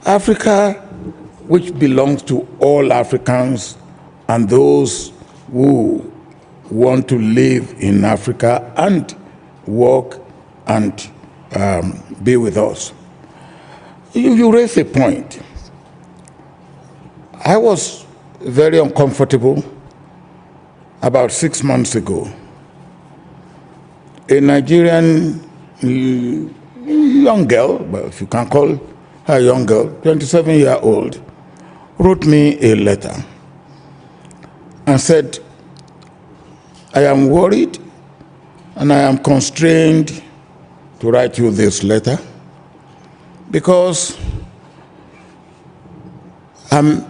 Africa, which belongs to all Africans and those who want to live in Africa and work and be with us. You raise a point. I was very uncomfortable about 6 months ago. A Nigerian young girl, well, if you can call her a young girl, 27-year-old, wrote me a letter and said, I am worried and I am constrained to write you this letter because I'm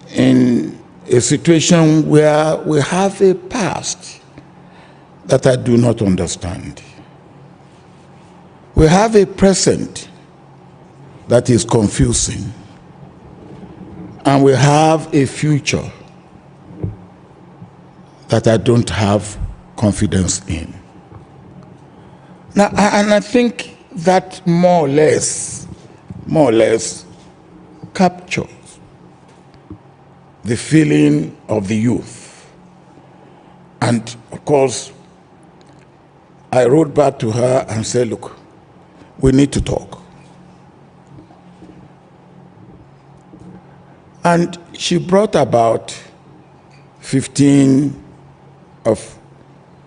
in a situation where we have a past that I do not understand. We have a present that is confusing, and we have a future that I don't have confidence in. Now, and I think that more or less captures the feeling of the youth. And of course, I wrote back to her and said, look, we need to talk. And she brought about 15 of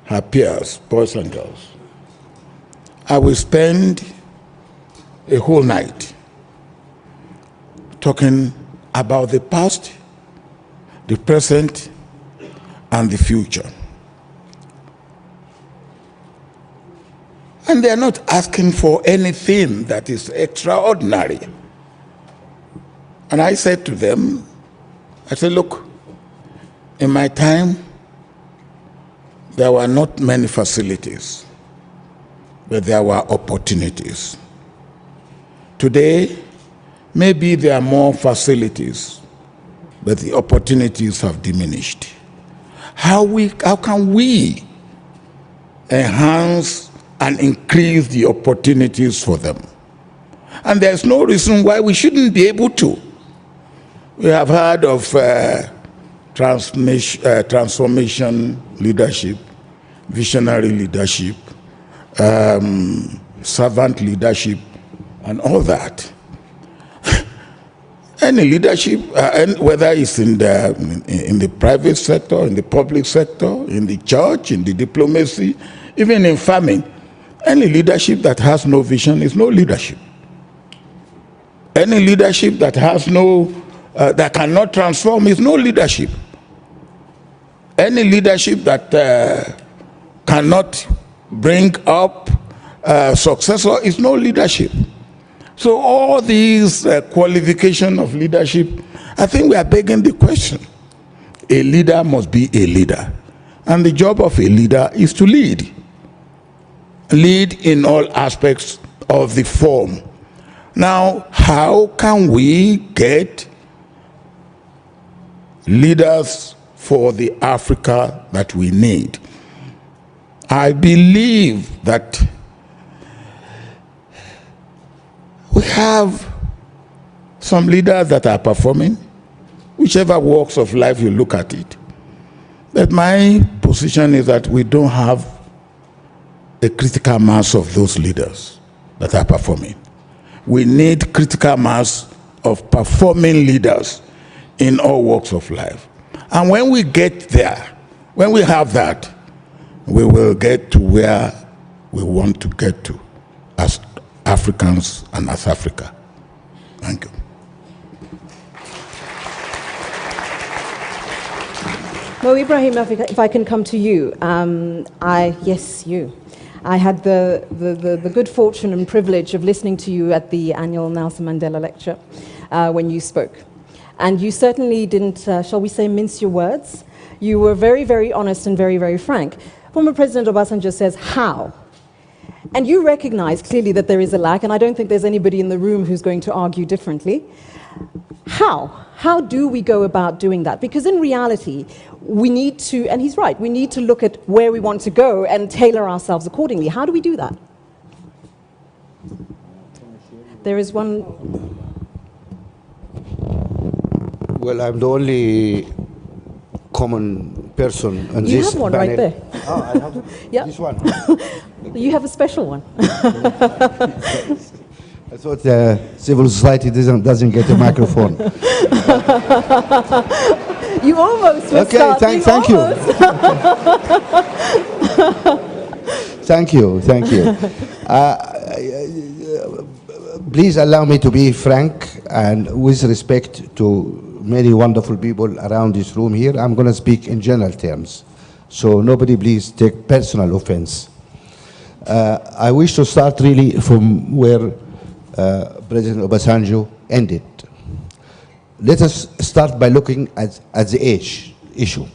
her peers, boys and girls. I will spend a whole night talking about the past, the present, and the future. And they are not asking for anything that is extraordinary. And I said to them, I said, look, in my time, there were not many facilities, but there were opportunities. Today, maybe there are more facilities, but the opportunities have diminished. How can we enhance and increase the opportunities for them? And there's no reason why we shouldn't be able to. We have heard of transformation leadership, visionary leadership, servant leadership, and all that. Any leadership, whether it's in the private sector, in the public sector, in the church, in the diplomacy, even in farming, any leadership that has no vision is no leadership. Any leadership that has that cannot transform is no leadership. Any leadership that cannot bring up a successor is no leadership. So all these qualifications of leadership, I think we are begging the question. A leader must be a leader. And the job of a leader is to lead. Lead in all aspects of the form. Now, how can we get leaders for the Africa that we need? I believe that we have some leaders that are performing, whichever walks of life you look at it. But my position is that we don't have a critical mass of those leaders that are performing. We need critical mass of performing leaders in all walks of life. And when we get there, when we have that, we will get to where we want to get to as Africans and as Africa. Thank you. Mo Ibrahim, if I can come to you. Yes, you. I had the good fortune and privilege of listening to you at the annual Nelson Mandela lecture when you spoke. And you certainly didn't, shall we say, mince your words. You were very, very honest and very, very frank. Former President Obasanjo says, how? And you recognize clearly that there is a lack, and I don't think there's anybody in the room who's going to argue differently. How? How do we go about doing that? Because in reality, we need to, and he's right, we need to look at where we want to go and tailor ourselves accordingly. How do we do that? There is one. Well, I'm the only common person on You this have one panel. right there. Oh, I have Yeah. this one. You have a special one. I thought civil society doesn't get a microphone. You almost were Okay, starting. thank you. Almost. Thank you. Please allow me to be frank and with respect to many wonderful people around this room here. I'm going to speak in general terms. So nobody please take personal offense. I wish to start really from where President Obasanjo ended. Let us start by looking at the age issue.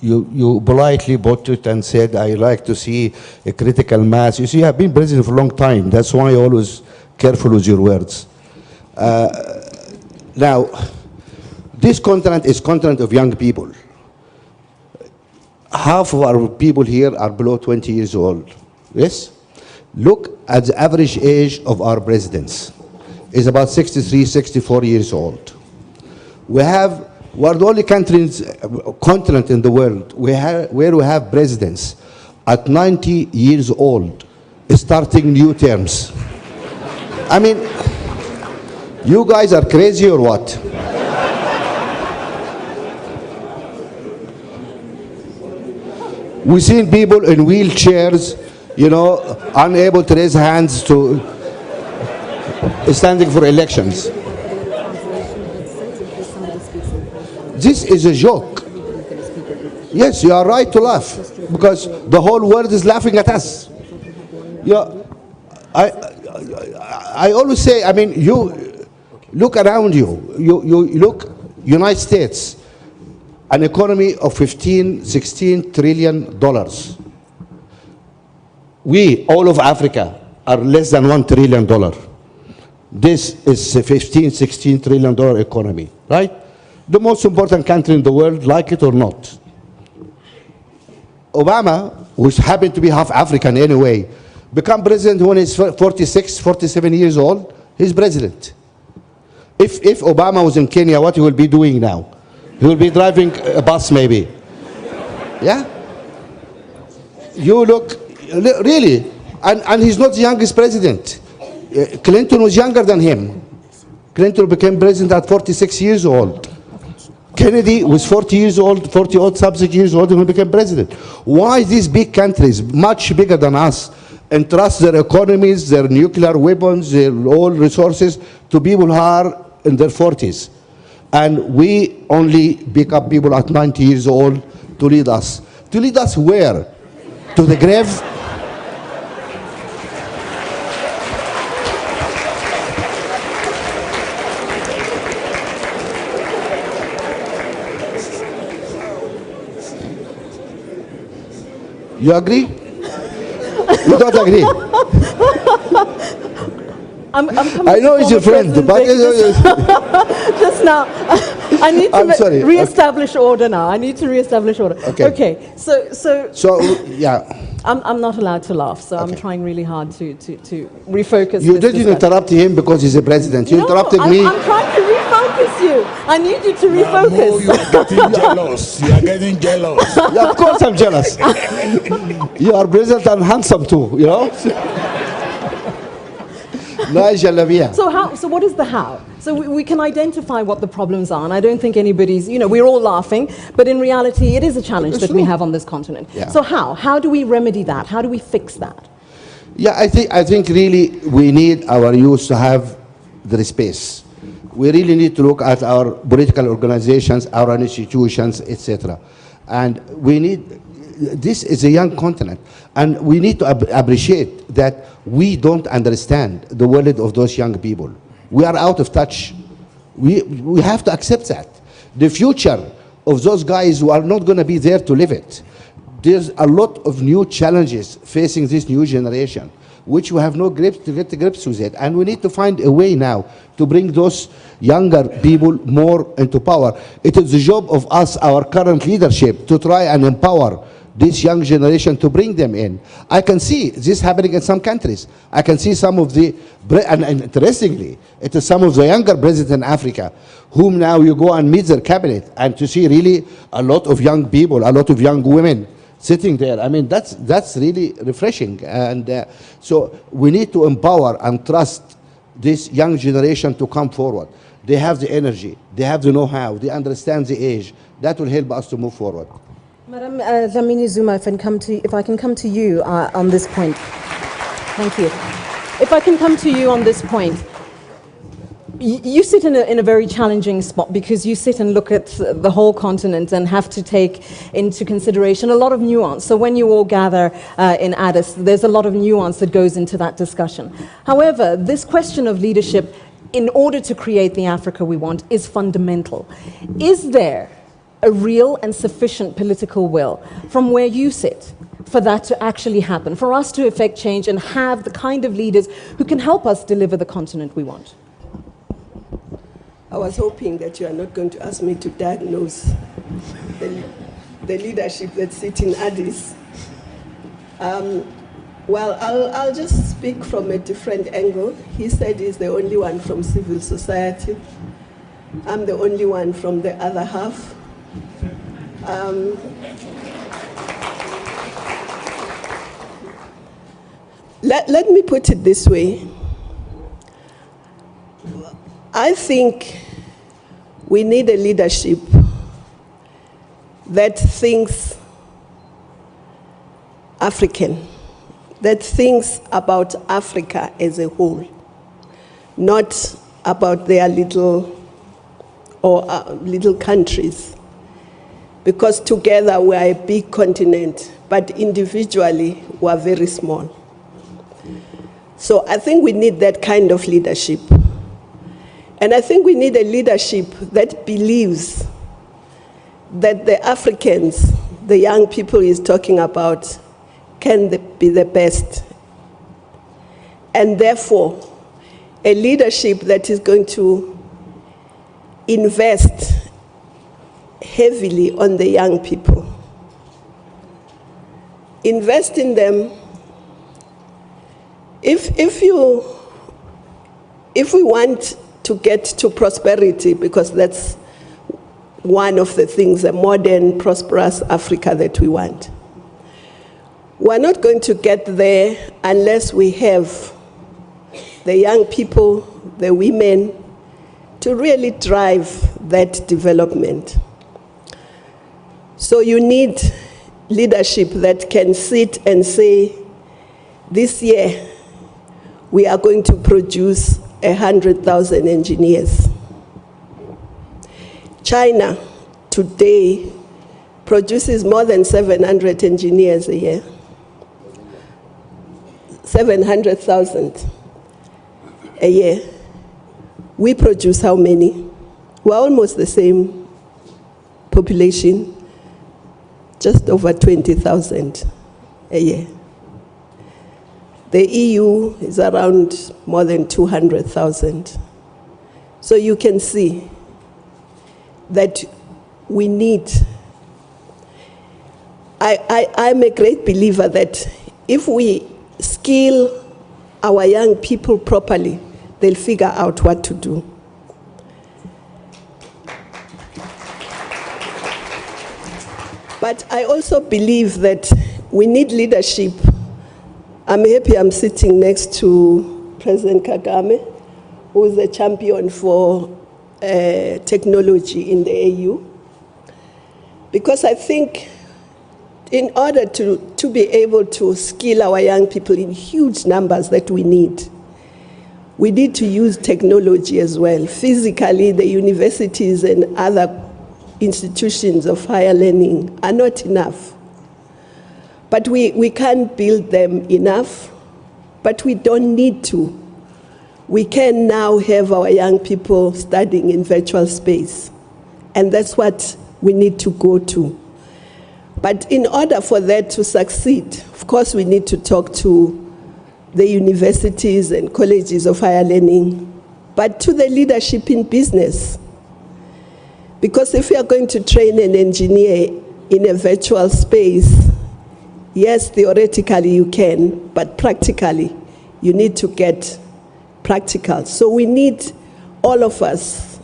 You politely bought it and said, I like to see a critical mass. You see, I've been president for a long time. That's why you're always careful with your words. Now, this continent is continent of young people. Half of our people here are below 20 years old. Yes? Look at the average age of our presidents. It's about 63, 64 years old. We're the only continent in the world where we have presidents at 90 years old starting new terms. I mean, you guys are crazy or what? We've seen people in wheelchairs, you know, unable to raise hands to standing for elections. This is a joke. Yes, you are right to laugh because the whole world is laughing at us. You know, I always say, I mean, you look around you. You look, United States, an economy of $16 trillion. We, all of Africa, are less than $1 trillion. This is a $16 trillion economy, right? The most important country in the world, like it or not. Obama, who happened to be half African anyway, become president when he's 46, 47 years old. He's president. If Obama was in Kenya, what he will be doing now? He will be driving a bus maybe. Yeah? You look, really, and he's not the youngest president. Clinton was younger than him. Clinton became president at 46 years old. Kennedy was 40 years old, 40 odd subsequent years old when he became president. Why these big countries, much bigger than us, entrust their economies, their nuclear weapons, their oil resources to people who are in their 40s? And we only pick up people at 90 years old to lead us. To lead us where? To the grave? You agree? You don't agree? I know he's your friend, but just now, I need I'm sorry. to re-establish order now. I need to re-establish order. Okay. So yeah. I'm not allowed to laugh, so I'm trying really hard to refocus. You didn't interrupt him because he's a president. You interrupted me. I'm trying to refocus you. I need you to refocus. No, you are getting jealous. You are getting jealous. Yeah, of course I'm jealous. You are brilliant and handsome too, you know? So what is the how? So we can identify what the problems are, and I don't think anybody's, we're all laughing, but in reality it is a challenge that we have on this continent. Yeah. So how do we remedy that? How do we fix that? Yeah, I think really we need our youth to have the space. We really need to look at our political organizations, our institutions, etc. And we need, this is a young continent, and we need to appreciate that we don't understand the world of those young people. We are out of touch. We have to accept that. The future of those guys who are not going to be there to live it. There's a lot of new challenges facing this new generation, which we have no grip to get to grips with it. And we need to find a way now to bring those younger people more into power. It is the job of us, our current leadership, to try and empower this young generation to bring them in. I can see this happening in some countries. I can see some of the, and interestingly, it is some of the younger presidents in Africa, whom now you go and meet their cabinet, and to see really a lot of young people, a lot of young women sitting there. I mean, that's really refreshing. And so we need to empower and trust this young generation to come forward. They have the energy, they have the know-how, they understand the age. That will help us to move forward. Madam Dlamini Zuma, if I can come to you on this point. Thank you. If I can come to you on this point. You sit in a very challenging spot because you sit and look at the whole continent and have to take into consideration a lot of nuance. So when you all gather in Addis, there's a lot of nuance that goes into that discussion. However, this question of leadership, in order to create the Africa we want, is fundamental. Is there a real and sufficient political will from where you sit for that to actually happen, for us to effect change and have the kind of leaders who can help us deliver the continent we want? I was hoping that you are not going to ask me to diagnose the leadership that sits in Addis. Well, I'll just speak from a different angle. He said he's the only one from civil society. I'm the only one from the other half. Let me put it this way. I think we need a leadership that thinks African, that thinks about Africa as a whole, not about their little countries. Because together we are a big continent, but individually we are very small. So I think we need that kind of leadership. And I think we need a leadership that believes that the Africans, the young people he's talking about, can be the best. And therefore, a leadership that is going to invest heavily on the young people. Invest in them. If we want to get to prosperity, because that's one of the things, a modern, prosperous Africa that we want. We're not going to get there unless we have the young people, the women, to really drive that development. So you need leadership that can sit and say, this year we are going to produce 100,000 engineers. China today produces more than 700 engineers a year. 700,000 a year. We produce how many? We're almost the same population, just over 20,000 a year. The EU is around more than 200,000. So you can see that we need, I'm a great believer that if we skill our young people properly, they'll figure out what to do. But I also believe that we need leadership. I'm happy I'm sitting next to President Kagame, who is a champion for technology in the AU. Because I think in order to be able to skill our young people in huge numbers that we need to use technology as well. Physically, the universities and other institutions of higher learning are not enough. But we can't build them enough, but we don't need to. We can now have our young people studying in virtual space, and that's what we need to go to. But in order for that to succeed, of course, we need to talk to the universities and colleges of higher learning, but to the leadership in business. Because if we are going to train an engineer in a virtual space, Yes, theoretically you can, but practically you need to get practical. So we need all of us,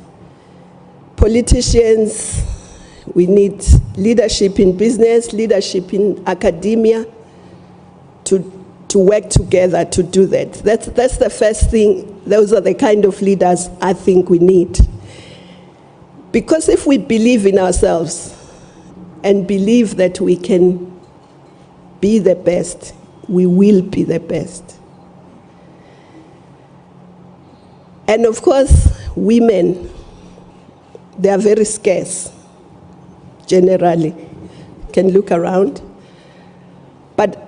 politicians, we need leadership in business, leadership in academia, to work together to do that. That's the first thing. Those are the kind of leaders I think we need. Because if we believe in ourselves and believe that we can be the best, we will be the best. And of course, women, they are very scarce, generally. Can look around. But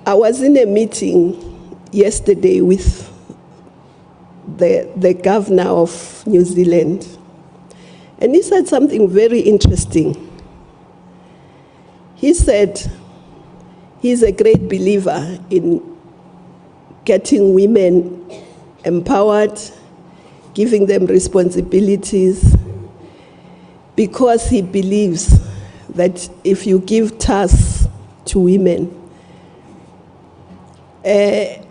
I was in a meeting yesterday with the governor of New Zealand, and he said something very interesting. He said he's a great believer in getting women empowered, giving them responsibilities, because he believes that if you give tasks to women, there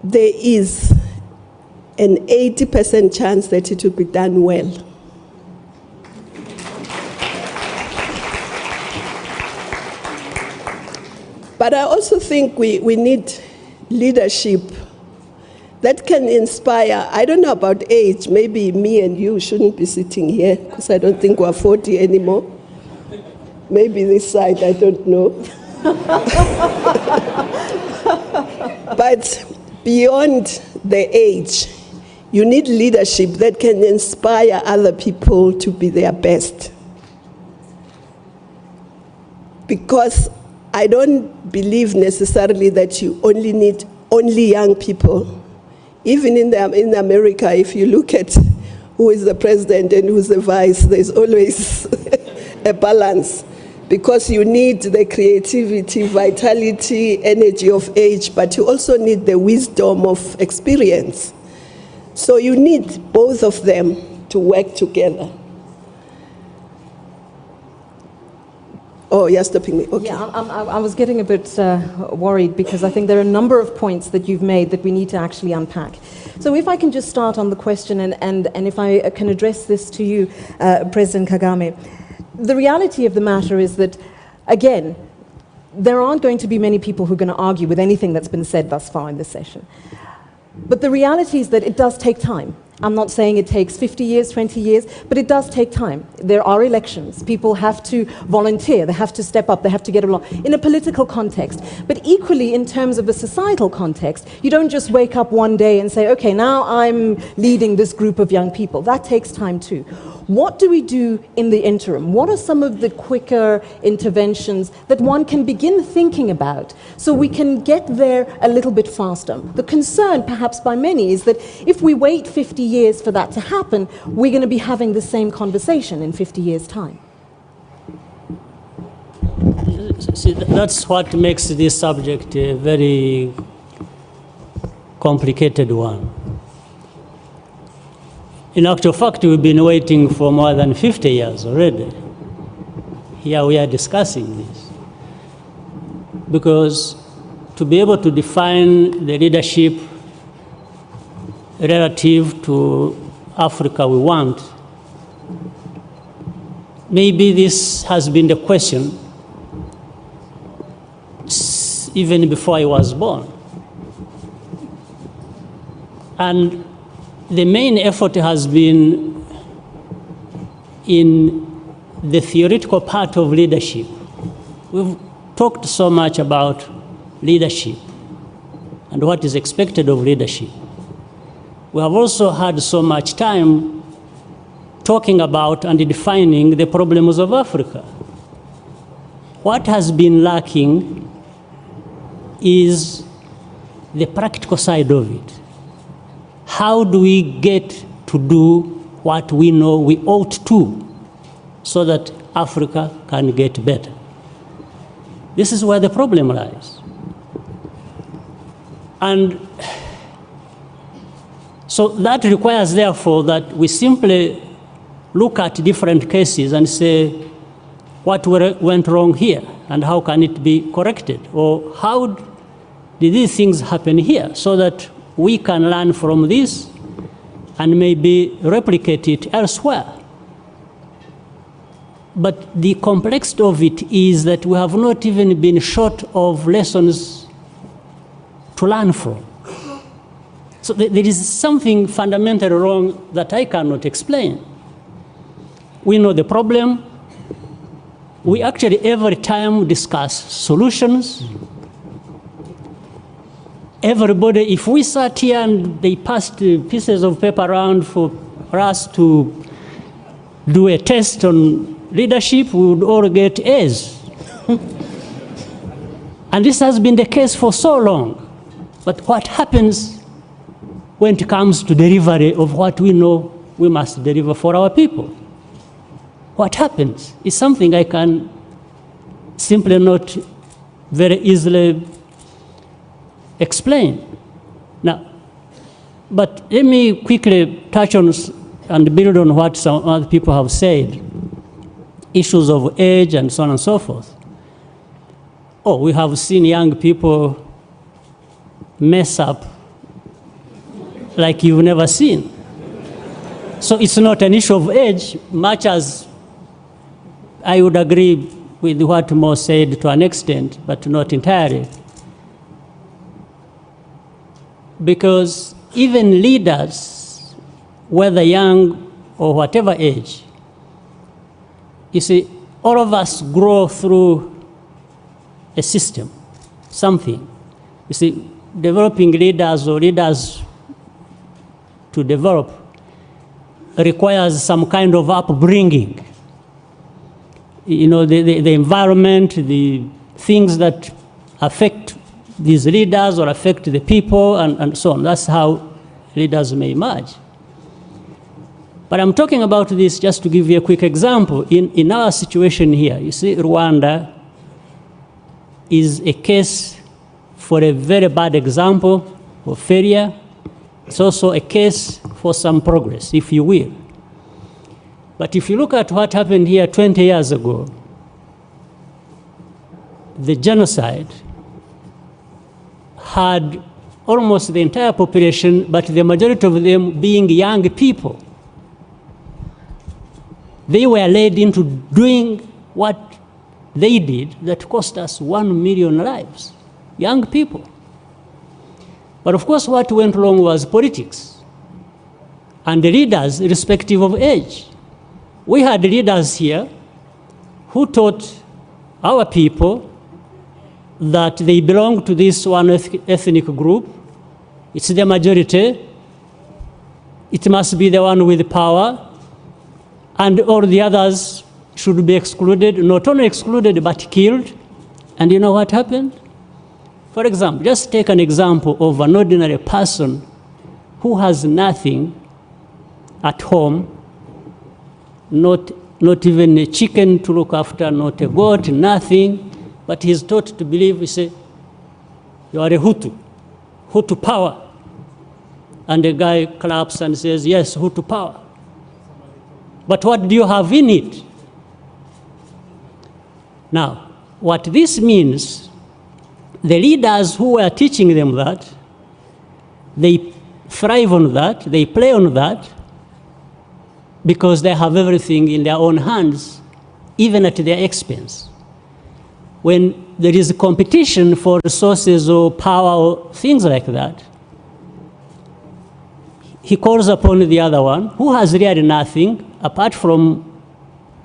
is an 80% chance that it will be done well. But I also think we need leadership that can inspire. I don't know about age. Maybe me and you shouldn't be sitting here because I don't think we're 40 anymore. Maybe this side, I don't know. But beyond the age, you need leadership that can inspire other people to be their best. Because I don't believe necessarily that you only need young people. Even in America, if you look at who is the president and who's the vice, there's always a balance. Because you need the creativity, vitality, energy of age, but you also need the wisdom of experience. So you need both of them to work together. Oh, you're stopping me. Okay. Yeah, I was getting a bit worried because I think there are a number of points that you've made that we need to actually unpack. So if I can just start on the question, and if I can address this to you, President Kagame. The reality of the matter is that, again, there aren't going to be many people who are going to argue with anything that's been said thus far in this session. But the reality is that it does take time. I'm not saying it takes 50 years, 20 years, but it does take time. There are elections. People have to volunteer. They have to step up. They have to get along in a political context. But equally, in terms of a societal context, you don't just wake up one day and say, okay, now I'm leading this group of young people. That takes time too. What do we do in the interim? What are some of the quicker interventions that one can begin thinking about so we can get there a little bit faster? The concern, perhaps by many, is that if we wait 50 years for that to happen, we're going to be having the same conversation in 50 years' time. See, that's what makes this subject a very complicated one. In actual fact, we've been waiting for more than 50 years already. Here we are discussing this. Because to be able to define the leadership relative to Africa we want, maybe this has been the question even before I was born. And the main effort has been in the theoretical part of leadership. We've talked so much about leadership and what is expected of leadership. We have also had so much time talking about and defining the problems of Africa. What has been lacking is the practical side of it. How do we get to do what we know we ought to so that Africa can get better? This is where the problem lies. And so that requires, therefore, that we simply look at different cases and say, what went wrong here? and how can it be corrected? Or how did these things happen here so that we can learn from this and maybe replicate it elsewhere? But the complexity of it is that we have not even been short of lessons to learn from. So there is something fundamentally wrong that I cannot explain. We know the problem. We actually every time discuss solutions. Everybody, if we sat here and they passed pieces of paper around for us to do a test on leadership, we would all get A's. And this has been the case for so long. But what happens when it comes to delivery of what we know we must deliver for our people? What happens is something I can simply not very easily explain. Now, but let me quickly touch on and build on what some other people have said. Issues of age and so on and so forth. Oh, we have seen young people mess up like you've never seen. So it's not an issue of age, much as I would agree with what Mo said to an extent, but not entirely. Because even leaders, whether young or whatever age, you see, all of us grow through a system, something. You see, developing leaders or leaders to develop requires some kind of upbringing. You know, the environment, the things that affect these leaders or affect the people and so on. That's how leaders may emerge. But I'm talking about this just to give you a quick example. In our situation here, you see, Rwanda is a case for a very bad example of failure. It's also a case for some progress, if you will. But if you look at what happened here 20 years ago, the genocide had almost the entire population, but the majority of them being young people. They were led into doing what they did that cost us 1 million lives, young people. But of course, what went wrong was politics and the leaders, irrespective of age. We had leaders here who taught our people that they belong to this one ethnic group. It's the majority. It must be the one with power. And all the others should be excluded, not only excluded, but killed. And you know what happened? For example, just take an example of an ordinary person who has nothing at home, not even a chicken to look after, not a goat, nothing, but he's taught to believe, we say, you are a Hutu, Hutu power. And the guy claps and says, yes, Hutu power. But what do you have in it? Now, what this means, the leaders who were teaching them that, they thrive on that, they play on that, because they have everything in their own hands, even at their expense. When there is a competition for resources or power or things like that, he calls upon the other one, who has really nothing apart from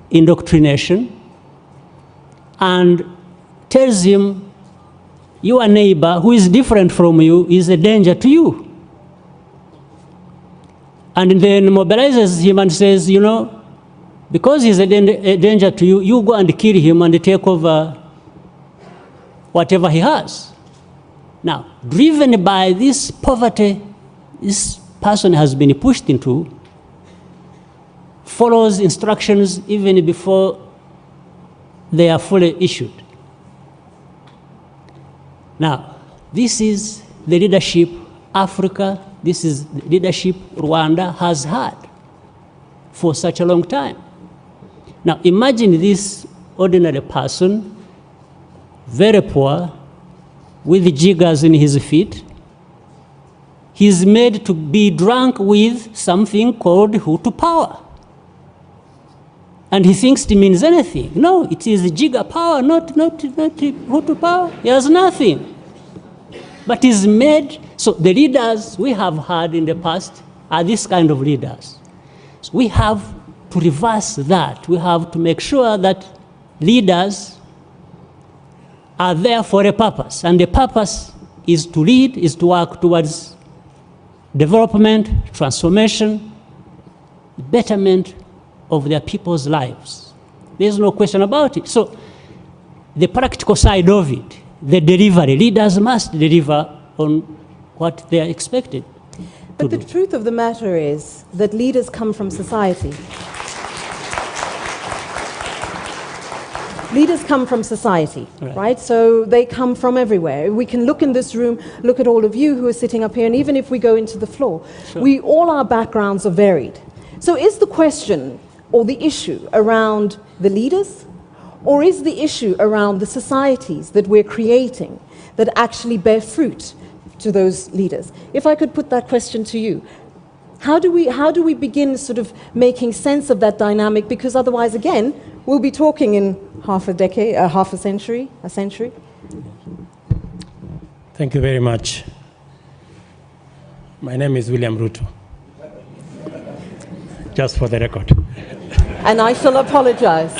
indoctrination, and tells him, your neighbor who is different from you is a danger to you. And then mobilizes him and says, you know, because he's a danger to you, you go and kill him and take over whatever he has. Now, driven by this poverty, this person has been pushed into, follows instructions even before they are fully issued. Now, this is the leadership Africa, this is the leadership Rwanda has had for such a long time. Now, imagine this ordinary person very poor, with jiggers in his feet. He's made to be drunk with something called Hutu power. And he thinks it means anything. No, it is jigger power, not Hutu power. He has nothing. But he's made, so the leaders we have had in the past are this kind of leaders. So we have to reverse that. We have to make sure that leaders are there for a purpose. And the purpose is to lead, is to work towards development, transformation, betterment of their people's lives. There's no question about it. So the practical side of it, the delivery, leaders must deliver on what they are expected to But the do. truth of the matter is that leaders come from society. Leaders come from society, right? So they come from everywhere. We can look in this room, look at all of you who are sitting up here, and even if we go into the floor, all our backgrounds are varied. So is the question or the issue around the leaders, or is the issue around the societies that we're creating that actually bear fruit to those leaders? If I could put that question to you, how do we begin sort of making sense of that dynamic? Because otherwise, again, we'll be talking in half a decade, half a century, a century. Thank you very much. My name is William Ruto, just for the record. And I shall apologize.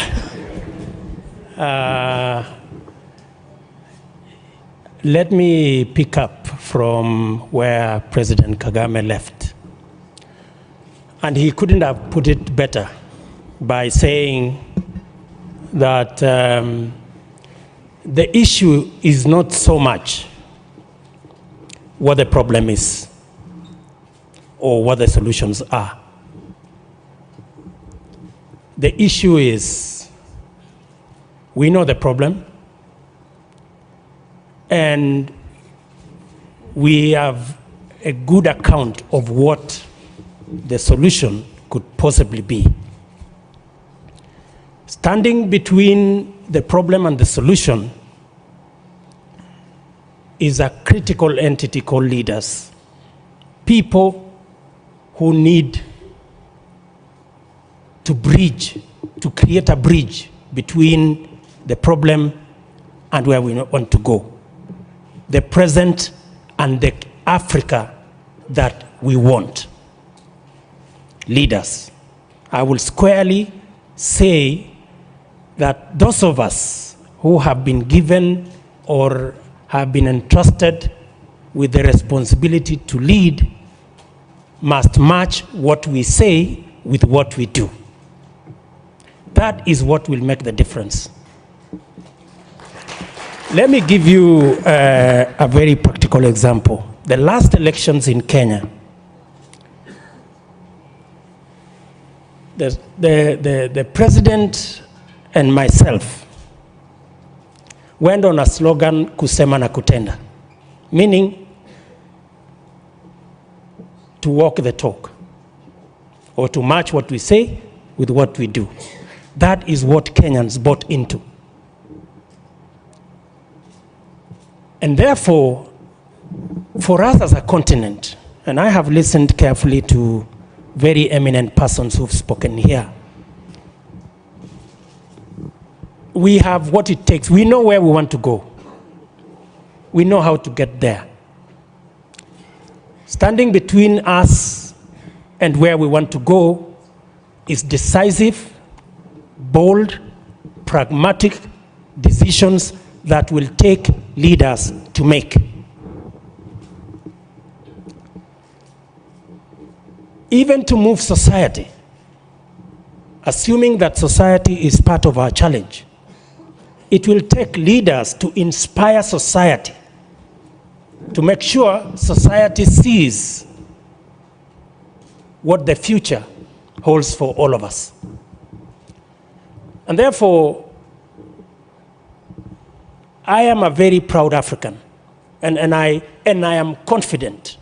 Let me pick up from where President Kagame left. And he couldn't have put it better by saying that the issue is not so much what the problem is or what the solutions are. The issue is we know the problem and we have a good account of what the solution could possibly be. Standing between the problem and the solution is a critical entity called leaders. People who need to bridge, to create a bridge between the problem and where we want to go. The present and the Africa that we want. Leaders. I will squarely say that those of us who have been given or have been entrusted with the responsibility to lead must match what we say with what we do. That is what will make the difference. Let me give you a very practical example. The last elections in Kenya, the president and myself went on a slogan, kusema na kutenda, meaning to walk the talk or to match what we say with what we do. That is what Kenyans bought into. And therefore, for us as a continent, and I have listened carefully to very eminent persons who've spoken here, we have what it takes. We know where we want to go. We know how to get there. Standing between us and where we want to go is decisive, bold, pragmatic decisions that will take leaders to make. Even to move society, assuming that society is part of our challenge, it will take leaders to inspire society, to make sure society sees what the future holds for all of us. And therefore, I am a very proud African, and I am confident.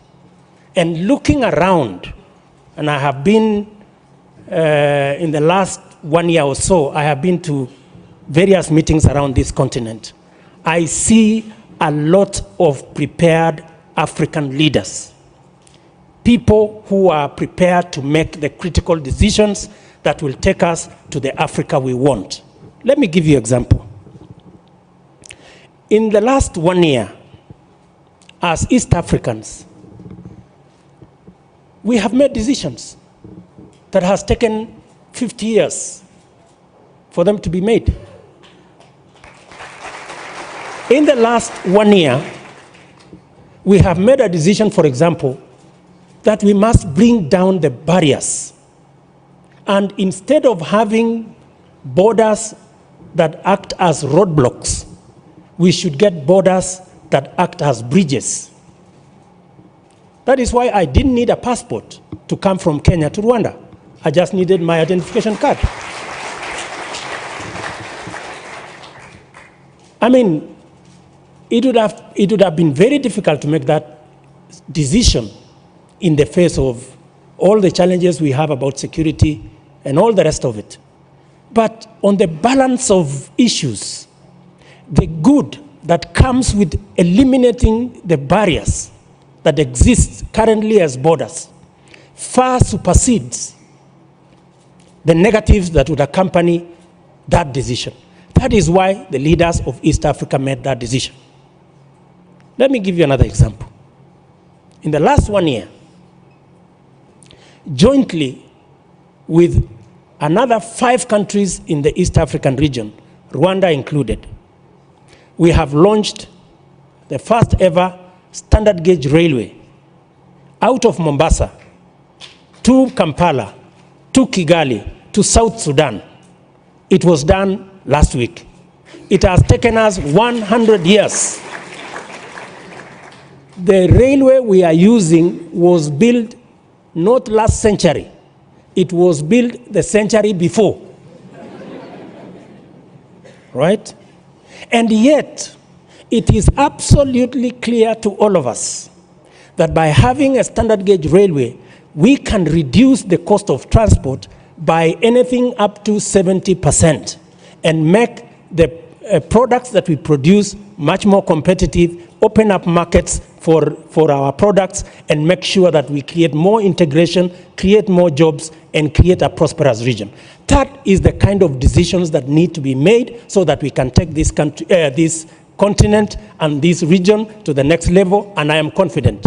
And looking around, and I have been, in the last 1 year or so, I have been to various meetings around this continent. I see a lot of prepared African leaders. People who are prepared to make the critical decisions that will take us to the Africa we want. Let me give you an example. In the last 1 year, as East Africans, we have made decisions that has taken 50 years for them to be made. In the last 1 year, we have made a decision, for example, that we must bring down the barriers. And instead of having borders that act as roadblocks, we should get borders that act as bridges. That is why I didn't need a passport to come from Kenya to Rwanda. I just needed my identification card. I mean, it would have been very difficult to make that decision in the face of all the challenges we have about security and all the rest of it. But on the balance of issues, the good that comes with eliminating the barriers that exist currently as borders far supersedes the negatives that would accompany that decision. That is why the leaders of East Africa made that decision. Let me give you another example. In the last 1 year, jointly with another 5 countries in the East African region, Rwanda included, we have launched the first ever standard gauge railway out of Mombasa to Kampala, to Kigali, to South Sudan. It was done last week. It has taken us 100 years. The railway we are using was built not last century. It was built the century before. Right? And yet, it is absolutely clear to all of us that by having a standard gauge railway, we can reduce the cost of transport by anything up to 70% and make the products that we produce much more competitive, open up markets for our products, and make sure that we create more integration, create more jobs, and create a prosperous region. That is the kind of decisions that need to be made so that we can take this country, this continent and this region to the next level. And I am confident,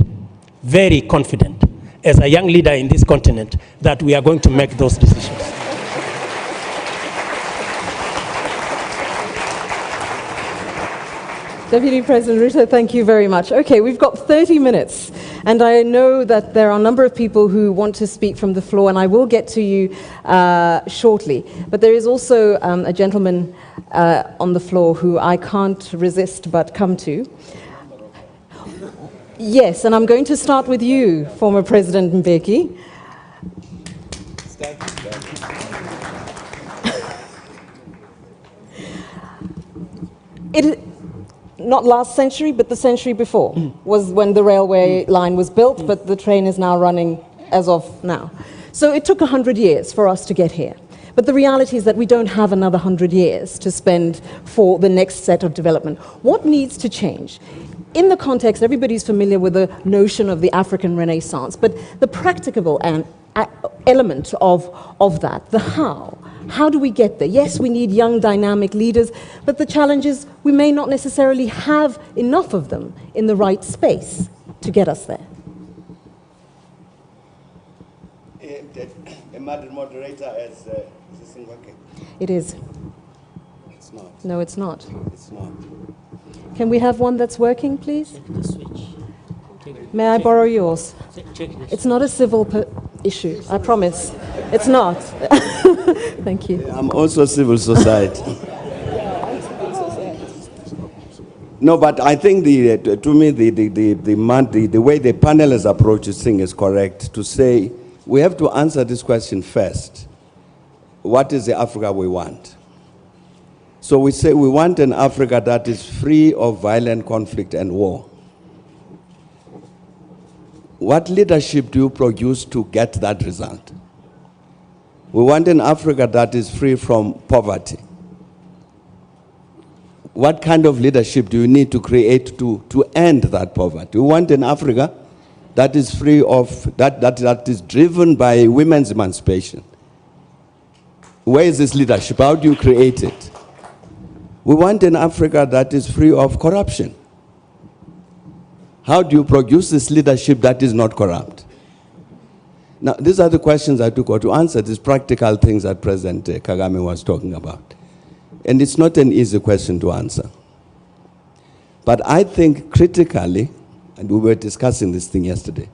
very confident, as a young leader in this continent, that we are going to make those decisions. Deputy President Ruto, thank you very much. Okay, we've got 30 minutes, and I know that there are a number of people who want to speak from the floor, and I will get to you shortly. But there is also a gentleman on the floor who I can't resist but come to. Yes, and I'm going to start with you, former President Mbeki. Not last century, but the century before was when the railway line was built, but the train is now running as of now. So it took 100 years for us to get here. But the reality is that we don't have another 100 years to spend for the next set of development. What needs to change? In the context, everybody's familiar with the notion of the African Renaissance, but the practicable element of that, the how. How do we get there? Yes, we need young, dynamic leaders, but the challenge is we may not necessarily have enough of them in the right space to get us there. Madam Moderator, is this thing working? It is. It's not. No, it's not. It's not. Can we have one that's working, please? Check the switch. May I borrow yours? Check this. It's not a civil issue, I promise. It's not. Thank you. I'm also civil society. No, but I think to me the way the panel has approached this thing is correct. To say we have to answer this question first. What is the Africa we want? So we say we want an Africa that is free of violent conflict and war. What leadership do you produce to get that result? We want an Africa that is free from poverty. What kind of leadership do you need to create to end that poverty? We want an Africa that is free of, that is driven by women's emancipation. Where is this leadership? How do you create it? We want an Africa that is free of corruption. How do you produce this leadership that is not corrupt? Now, these are the questions I took to answer, these practical things that President Kagame was talking about. And it's not an easy question to answer. But I think critically, and we were discussing this thing yesterday,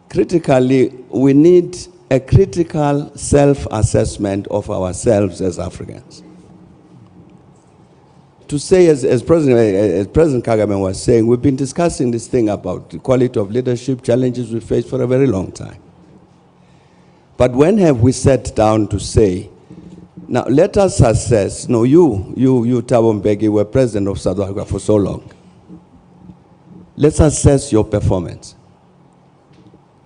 critically, we need a critical self-assessment of ourselves as Africans. To say, as President Kagame was saying, we've been discussing this thing about the quality of leadership, challenges we face for a very long time. But when have we sat down to say, now let us assess, no, you Thabo Mbeki, were president of South Africa for so long. Let's assess your performance.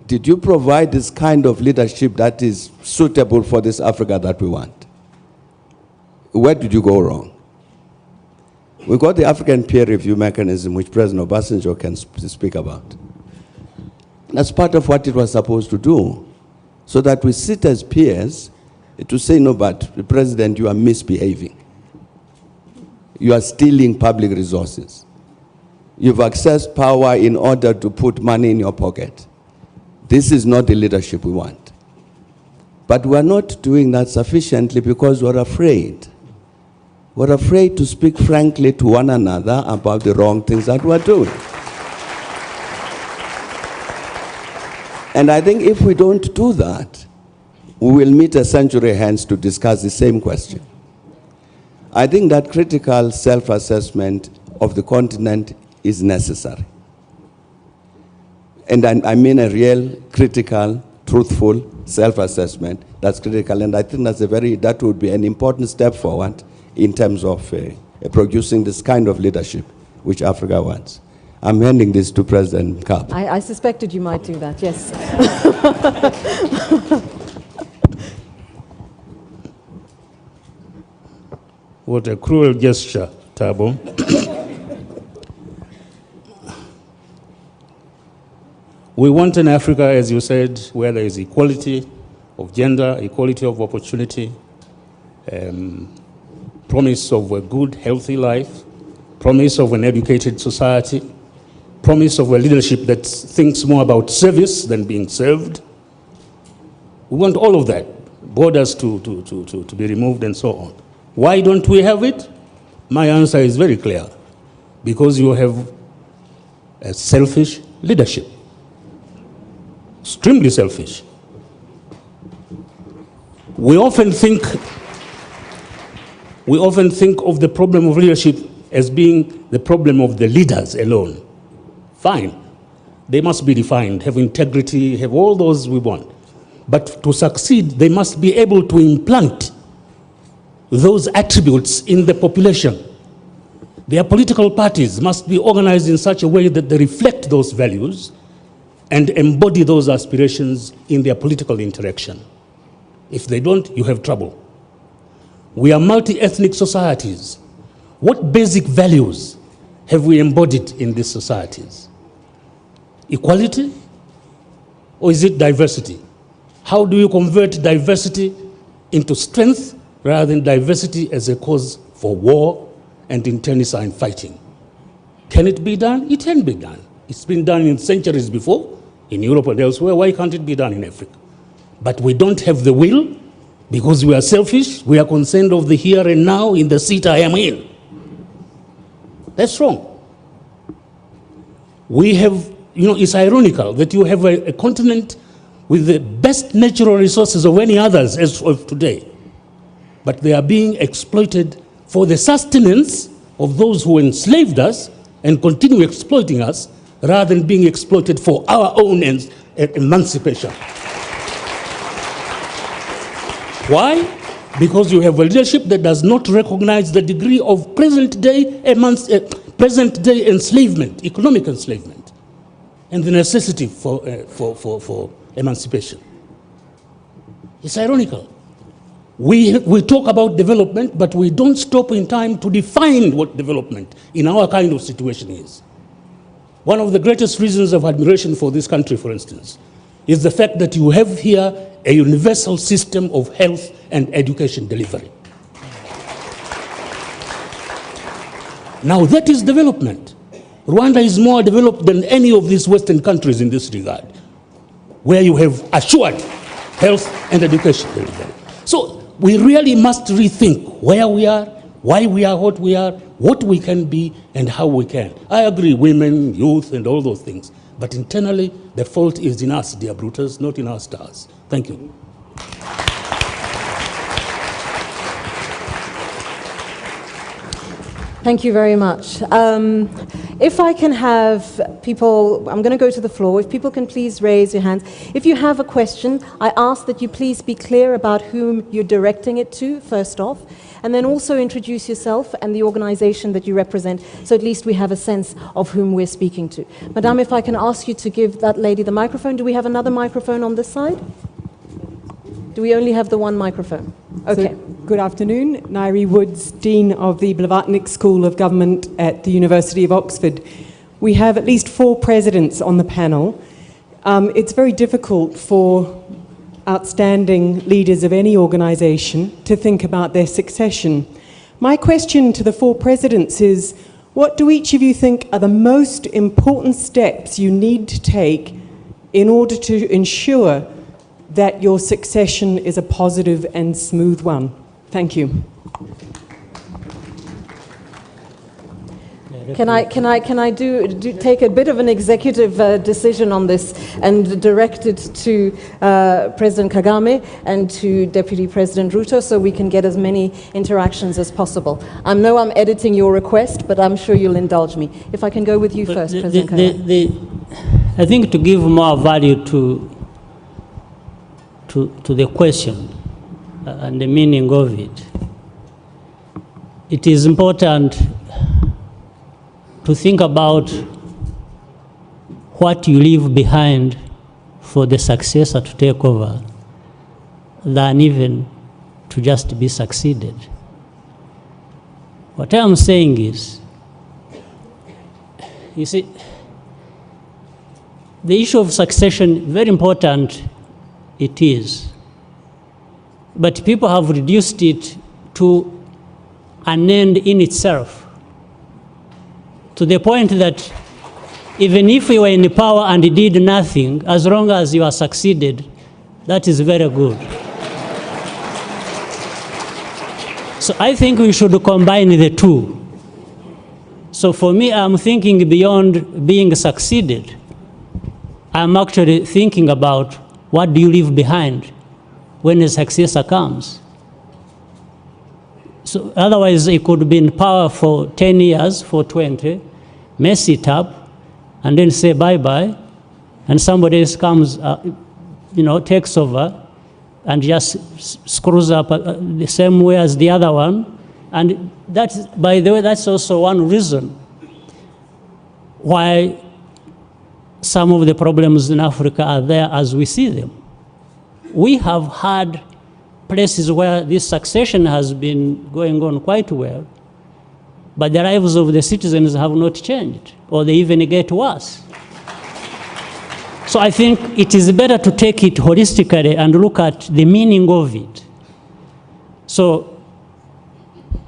Did you provide this kind of leadership that is suitable for this Africa that we want? Where did you go wrong? We got the African peer review mechanism, which President Obasanjo can speak about. That's part of what it was supposed to do, so that we sit as peers to say, no, but the president, you are misbehaving. You are stealing public resources. You've accessed power in order to put money in your pocket. This is not the leadership we want. But we're not doing that sufficiently because we're afraid. We're afraid to speak frankly to one another about the wrong things that we're doing. And I think if we don't do that, we will meet a century hence to discuss the same question. I think that critical self-assessment of the continent is necessary. And I mean a real, critical, truthful self-assessment that's critical. And I think that would be an important step forward in terms of producing this kind of leadership which Africa wants. I'm handing this to President Kapp. I suspected you might do that, yes. What a cruel gesture, Thabo. We want an Africa, as you said, where there is equality of gender, equality of opportunity, promise of a good, healthy life, promise of an educated society, promise of a leadership that thinks more about service than being served. We want all of that, borders to be removed and so on. Why don't we have it? My answer is very clear. Because you have a selfish leadership. Extremely selfish. We often think of the problem of leadership as being the problem of the leaders alone. Fine. They must be defined, have integrity, have all those we want. But to succeed, they must be able to implant those attributes in the population. Their political parties must be organized in such a way that they reflect those values and embody those aspirations in their political interaction. If they don't, you have trouble. We are multi-ethnic societies. What basic values have we embodied in these societies? Equality? Or is it diversity? How do you convert diversity into strength rather than diversity as a cause for war and internecine fighting? Can it be done? It can be done. It's been done in centuries before, in Europe and elsewhere. Why can't it be done in Africa? But we don't have the will because we are selfish. We are concerned of the here and now in the seat I am in. That's wrong. We have, it's ironical that you have a continent with the best natural resources of any others as of today, but they are being exploited for the sustenance of those who enslaved us and continue exploiting us rather than being exploited for our own emancipation. Why? Because you have a leadership that does not recognize the degree of present-day enslavement, economic enslavement, and the necessity for emancipation. It's ironical. We talk about development, but we don't stop in time to define what development in our kind of situation is. One of the greatest reasons of admiration for this country, for instance, is the fact that you have here a universal system of health and education delivery. Now that is development. Rwanda is more developed than any of these Western countries in this regard, where you have assured health and education delivery. So we really must rethink where we are, why we are, what we can be, and how we can. I agree, women, youth, and all those things. But internally, the fault is in us, dear Brutus, not in our stars. Thank you. Thank you very much. If I can have people, I'm going to go to the floor. If people can please raise your hands. If you have a question, I ask that you please be clear about whom you're directing it to, first off, and then also introduce yourself and the organization that you represent, so at least we have a sense of whom we're speaking to. Madame, if I can ask you to give that lady the microphone. Do we have another microphone on this side? Do we only have the one microphone? Okay. So, good afternoon. Nairi Woods, Dean of the Blavatnik School of Government at the University of Oxford. We have at least 4 presidents on the panel. It's very difficult for outstanding leaders of any organisation to think about their succession. My question to the 4 presidents is, what do each of you think are the most important steps you need to take in order to ensure that your succession is a positive and smooth one? Thank you. Can I take a bit of an executive decision on this and direct it to President Kagame and to Deputy President Ruto so we can get as many interactions as possible? I know I'm editing your request, but I'm sure you'll indulge me. If I can go with you first, President Kagame. I think to give more value to the question and the meaning of it, it is important to think about what you leave behind for the successor to take over than even to just be succeeded. What I'm saying is, you see, the issue of succession, very important it is, but people have reduced it to an end in itself, to the point that even if you were in power and did nothing, as long as you are succeeded, that is very good. So I think we should combine the two. So for me, I'm thinking beyond being succeeded. I'm actually thinking about what do you leave behind when a successor comes. So otherwise, it could be in power for 10 years, for 20, mess it up, and then say bye-bye, and somebody else comes, takes over, and just screws up the same way as the other one. And that's, by the way, that's also one reason why some of the problems in Africa are there as we see them. We have had places where this succession has been going on quite well, but the lives of the citizens have not changed, or they even get worse. So I think it is better to take it holistically and look at the meaning of it. So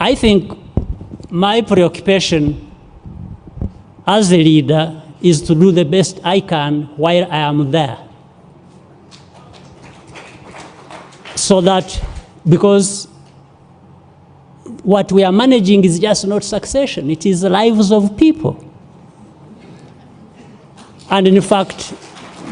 I think my preoccupation as a leader is to do the best I can while I am there. So that, because what we are managing is just not succession, it is the lives of people. And in fact,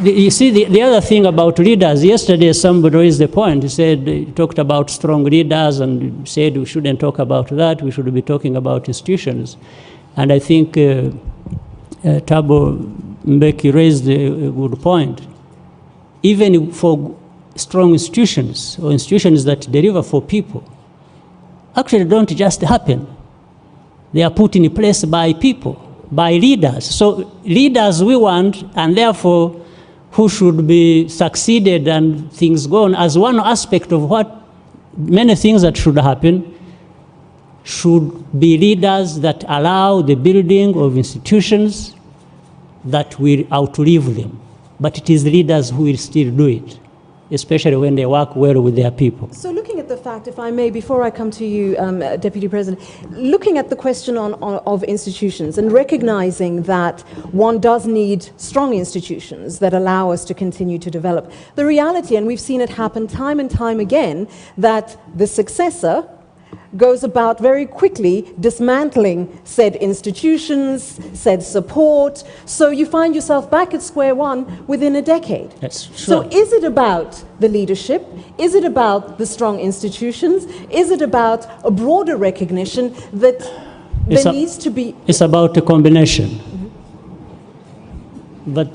you see, the other thing about leaders, yesterday somebody raised the point, he talked about strong leaders and said we shouldn't talk about that, we should be talking about institutions. And I think Thabo Mbeki raised a good point. Even for strong institutions, or institutions that deliver for people, actually don't just happen. They are put in place by people, by leaders. So leaders we want, and therefore who should be succeeded and things go on, as one aspect of what many things that should happen should be leaders that allow the building of institutions that will outlive them. But it is leaders who will still do it, especially when they work well with their people. So looking at the fact, if I may, before I come to you, Deputy President, looking at the question of institutions and recognizing that one does need strong institutions that allow us to continue to develop. The reality, and we've seen it happen time and time again, that the successor goes about very quickly dismantling said institutions, said support, so you find yourself back at square one within a decade. That's true. So is it about the leadership? Is it about the strong institutions? Is it about a broader recognition that there needs to be... It's about a combination. But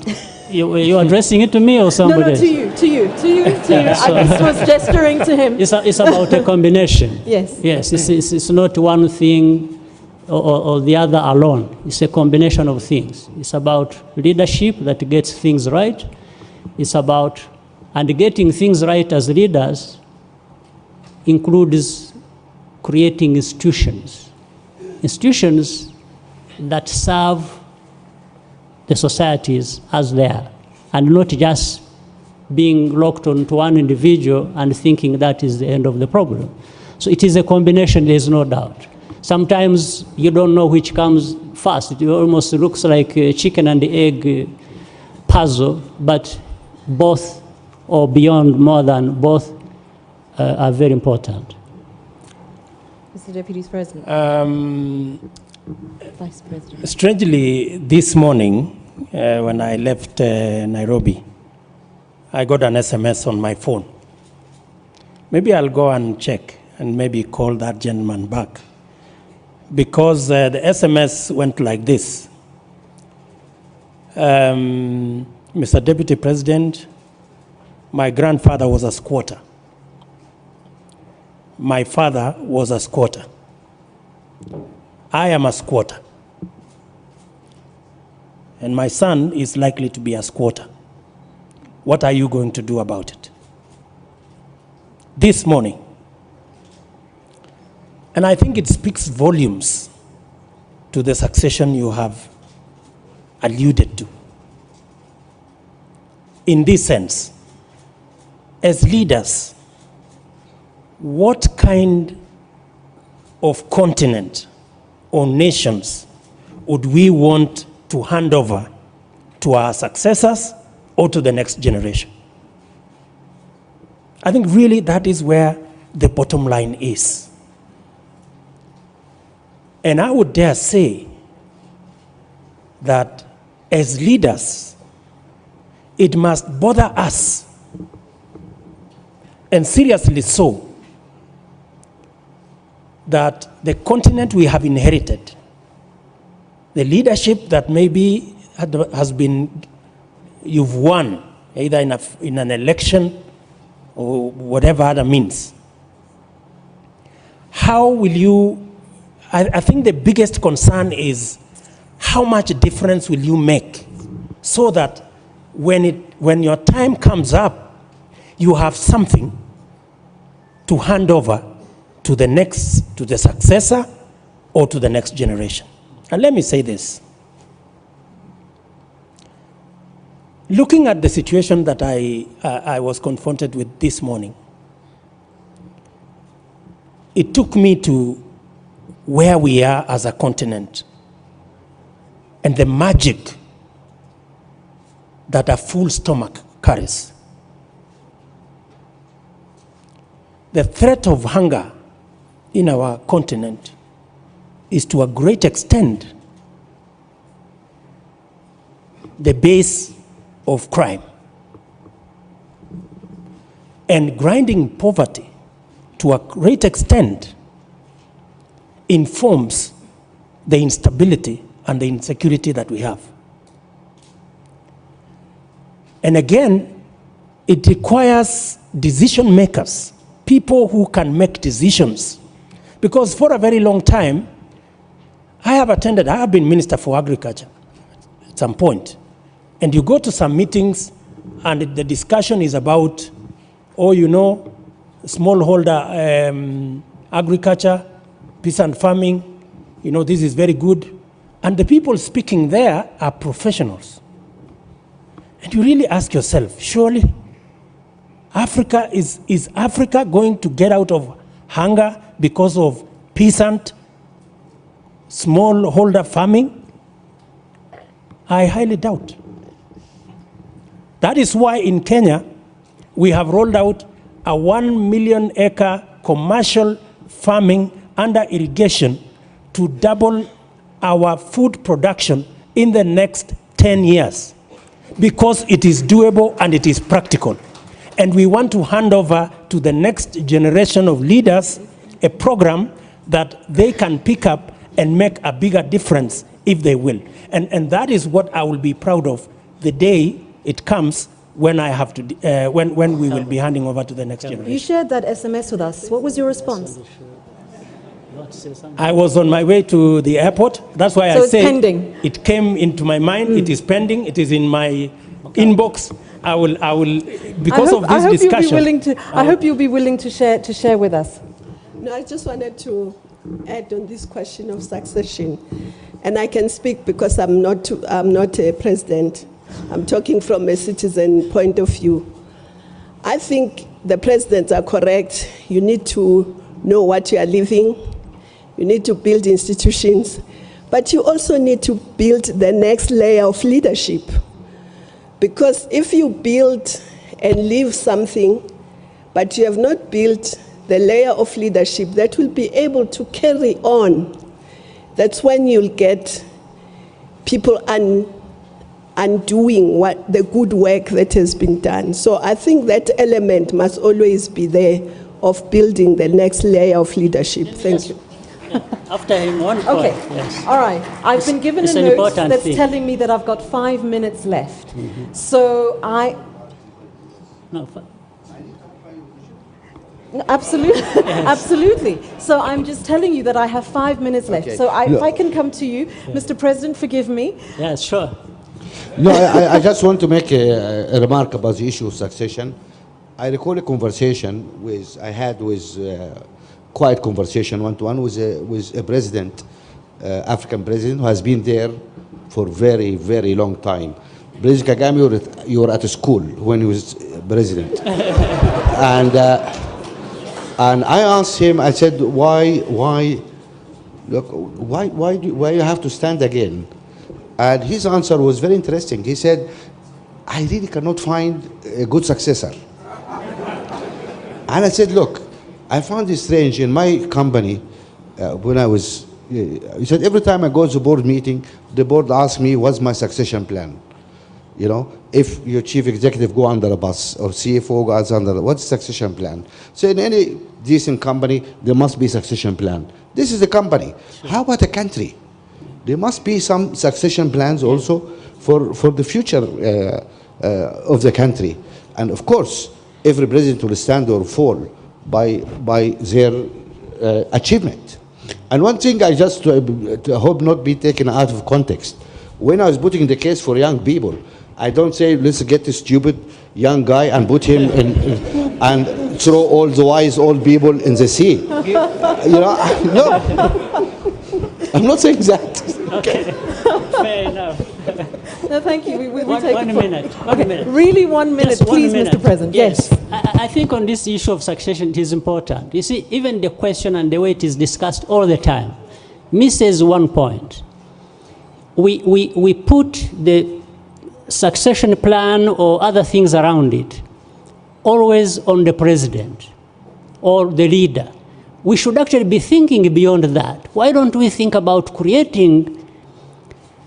you're addressing it to me or somebody else? No, to you. I just was gesturing to him. It's about a combination. Yes. Yes, it's not one thing or the other alone. It's a combination of things. It's about leadership that gets things right. It's about, and getting things right as leaders includes creating institutions. Institutions that serve the societies as they are, and not just being locked onto one individual and thinking that is the end of the problem. So it is a combination, there's no doubt. Sometimes you don't know which comes first. It almost looks like a chicken and egg puzzle, but both, or beyond more than both, are very important. Mr. Deputy President. Vice President. Strangely, this morning, when I left Nairobi, I got an SMS on my phone. Maybe I'll go and check and maybe call that gentleman back. Because the SMS went like this. Mr. Deputy President, my grandfather was a squatter. My father was a squatter. I am a squatter. And my son is likely to be a squatter. What are you going to do about it? This morning. And I think it speaks volumes to the succession you have alluded to. In this sense, as leaders, what kind of continent or nations would we want to hand over to our successors or to the next generation? I think really that is where the bottom line is. And I would dare say that as leaders, it must bother us, and seriously so, that the continent we have inherited, the leadership that maybe has been, you've won, either in an election or whatever other means. How will you, I think the biggest concern is how much difference will you make so that when your time comes up, you have something to hand over to the successor or to the next generation. And let me say this. Looking at the situation that I was confronted with this morning, it took me to where we are as a continent and the magic that a full stomach carries. The threat of hunger in our continent is to a great extent the base of crime. And grinding poverty to a great extent informs the instability and the insecurity that we have. And again, it requires decision makers, people who can make decisions. Because for a very long time, I have been Minister for Agriculture at some point. And you go to some meetings and the discussion is about, smallholder agriculture, peasant farming. You know, this is very good. And the people speaking there are professionals. And you really ask yourself, surely Africa, is Africa going to get out of hunger because of peasant, smallholder farming? I highly doubt. That is why in Kenya, we have rolled out a 1 million acre commercial farming under irrigation to double our food production in the next 10 years, because it is doable and it is practical. And we want to hand over to the next generation of leaders a program that they can pick up and make a bigger difference if they will. And that is what I will be proud of the day it comes when I have to, when we will be handing over to the next generation. You shared that SMS with us. What was your response? I was on my way to the airport. That's why So I it's said pending. it came into my mind. It is pending. It is in my inbox. I will, because of this discussion. I hope you'll be willing to share with us. No, I just wanted to add on this question of succession. And I can speak because I'm not a president. I'm talking from a citizen point of view. I think the presidents are correct. You need to know what you are leaving. You need to build institutions. But you also need to build the next layer of leadership. Because if you build and leave something, but you have not built the layer of leadership that will be able to carry on, that's when you'll get people undoing what the good work that has been done. So I think that element must always be there of building the next layer of leadership. Thank you. After him, one point. Okay. Yes. All right. I've been given it's a an note important that's thing. telling me that I've got 5 minutes left. So No, No, absolutely, absolutely. So I'm just telling you that I have 5 minutes left. Okay. So if I can come to you, Mr. President, forgive me. yeah, sure. No, I just want to make a remark about the issue of succession. I recall a conversation I had with quiet conversation one-to-one with a president, African president, who has been there for very, very long time. President Kagame, you were at a school when he was president. And I asked him, I said, why you have to stand again? And his answer was very interesting. He said, I really cannot find a good successor. And I said, look, I found this strange in my company when I was, he said, every time I go to board meeting, the board asks me, what's my succession plan? You know, if your chief executive go under a bus or CFO goes under, what's the succession plan? So in any decent company, there must be a succession plan. This is a company. Sure. How about a country? There must be some succession plans also for the future of the country. And of course, every president will stand or fall by their achievement. And one thing I just hope not be taken out of context. When I was putting the case for young people, I don't say, let's get this stupid young guy and put him in and throw all the wise old people in the sea. You know, no. I'm not saying that. Okay. Fair enough. No, thank you. We One take it minute. One minute. Really 1 minute, Just 1 please, minute. Mr. President. Yes. I think on this issue of succession, it is important. You see, even the question and the way it is discussed all the time misses one point. We put the succession plan or other things around it always on the president or the leader. We should actually be thinking beyond that. Why don't we think about creating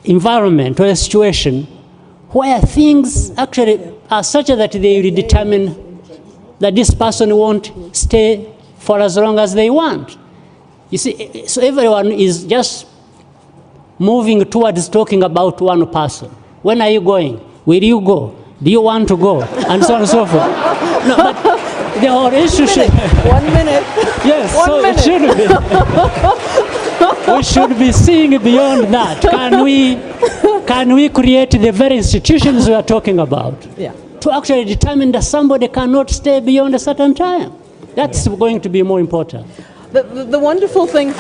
environment or a situation where things actually are such that they will determine that this person won't stay for as long as they want. You see, so everyone is just moving towards talking about one person. When are you going? Will you go? Do you want to go? And so on and so forth. No, but the whole issue should... 1 minute. Yes, 1 so minute. it should be. We should be seeing beyond that. Can we create the very institutions we are talking about? Yeah. To actually determine that somebody cannot stay beyond a certain time. That's going to be more important. The wonderful thing...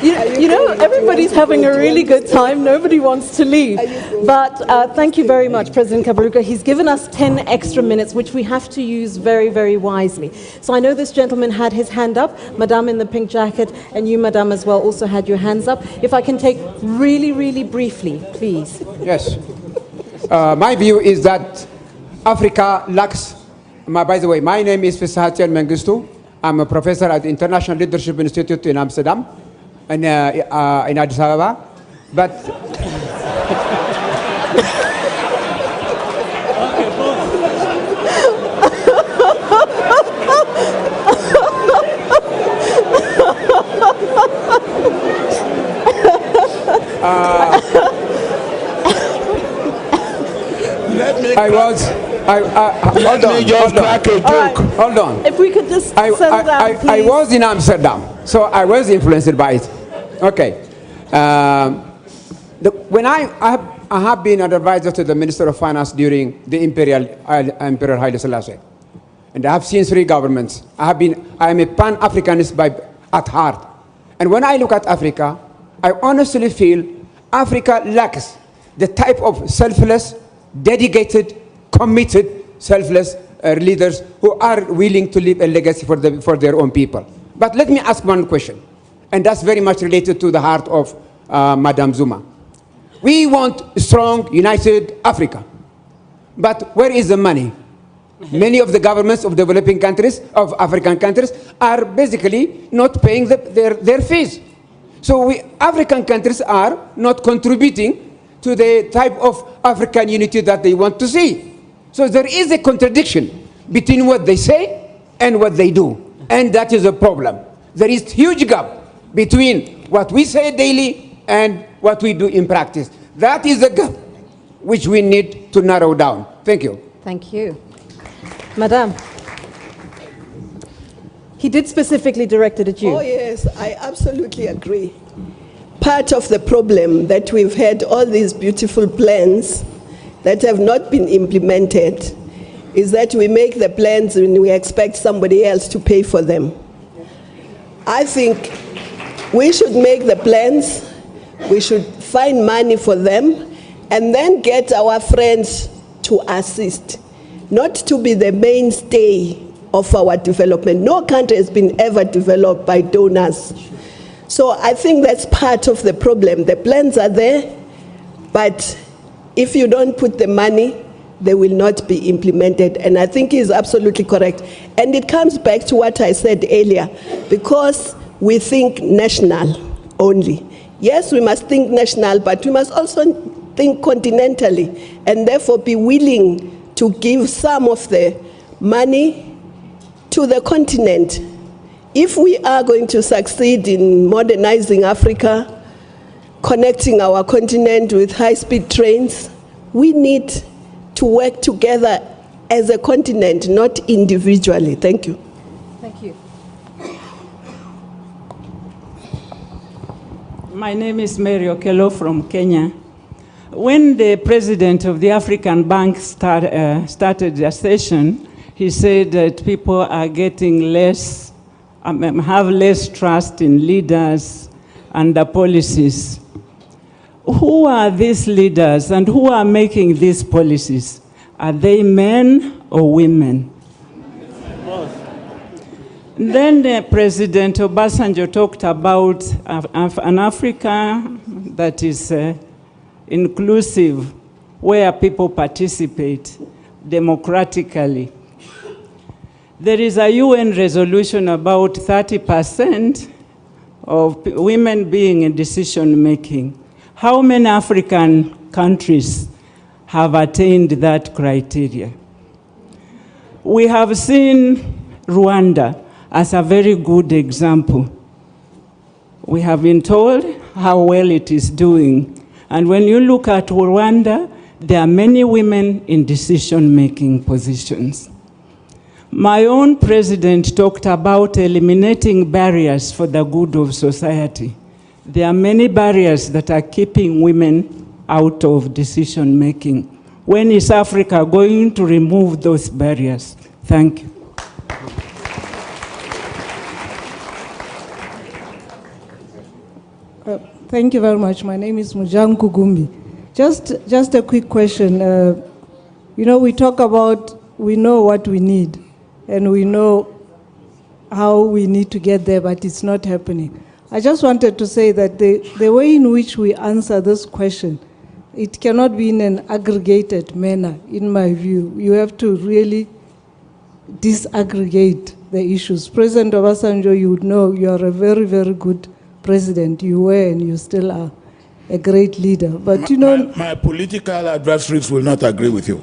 You know, everybody's having a really good time. Nobody wants to leave. But thank you very much, President Kaberuka. He's given us 10 extra minutes, which we have to use very, very wisely. So I know this gentleman had his hand up, Madame in the pink jacket, and you, Madame, as well, also had your hands up. If I can take really, really briefly, please. Yes. My view is that Africa lacks... by the way, my name is Fisahatian Mengistu. I'm a professor at the International Leadership Institute in Amsterdam. In Addis Ababa, but hold on. If we could just settle down, please. I was in Amsterdam, so I was influenced by it. Okay. When I have been an advisor to the Minister of Finance during the Emperor Haile Selassie, and I have seen 3 governments. I am a Pan-Africanist at heart. And when I look at Africa, I honestly feel Africa lacks the type of selfless, dedicated, committed, selfless leaders who are willing to leave a legacy for their own people. But let me ask one question, and that's very much related to the heart of Madame Zuma. We want a strong, united Africa. But where is the money? Many of the governments of developing countries, of African countries, are basically not paying their fees. So African countries are not contributing to the type of African unity that they want to see. So there is a contradiction between what they say and what they do. And that is a problem. There is a huge gap between what we say daily and what we do in practice. That is the gap which we need to narrow down. Thank you. Thank you. Madame, he did specifically direct it at you. Oh yes, I absolutely agree. Part of the problem that we've had all these beautiful plans that have not been implemented is that we make the plans and we expect somebody else to pay for them. I think we should make the plans, we should find money for them, and then get our friends to assist, not to be the mainstay of our development. No country has been ever developed by donors. So I think that's part of the problem. The plans are there, but if you don't put the money, they will not be implemented. And I think he's absolutely correct. And it comes back to what I said earlier, because we think national only. Yes, we must think national, but we must also think continentally, and therefore be willing to give some of the money to the continent. If we are going to succeed in modernizing Africa, connecting our continent with high-speed trains, we need to work together as a continent, not individually. Thank you. Thank you. My name is Mary Okello from Kenya. When the president of the African Bank started the session, he said that people are getting less, have less trust in leaders and the policies. Who are these leaders and who are making these policies? Are they men or women? Then President Obasanjo talked about an Africa that is inclusive, where people participate democratically. There is a UN resolution about 30% of women being in decision making. How many African countries have attained that criteria? We have seen Rwanda as a very good example. We have been told how well it is doing. And when you look at Rwanda, there are many women in decision-making positions. My own president talked about eliminating barriers for the good of society. There are many barriers that are keeping women out of decision-making. When is Africa going to remove those barriers? Thank you. Thank you very much. My name is Mujang Kugumbi. Just a quick question. You know, we talk about, we know what we need, and we know how we need to get there, but it's not happening. I just wanted to say that the way in which we answer this question, it cannot be in an aggregated manner, in my view. You have to really disaggregate the issues. President Obasanjo, you would know you are a very, very good president. You were and you still are a great leader. But you know, my political adversaries will not agree with you.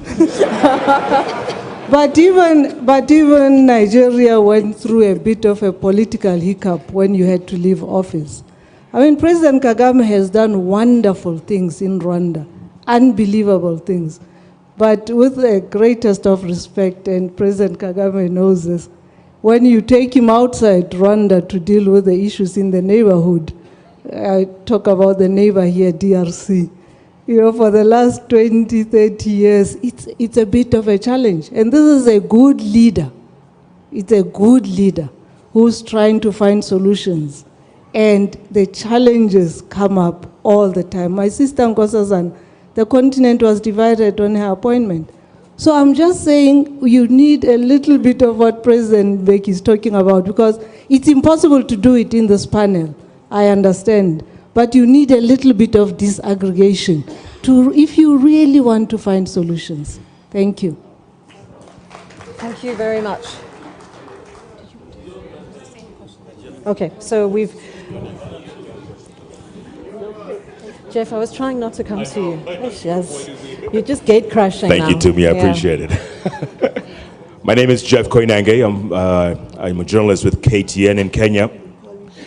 But even Nigeria went through a bit of a political hiccup when you had to leave office. I mean, President Kagame has done wonderful things in Rwanda, unbelievable things. But with the greatest of respect, and President Kagame knows this, when you take him outside Rwanda to deal with the issues in the neighborhood, I talk about the neighbor here, DRC, you know, for the last 20, 30 years, it's a bit of a challenge. And this is a good leader. It's a good leader who's trying to find solutions. And the challenges come up all the time. My sister Nkosazana, the continent was divided on her appointment. So I'm just saying you need a little bit of what President Becky is talking about, because it's impossible to do it in this panel, I understand. But you need a little bit of disaggregation if you really want to find solutions. Thank you. Thank you very much. Okay, so we've... Jeff, I was trying not to come to you. Yes. You're just gate crashing Thank now. you, Tumi. I appreciate it. My name is Jeff Koinange. I'm a journalist with KTN in Kenya.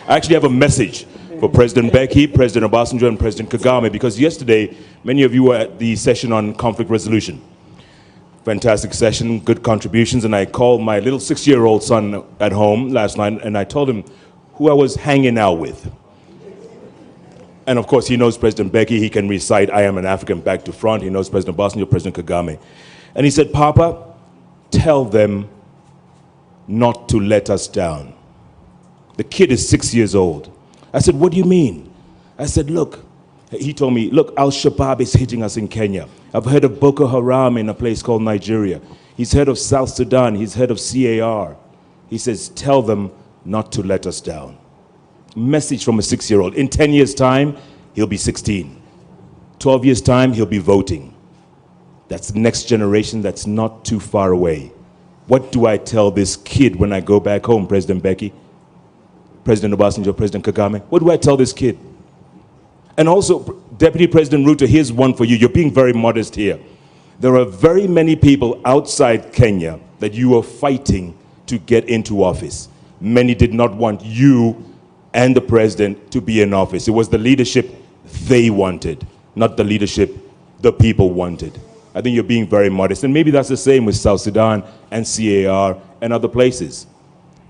I actually have a message for President Becky, President Obasanjo, and President Kagame, because yesterday, many of you were at the session on conflict resolution. Fantastic session, good contributions, and I called my little 6-year-old son at home last night, and I told him who I was hanging out with. And of course, he knows President Becky. He can recite, I am an African back to front. He knows President Obasanjo, President Kagame. And he said, Papa, tell them not to let us down. The kid is 6 years old. I said, what do you mean? I said, look. He told me, look, Al-Shabaab is hitting us in Kenya. I've heard of Boko Haram in a place called Nigeria. He's heard of South Sudan. He's heard of CAR. He says, tell them not to let us down. Message from a 6-year-old. In 10 years' time, he'll be 16. 12 years' time, he'll be voting. That's the next generation that's not too far away. What do I tell this kid when I go back home, President Becky, President Obasanjo, President Kagame? What do I tell this kid? And also, Deputy President Ruto, here's one for you. You're being very modest here. There are very many people outside Kenya that you are fighting to get into office. Many did not want you and the president to be in office. It was the leadership they wanted, not the leadership the people wanted. I think you're being very modest. And maybe that's the same with South Sudan and CAR and other places.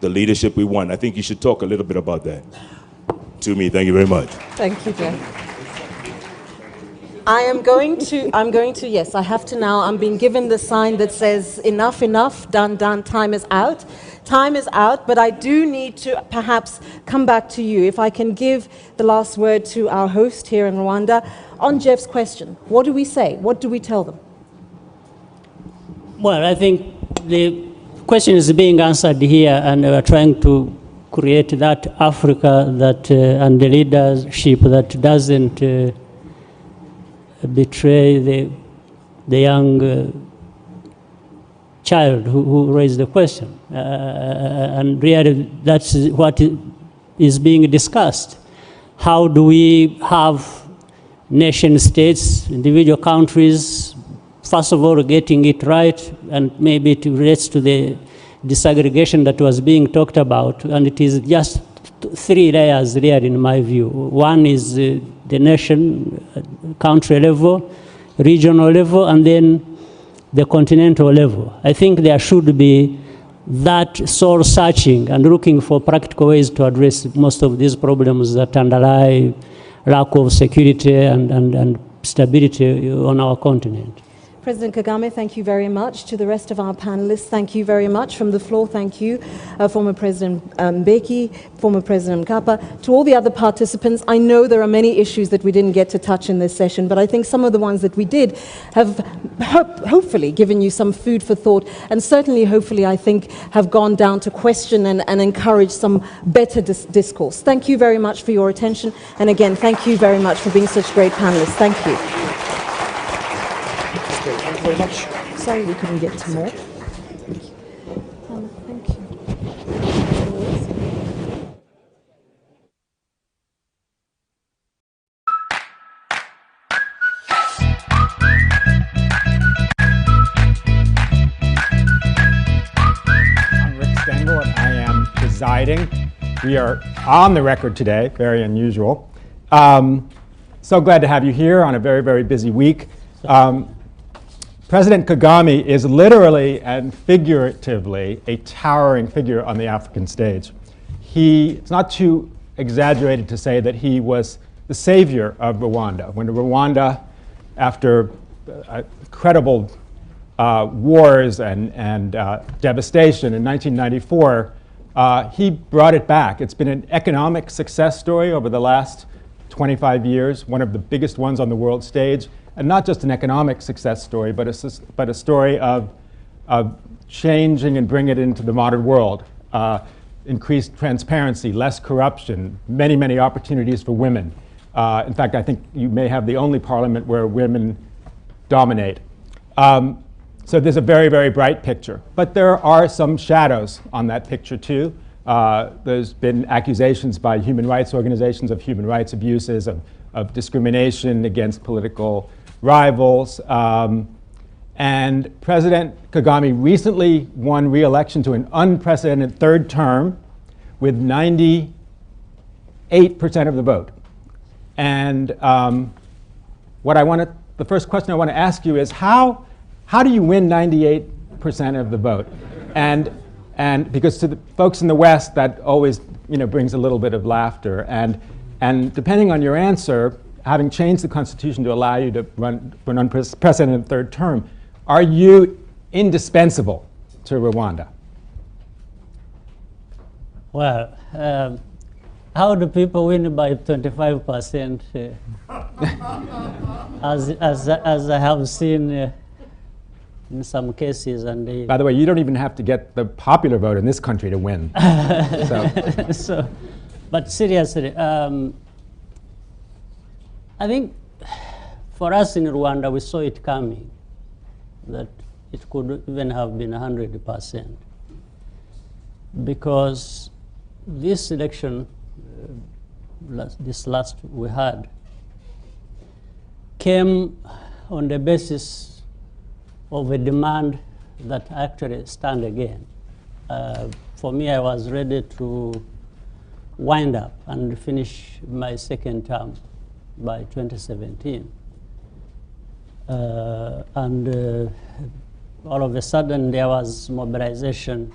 The leadership we want. I think you should talk a little bit about that. To me, thank you very much. Thank you, Jeff. I'm going to, yes, I have to now. I'm being given the sign that says enough, done, time is out. Time is out, but I do need to perhaps come back to you. If I can give the last word to our host here in Rwanda on Jeff's question. What do we say? What do we tell them? Well, I think the question is being answered here, and we're trying to create that Africa that and the leadership that doesn't betray the young child who raised the question. And really, that's what is being discussed. How do we have nation states, individual countries, first of all, getting it right, and maybe it relates to the disaggregation that was being talked about, and it is just 3 layers there in my view. One is the nation, country level, regional level, and then the continental level. I think there should be that soul searching and looking for practical ways to address most of these problems that underlie lack of security and stability on our continent. President Kagame, thank you very much. To the rest of our panelists, thank you very much. From the floor, thank you. Former President Mbeki, former President Mkapa. To all the other participants, I know there are many issues that we didn't get to touch in this session, but I think some of the ones that we did have hopefully given you some food for thought, and certainly, hopefully, I think, have gone down to question and encourage some better discourse. Thank you very much for your attention, and again, thank you very much for being such great panelists. Thank you. Thank you very much. Sorry we couldn't get to more. Thank you. I'm Rick Stengel, and I am presiding. We are on the record today, very unusual. So glad to have you here on a very, very busy week. President Kagame is literally and figuratively a towering figure on the African stage. It's not too exaggerated to say that he was the savior of Rwanda. When Rwanda, after incredible wars and devastation in 1994, he brought it back. It's been an economic success story over the last 25 years, one of the biggest ones on the world stage. And not just an economic success story, but a story of changing and bringing it into the modern world. Increased transparency, less corruption, many, many opportunities for women. In fact, I think you may have the only parliament where women dominate. So there's a very, very bright picture. But there are some shadows on that picture too. There's been accusations by human rights organizations of human rights abuses, of discrimination against political rivals. And President Kagame recently won re-election to an unprecedented third term with 98% of the vote. And the first question I want to ask you is how do you win 98% of the vote? And because to the folks in the West, that always brings a little bit of laughter. And depending on your answer, having changed the Constitution to allow you to run for an unprecedented third term, are you indispensable to Rwanda? Well, how do people win by 25%? As I have seen in some cases. By the way, you don't even have to get the popular vote in this country to win. But seriously, I think for us in Rwanda, we saw it coming, that it could even have been 100%. Because this election, this last we had, came on the basis of a demand that actually stand again. For me, I was ready to wind up and finish my second term by 2017. And all of a sudden there was mobilization.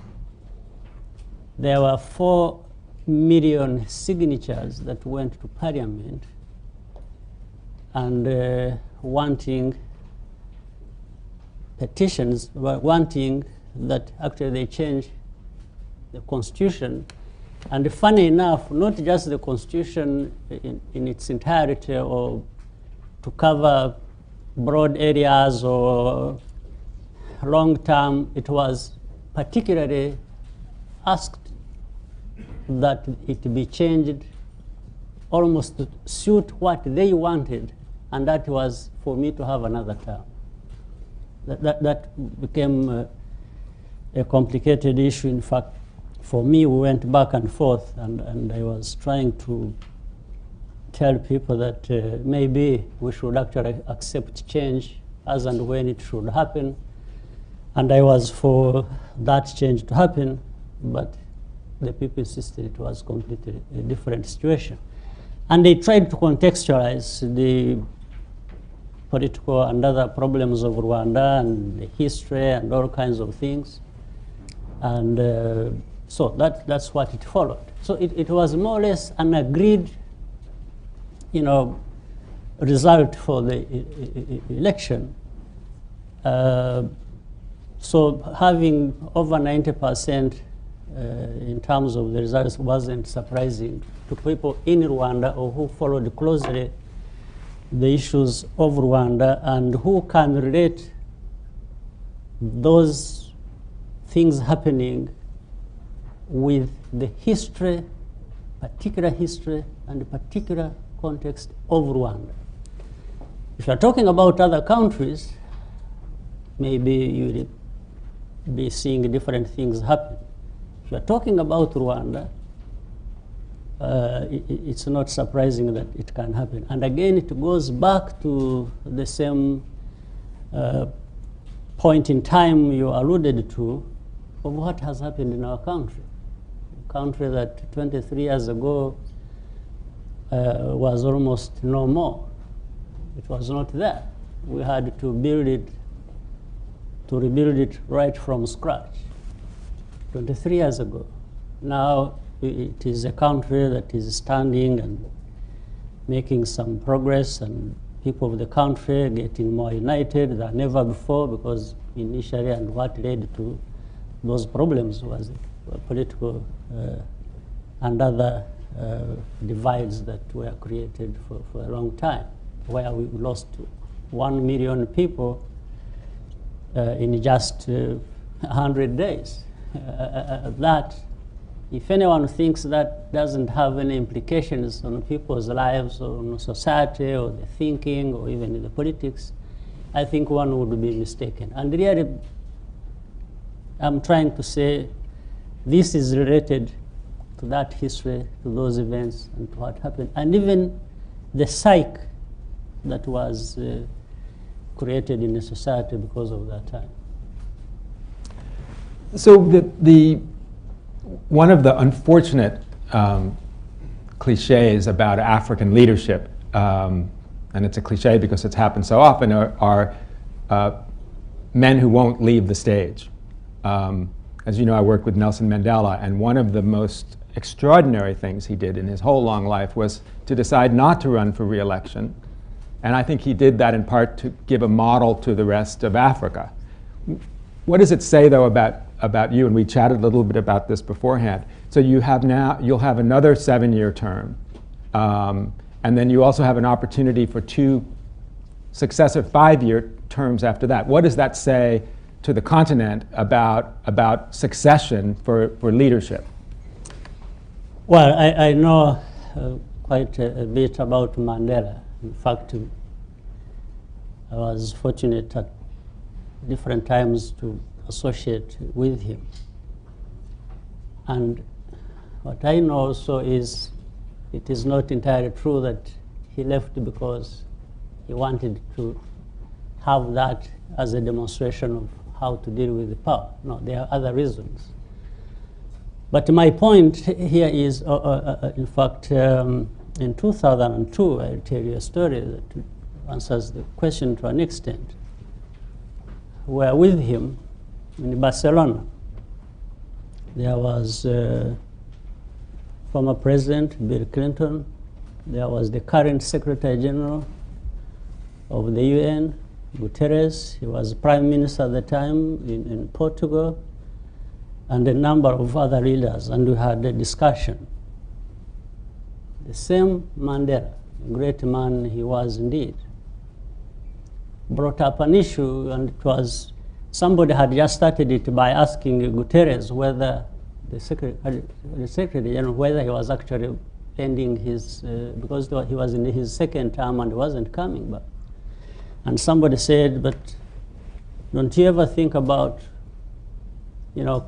There were 4 million signatures that went to Parliament and wanting petitions, wanting that actually they change the Constitution. And funny enough, not just the Constitution in its entirety or to cover broad areas or long term, it was particularly asked that it be changed almost to suit what they wanted, and that was for me to have another term. That became a complicated issue. In fact, for me, we went back and forth, and I was trying to tell people that maybe we should actually accept change as and when it should happen. And I was for that change to happen, but the people insisted it was completely a different situation. And they tried to contextualize the political and other problems of Rwanda and the history and all kinds of things. And so that's what it followed. So it was more or less an agreed, result for the election. So having over 90% in terms of the results wasn't surprising to people in Rwanda or who followed closely the issues of Rwanda and who can relate those things happening with the history, particular history and particular context of Rwanda. If you're talking about other countries, maybe you'll be seeing different things happen. If you're talking about Rwanda, it's not surprising that it can happen. And again, it goes back to the same point in time you alluded to of what has happened in our country. A country that 23 years ago was almost no more. It was not there. We had to build it, to rebuild it right from scratch 23 years ago. Now it is a country that is standing and making some progress, and people of the country getting more united than ever before, because initially and what led to those problems was political and other divides that were created for a long time, where we lost 1 million people in just 100 days. That, if anyone thinks that doesn't have any implications on people's lives or on society or the thinking or even in the politics, I think one would be mistaken. And really, I'm trying to say this is related to that history, to those events, and to what happened, and even the psyche that was created in the society because of that time. So one of the unfortunate cliches about African leadership, and it's a cliche because it's happened so often, are men who won't leave the stage. As you know, I worked with Nelson Mandela, and one of the most extraordinary things he did in his whole long life was to decide not to run for re-election. And I think he did that in part to give a model to the rest of Africa. What does it say, though, about you? And we chatted a little bit about this beforehand. So you'll have another 7-year term. And then you also have an opportunity for 2 successive 5-year terms after that. What does that say to the continent about succession for leadership? Well, I know quite a bit about Mandela. In fact, I was fortunate at different times to associate with him. And what I know also is it is not entirely true that he left because he wanted to have that as a demonstration of how to deal with the power. No, there are other reasons. But my point here is, in fact, in 2002, I'll tell you a story that answers the question to an extent. We were with him in Barcelona. There was former President Bill Clinton. There was the current Secretary General of the UN, Guterres. He was Prime Minister at the time in Portugal, and a number of other leaders, and we had a discussion. The same Mandela, great man he was indeed, brought up an issue, and it was somebody had just started it by asking Guterres whether the Secretary General, whether he was actually ending his, because he was in his 2nd term and wasn't coming back. And somebody said, but don't you ever think about,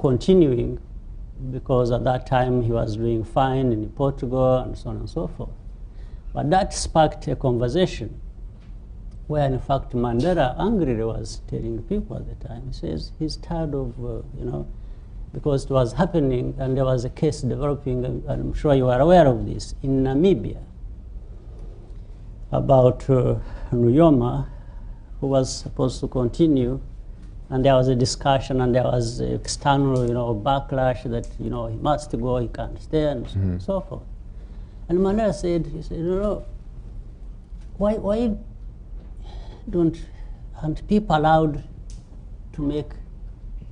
continuing, because at that time he was doing fine in Portugal and so on and so forth. But that sparked a conversation where, in fact, Mandela angrily was telling people at the time, he says he's tired of, because it was happening, and there was a case developing, and I'm sure you are aware of this, in Namibia, about Nuyoma, who was supposed to continue, and there was a discussion, and there was external, backlash that, he must go, he can't stay, and so forth. And Mandela said, why aren't people allowed to make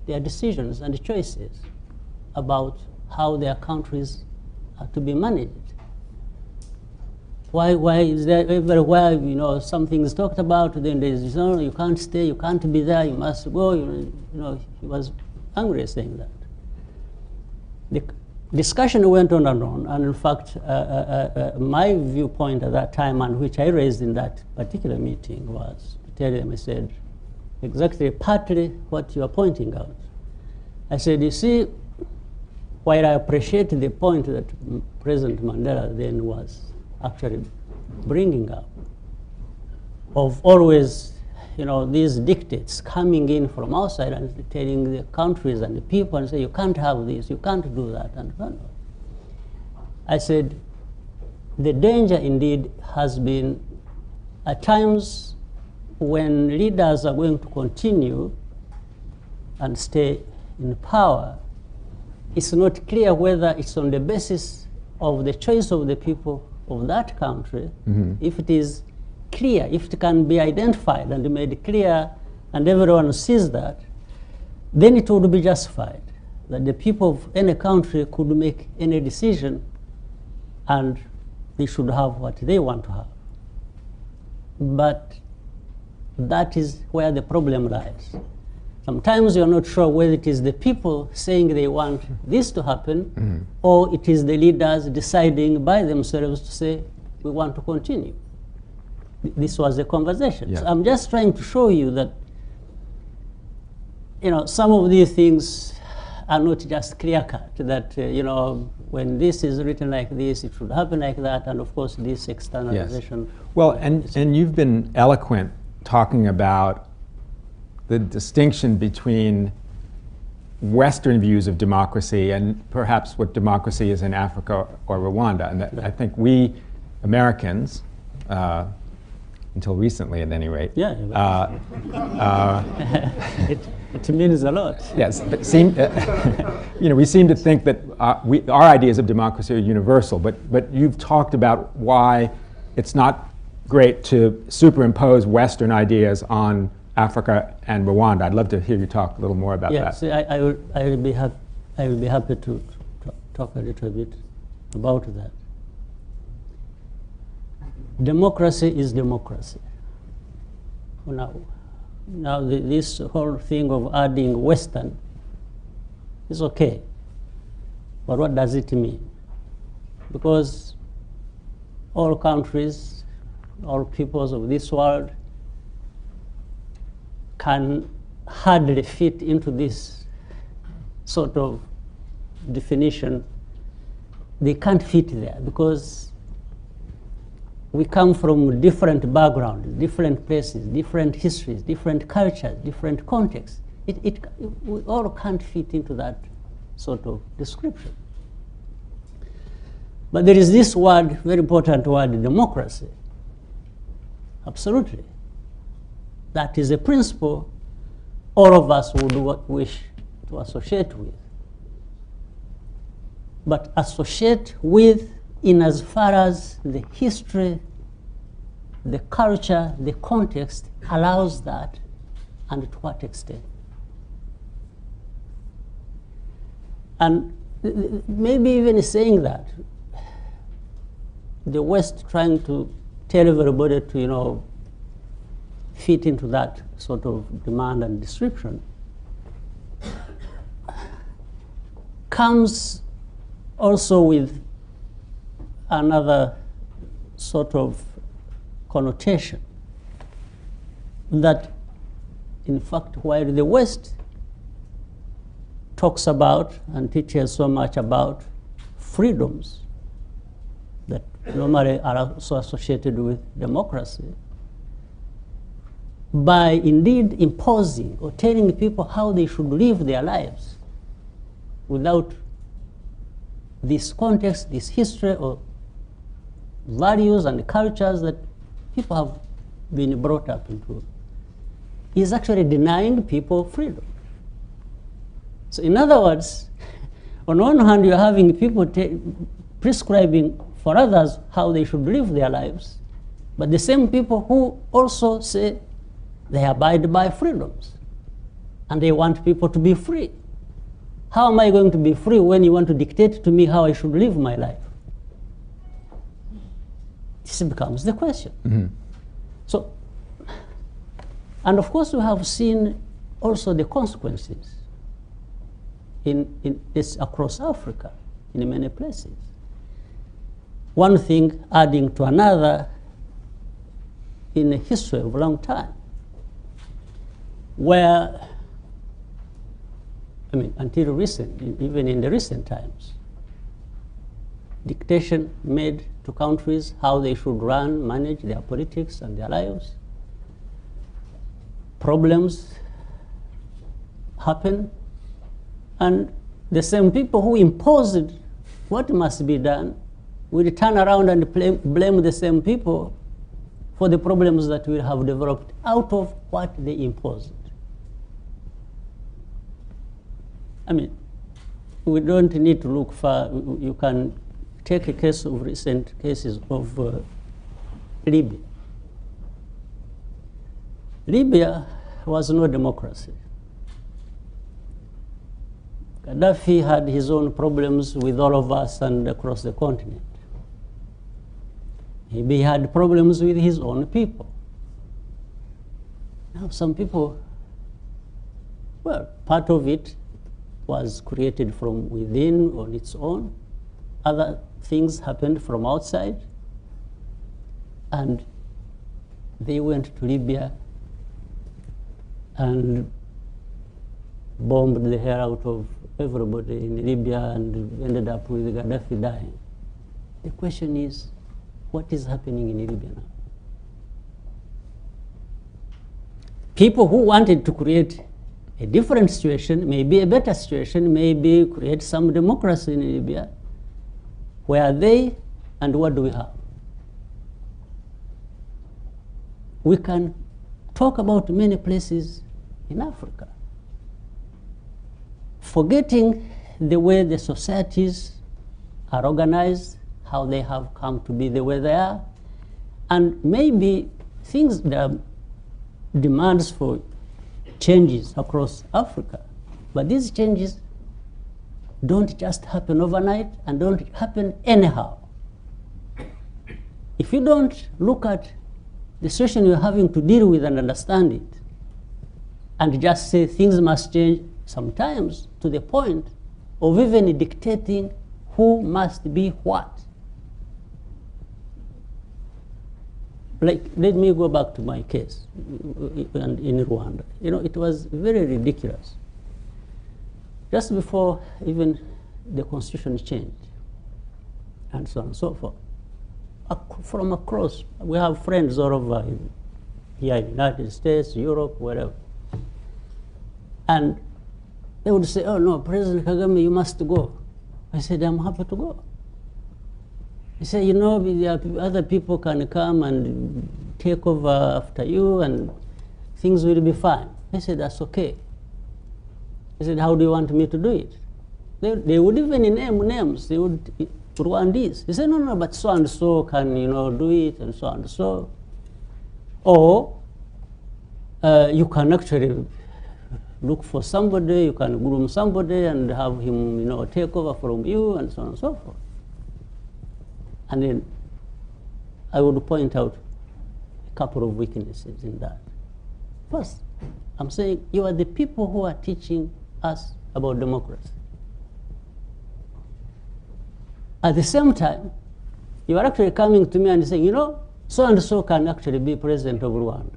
their decisions and choices about how their countries are to be managed. Why is there everywhere, you know, something is talked about, then there's, no, you can't stay, you can't be there, you must go, you know, he was angry saying that. The discussion went on, and in fact, my viewpoint at that time, and which I raised in that particular meeting, was to tell them, I said, exactly partly what you are pointing out. I said, you see, while I appreciate the point that President Mandela then was actually bringing up, of always, you know, these dictates coming in from outside and telling the countries and the people and say, you can't have this, you can't do that, and so on. I said, the danger indeed has been at times when leaders are going to continue and stay in power, it's not clear whether it's on the basis of the choice of the people of that country, if it is clear, if it can be identified and made clear and everyone sees that, then it would be justified that the people of any country could make any decision and they should have what they want to have. But that is where the problem lies. Sometimes you're not sure whether it is the people saying they want this to happen, or it is the leaders deciding by themselves to say, we want to continue. This was the conversation. Yeah. So I'm just trying to show you that, you know, some of these things are not just clear-cut, that, you know, when this is written like this, it should happen like that, and of course this externalization. Yes. Well, and you've been eloquent talking about the distinction between Western views of democracy and perhaps what democracy is in Africa or Rwanda. And that I think we Americans, until recently at any rate, it means a lot. Yes, but you know, we seem to think that our ideas of democracy are universal, but you've talked about why it's not great to superimpose Western ideas on Africa and Rwanda. I'd love to hear you talk a little more about that. Yes, I will be happy to talk a little bit about that. Democracy is democracy. Now this whole thing of adding Western is okay, but what does it mean? Because all countries, all peoples of this world can hardly fit into this sort of definition. They can't fit there because we come from different backgrounds, different places, different histories, different cultures, different contexts. We all can't fit into that sort of description. But there is this word, very important word, democracy. Absolutely. That is a principle all of us would wish to associate with. But associate with in as far as the history, the culture, the context allows that, and to what extent. And maybe even saying that, the West trying to tell everybody to, you know, fit into that sort of demand and description comes also with another sort of connotation that, in fact, while the West talks about and teaches so much about freedoms that normally are also associated with democracy, by indeed imposing or telling people how they should live their lives without this context, this history, or values and cultures that people have been brought up into, is actually denying people freedom. So in other words, on one hand, you're having people prescribing for others how they should live their lives, but the same people who also say they abide by freedoms. and they want people to be free. How am I going to be free when you want to dictate to me how I should live my life? This becomes the question. Mm-hmm. So, and of course we have seen also the consequences in this across Africa, in many places. One thing adding to another in a history of a long time, where, I mean, until recent, even in the recent times, dictation made to countries how they should run, manage their politics and their lives. Problems happen, and the same people who imposed what must be done will turn around and blame the same people for the problems that we have developed out of what they imposed. I mean, we don't need to look far. You can take a case of recent cases of Libya. Libya was no democracy. Gaddafi had his own problems with all of us and across the continent. Maybe he had problems with his own people. Now some people, well, part of it was created from within on its own. Other things happened from outside. And they went to Libya and bombed the hair out of everybody in Libya and ended up with Gaddafi dying. The question is, what is happening in Libya now? People who wanted to create a different situation, maybe a better situation, maybe create some democracy in Libya, where are they and what do we have? We can talk about many places in Africa, forgetting the way the societies are organized, how they have come to be the way they are, and maybe things that are demands for changes across Africa. But these changes don't just happen overnight and don't happen anyhow. If you don't look at the situation you're having to deal with and understand it, and just say things must change, sometimes to the point of even dictating who must be what. Like, let me go back to my case in Rwanda. You know, it was very ridiculous. Just before even the constitution changed, and so on and so forth. From across, we have friends all over here in the United States, Europe, wherever. And they would say, oh no, President Kagame, you must go. I said, I'm happy to go. He said, you know, other people can come and take over after you and things will be fine. I said, that's okay. He said, how do you want me to do it? They would even name names. They would, Rwandese. He said, no, but so and so can, you know, do it and so and so. Or you can actually look for somebody, you can groom somebody and have him, you know, take over from you and so on and so forth. And then I would point out a couple of weaknesses in that. First, I'm saying you are the people who are teaching us about democracy. At the same time, you are actually coming to me and saying, you know, so and so can actually be president of Rwanda.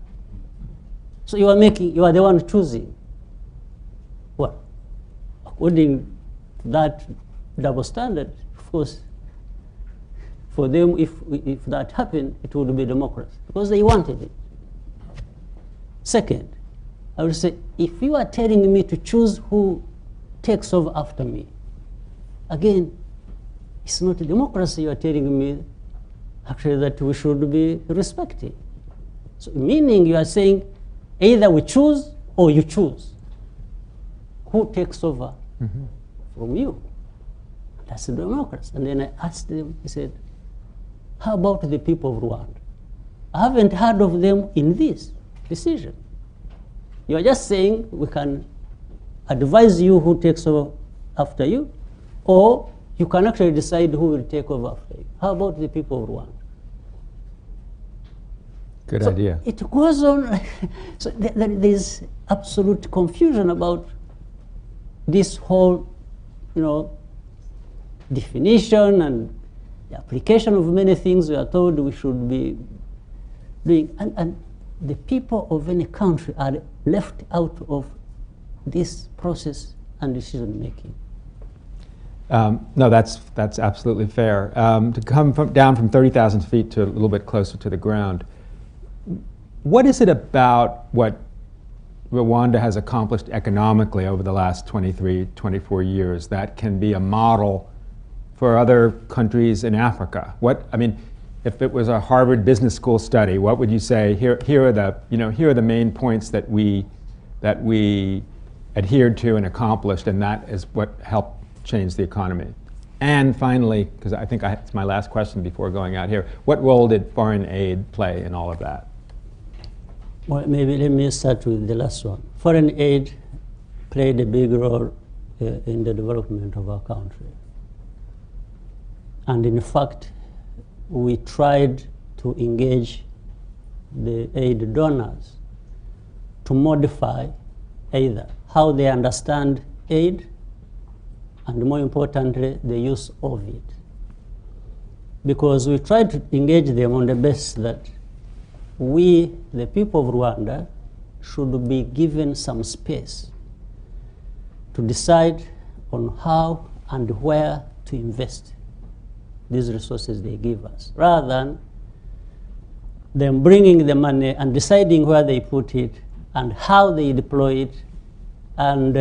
So you are the one choosing. Well, according to that double standard, of course, for them, if that happened, it would be democracy, because they wanted it. Second, I would say, if you are telling me to choose who takes over after me, again, it's not a democracy you are telling me, actually, that we should be respecting. So, meaning you are saying, either we choose or you choose who takes over from you. That's a democracy. And then I asked them, I said, how about the people of Rwanda? I haven't heard of them in this decision. You are just saying we can advise you who takes over after you, or you can actually decide who will take over after you. How about the people of Rwanda? Good idea. It goes on. So there's absolute confusion about this whole, definition and the application of many things we are told we should be doing. And the people of any country are left out of this process and decision making. No, that's absolutely fair. To come down from 30,000 feet to a little bit closer to the ground, what is it about what Rwanda has accomplished economically over the last 23, 24 years that can be a model for other countries in Africa? If it was a Harvard Business School study, what would you say? Here are the main points that we adhered to and accomplished, and that is what helped change the economy. And finally, because I think it's my last question before going out here, what role did foreign aid play in all of that? Well, maybe let me start with the last one. Foreign aid played a big role in the development of our country. And in fact, we tried to engage the aid donors to modify either how they understand aid and, more importantly, the use of it. Because we tried to engage them on the basis that we, the people of Rwanda, should be given some space to decide on how and where to invest these resources they give us, rather than them bringing the money and deciding where they put it and how they deploy it, and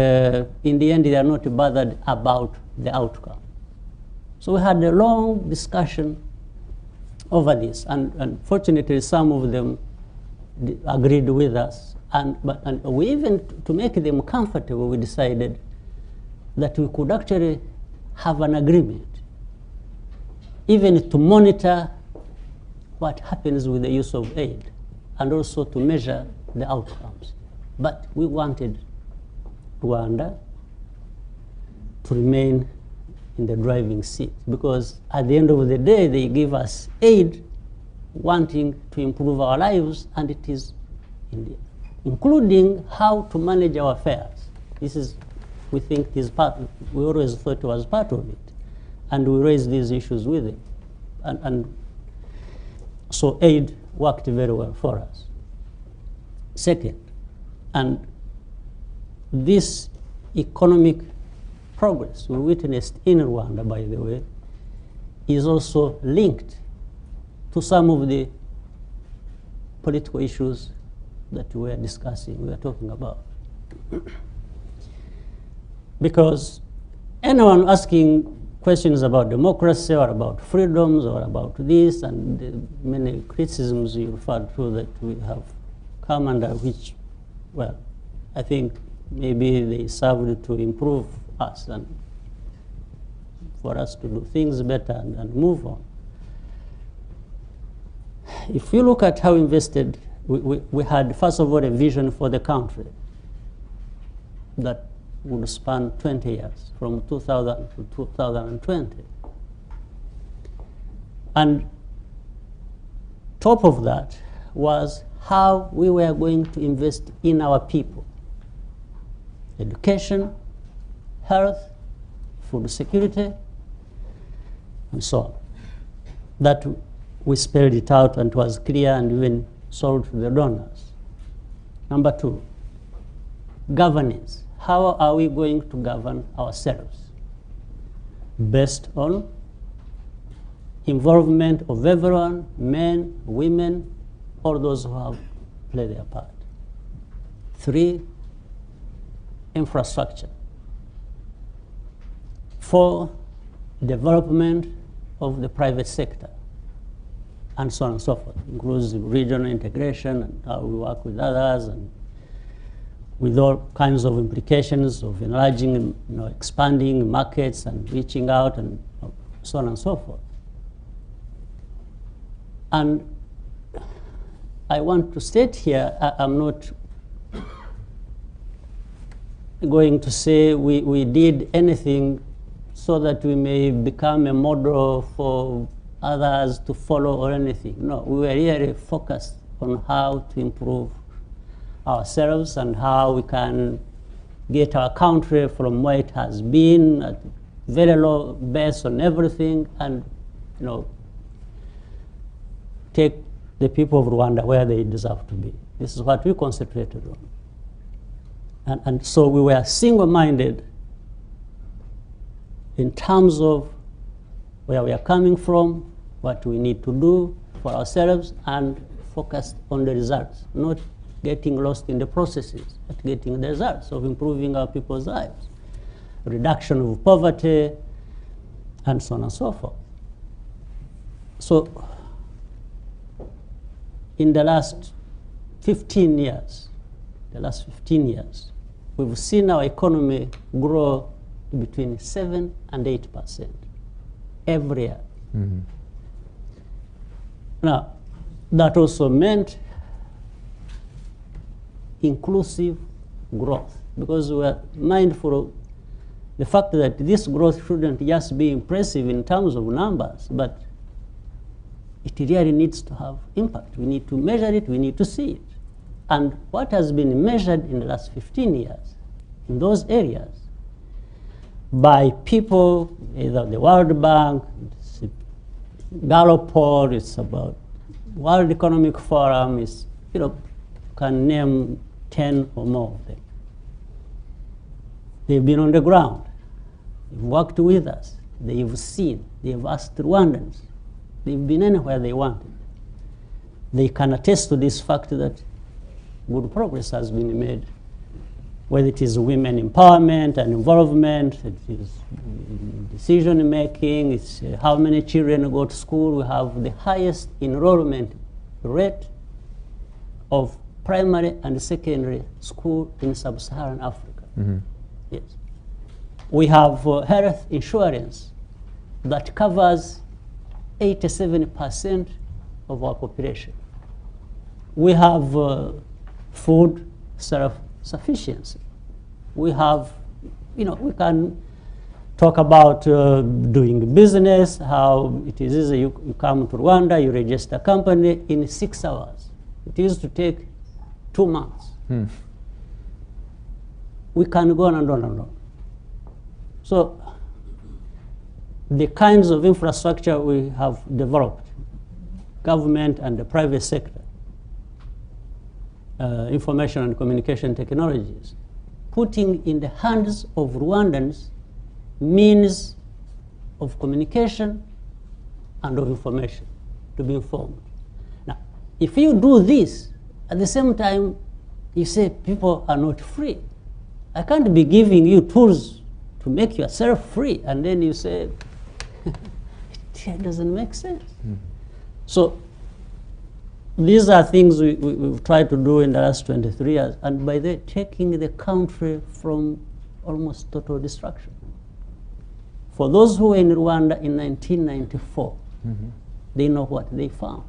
in the end they are not bothered about the outcome. So we had a long discussion over this, and fortunately some of them agreed with us, and we even, to make them comfortable, we decided that we could actually have an agreement, even to monitor what happens with the use of aid, and also to measure the outcomes. But we wanted Rwanda to remain in the driving seat, because at the end of the day, they give us aid wanting to improve our lives, and it is including how to manage our affairs. This is, we think, is part, we always thought it was part of it. And we raised these issues with it. And so aid worked very well for us. Second, and this economic progress we witnessed in Rwanda, by the way, is also linked to some of the political issues that we are discussing, we are talking about. Because anyone asking questions about democracy or about freedoms or about this and the many criticisms you referred to that we have come under, which, well, I think maybe they served to improve us and for us to do things better and move on. If you look at how invested, we had, first of all, a vision for the country that would span 20 years, from 2000 to 2020. And top of that was how we were going to invest in our people. Education, health, food security, and so on. That we spelled it out, and it was clear and even sold to the donors. Number two, governance. How are we going to govern ourselves? Based on involvement of everyone, men, women, all those who have played their part. Three, infrastructure. Four, development of the private sector, and so on and so forth. Includes regional integration and how we work with others, and with all kinds of implications of enlarging, expanding markets and reaching out and so on and so forth. And I want to state here, I'm not going to say we did anything so that we may become a model for others to follow or anything. No, we were really focused on how to improve ourselves and how we can get our country from where it has been at very low base on everything, and take the people of Rwanda where they deserve to be. This is what we concentrated on. And so we were single-minded in terms of where we are coming from, what we need to do for ourselves, and focused on the results, not getting lost in the processes, but getting the results of improving our people's lives, reduction of poverty, and so on and so forth. So in the last 15 years, we've seen our economy grow between 7 and 8% every year. Mm-hmm. Now, that also meant inclusive growth, because we are mindful of the fact that this growth shouldn't just be impressive in terms of numbers, but it really needs to have impact. We need to measure it, we need to see it. And what has been measured in the last 15 years in those areas by people, either the World Bank, Gallup poll, it's about World Economic Forum, is, can name 10 or more of them. They've been on the ground, they've worked with us, they've seen, they've asked Rwandans, they've been anywhere they wanted. They can attest to this fact that good progress has been made, whether it is women empowerment and involvement, it is decision making, it's how many children go to school. We have the highest enrollment rate of primary and secondary school in sub-Saharan Africa. Mm-hmm. Yes. We have health insurance that covers 87% of our population. We have food self-sufficiency. We have, we can talk about doing business, how it is easy. You come to Rwanda, you register a company in 6 hours. It used to take 2 months. We can go on and on and on. So the kinds of infrastructure we have developed, government and the private sector, information and communication technologies, putting in the hands of Rwandans means of communication and of information, to be informed. Now, if you do this, at the same time, you say people are not free. I can't be giving you tools to make yourself free, and then you say, it doesn't make sense. So these are things we've tried to do in the last 23 years, and by that, taking the country from almost total destruction. For those who were in Rwanda in 1994, they know what they found.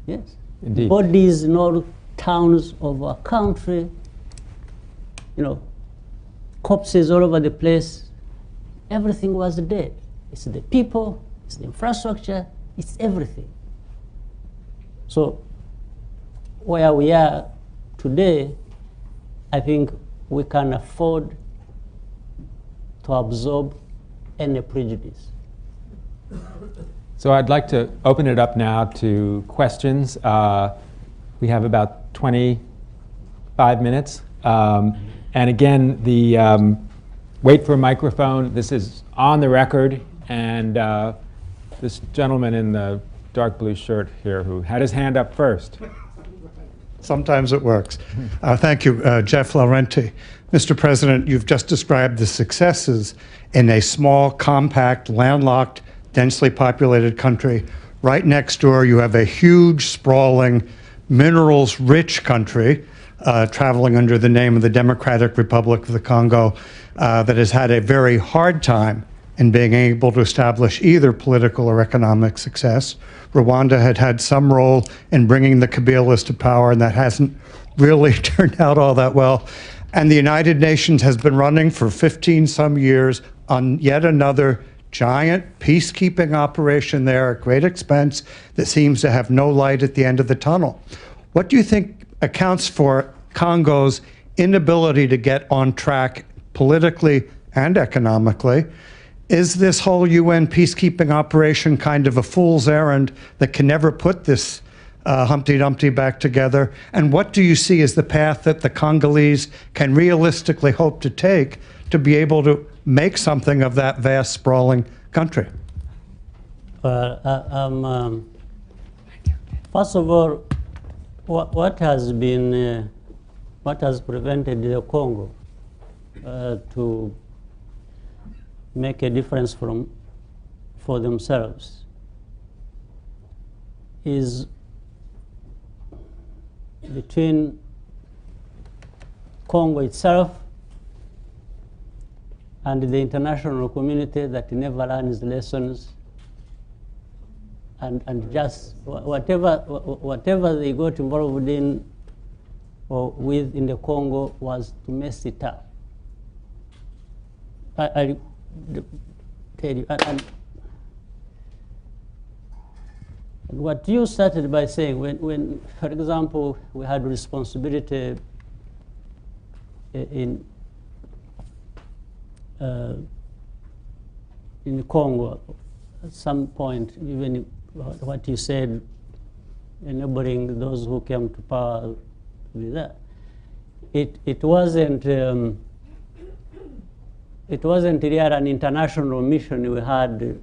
Yes. Indeed. Bodies in all towns of our country, corpses all over the place. Everything was dead. It's the people, it's the infrastructure, it's everything. So where we are today, I think we can afford to absorb any prejudice. So I'd like to open it up now to questions. We have about 25 minutes. And again, wait for a microphone. This is on the record. And this gentleman in the dark blue shirt here who had his hand up first. Sometimes it works. Thank you, Jeff Laurenti. Mr. President, you've just described the successes in a small, compact, landlocked, densely populated country. Right next door, you have a huge, sprawling, minerals-rich country traveling under the name of the Democratic Republic of the Congo that has had a very hard time in being able to establish either political or economic success. Rwanda had had some role in bringing the Kabilas to power, and that hasn't really turned out all that well. And the United Nations has been running for 15 some years on yet another giant peacekeeping operation there at great expense that seems to have no light at the end of the tunnel. What do you think accounts for Congo's inability to get on track politically and economically? Is this whole UN peacekeeping operation kind of a fool's errand that can never put this Humpty Dumpty back together? And what do you see as the path that the Congolese can realistically hope to take to be able to make something of that vast, sprawling country? First of all, what has prevented the Congo to make a difference for themselves is between Congo itself and the international community that never learns lessons, and just whatever they got involved in or with in the Congo was to mess it up. I tell you, and what you started by saying, when, for example, we had responsibility in Congo, at some point, even what you said, enabling those who came to power to be there, it wasn't really an international mission we had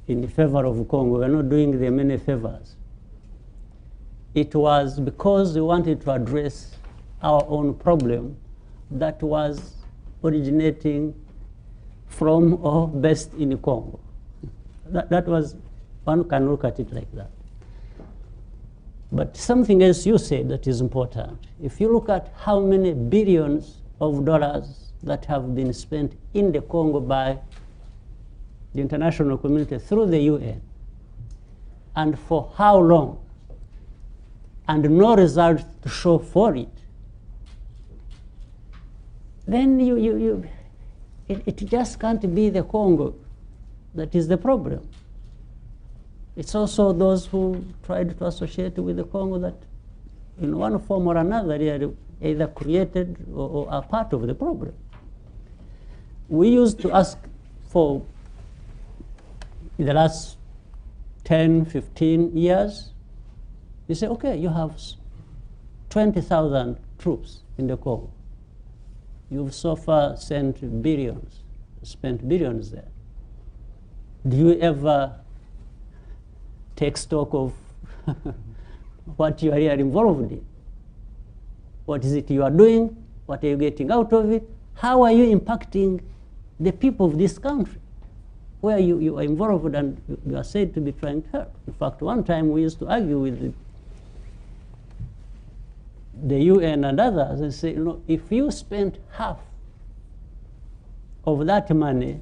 in favor of Congo. We're not doing them any favors. It was because we wanted to address our own problem that was originating from or based in Congo. That was, one can look at it like that. But something else you said that is important. If you look at how many billions of dollars that have been spent in the Congo by the international community through the UN, and for how long, and no result to show for it, then it just can't be the Congo that is the problem. It's also those who tried to associate with the Congo that in one form or another they are either created or are part of the problem. We used to ask for, in the last 10, 15 years, you say, okay, you have 20,000 troops in the Congo. You've so far spent billions there. Do you ever take stock of what you are here involved in? What is it you are doing? What are you getting out of it? How are you impacting the people of this country where you are involved and you are said to be trying to help? In fact, one time we used to argue with the UN and others and say, if you spent half of that money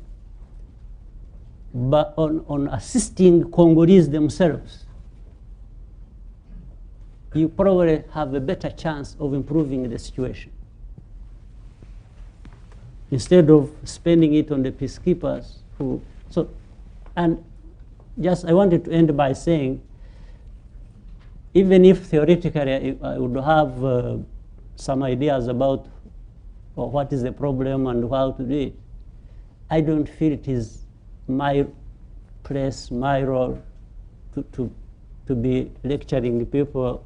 but on assisting Congolese themselves, you probably have a better chance of improving the situation. Instead of spending it on the peacekeepers and just I wanted to end by saying, even if theoretically I would have some ideas about what is the problem and how to do it, I don't feel it is my place, my role to be lecturing people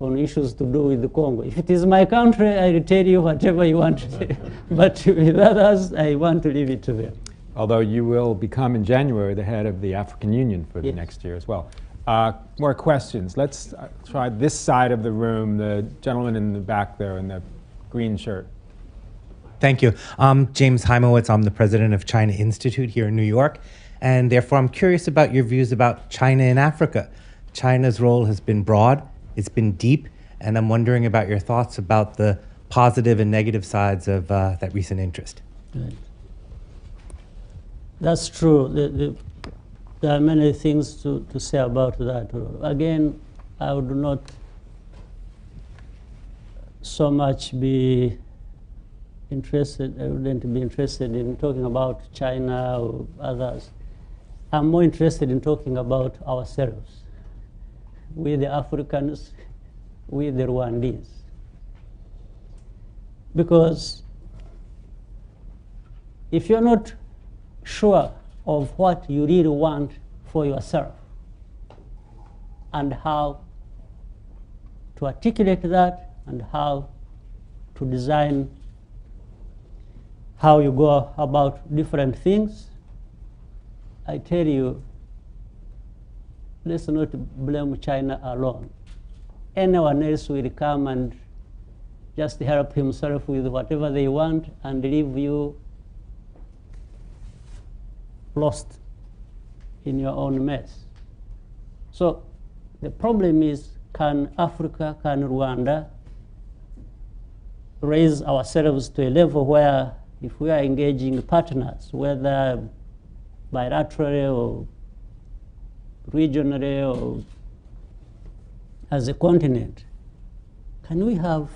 on issues to do with the Congo. If it is my country, I will tell you whatever you want to say. But with others, I want to leave it to them. Although you will become in January the head of the African Union for the next year as well. More questions. Let's try this side of the room, the gentleman in the back there in the green shirt. Thank you. I'm James Heimowitz. I'm the president of China Institute here in New York. And therefore, I'm curious about your views about China in Africa. China's role has been broad, it's been deep, and I'm wondering about your thoughts about the positive and negative sides of that recent interest. Right. That's true. There are many things to say about that. Again, I would not so much be interested, I wouldn't be interested in talking about China or others. I'm more interested in talking about ourselves. We the Africans, we the Rwandese. Because if you're not sure of what you really want for yourself and how to articulate that and how to design how you go about different things, I tell you, let's not blame China alone. Anyone else will come and just help himself with whatever they want and leave you lost in your own mess. So the problem is, can Africa, can Rwanda raise ourselves to a level where if we are engaging partners, whether bilaterally or regionally or as a continent, can we have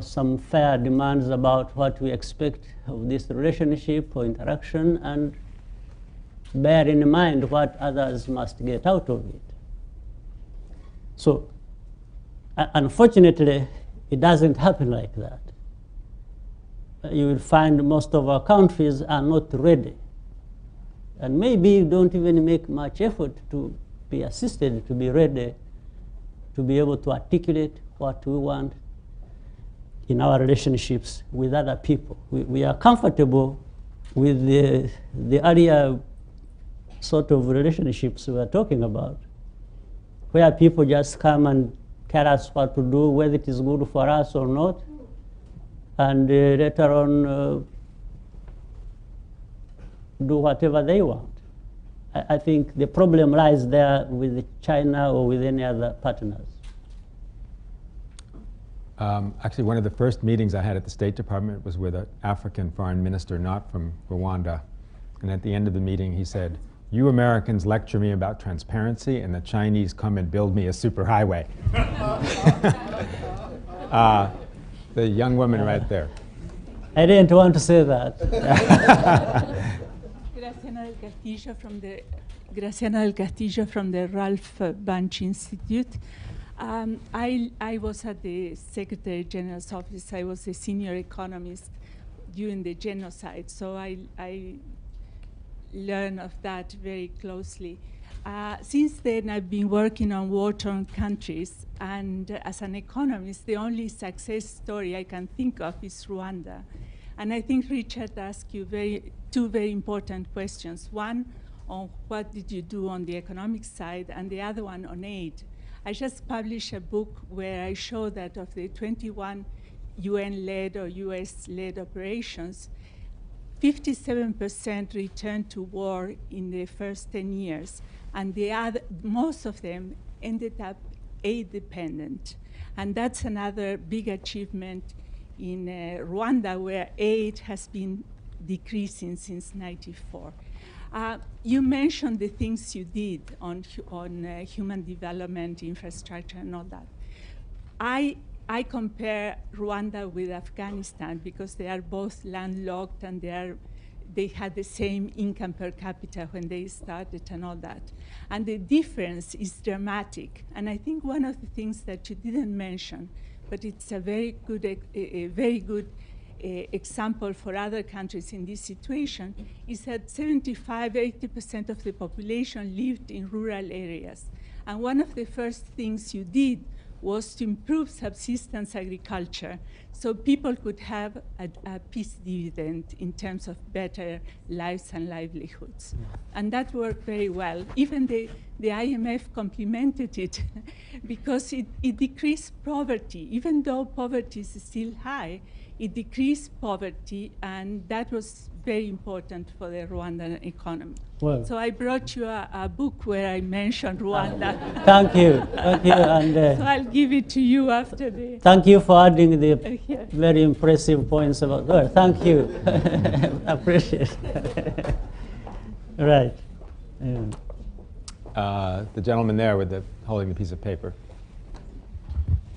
some fair demands about what we expect of this relationship or interaction, and bear in mind what others must get out of it? So unfortunately, it doesn't happen like that. You will find most of our countries are not ready. And maybe don't even make much effort to be assisted to be ready to be able to articulate what we want in our relationships with other people. We are comfortable with the earlier sort of relationships we are talking about, where people just come and tell us what to do, whether it is good for us or not, and later on do whatever they want. I think the problem lies there with China or with any other partners. Actually, one of the first meetings I had at the State Department was with an African foreign minister, not from Rwanda. And at the end of the meeting, he said, "You Americans lecture me about transparency, and the Chinese come and build me a superhighway." The young woman right there. I didn't want to say that. Graciana del Castillo from the Ralph Bunche Institute. I was at the Secretary General's office. I was a senior economist during the genocide, so I learned of that very closely. Since then, I've been working on war-torn countries, and as an economist, the only success story I can think of is Rwanda. And I think Richard asked you two very important questions. One, on what did you do on the economic side, and the other one on aid. I just published a book where I show that of the 21 UN-led or US-led operations, 57% returned to war in the first 10 years, and most of them ended up aid-dependent. And that's another big achievement in Rwanda, where aid has been decreasing since '94. You mentioned the things you did on human development, infrastructure, and all that. I compare Rwanda with Afghanistan because they are both landlocked and they had the same income per capita when they started and all that. And the difference is dramatic. And I think one of the things that you didn't mention, but it's a very good example for other countries in this situation, is that 75–80% of the population lived in rural areas. And one of the first things you did was to improve subsistence agriculture so people could have a peace dividend in terms of better lives and livelihoods. And that worked very well. Even the IMF complimented it because it decreased poverty. Even though poverty is still high, it decreased poverty, and that was very important for the Rwandan economy. Well, so I brought you a book where I mentioned Rwanda. Thank you. And so I'll give it to you after the... Thank you for adding the very impressive points about... Well, thank you. Appreciate it. Right. The gentleman there with holding the piece of paper.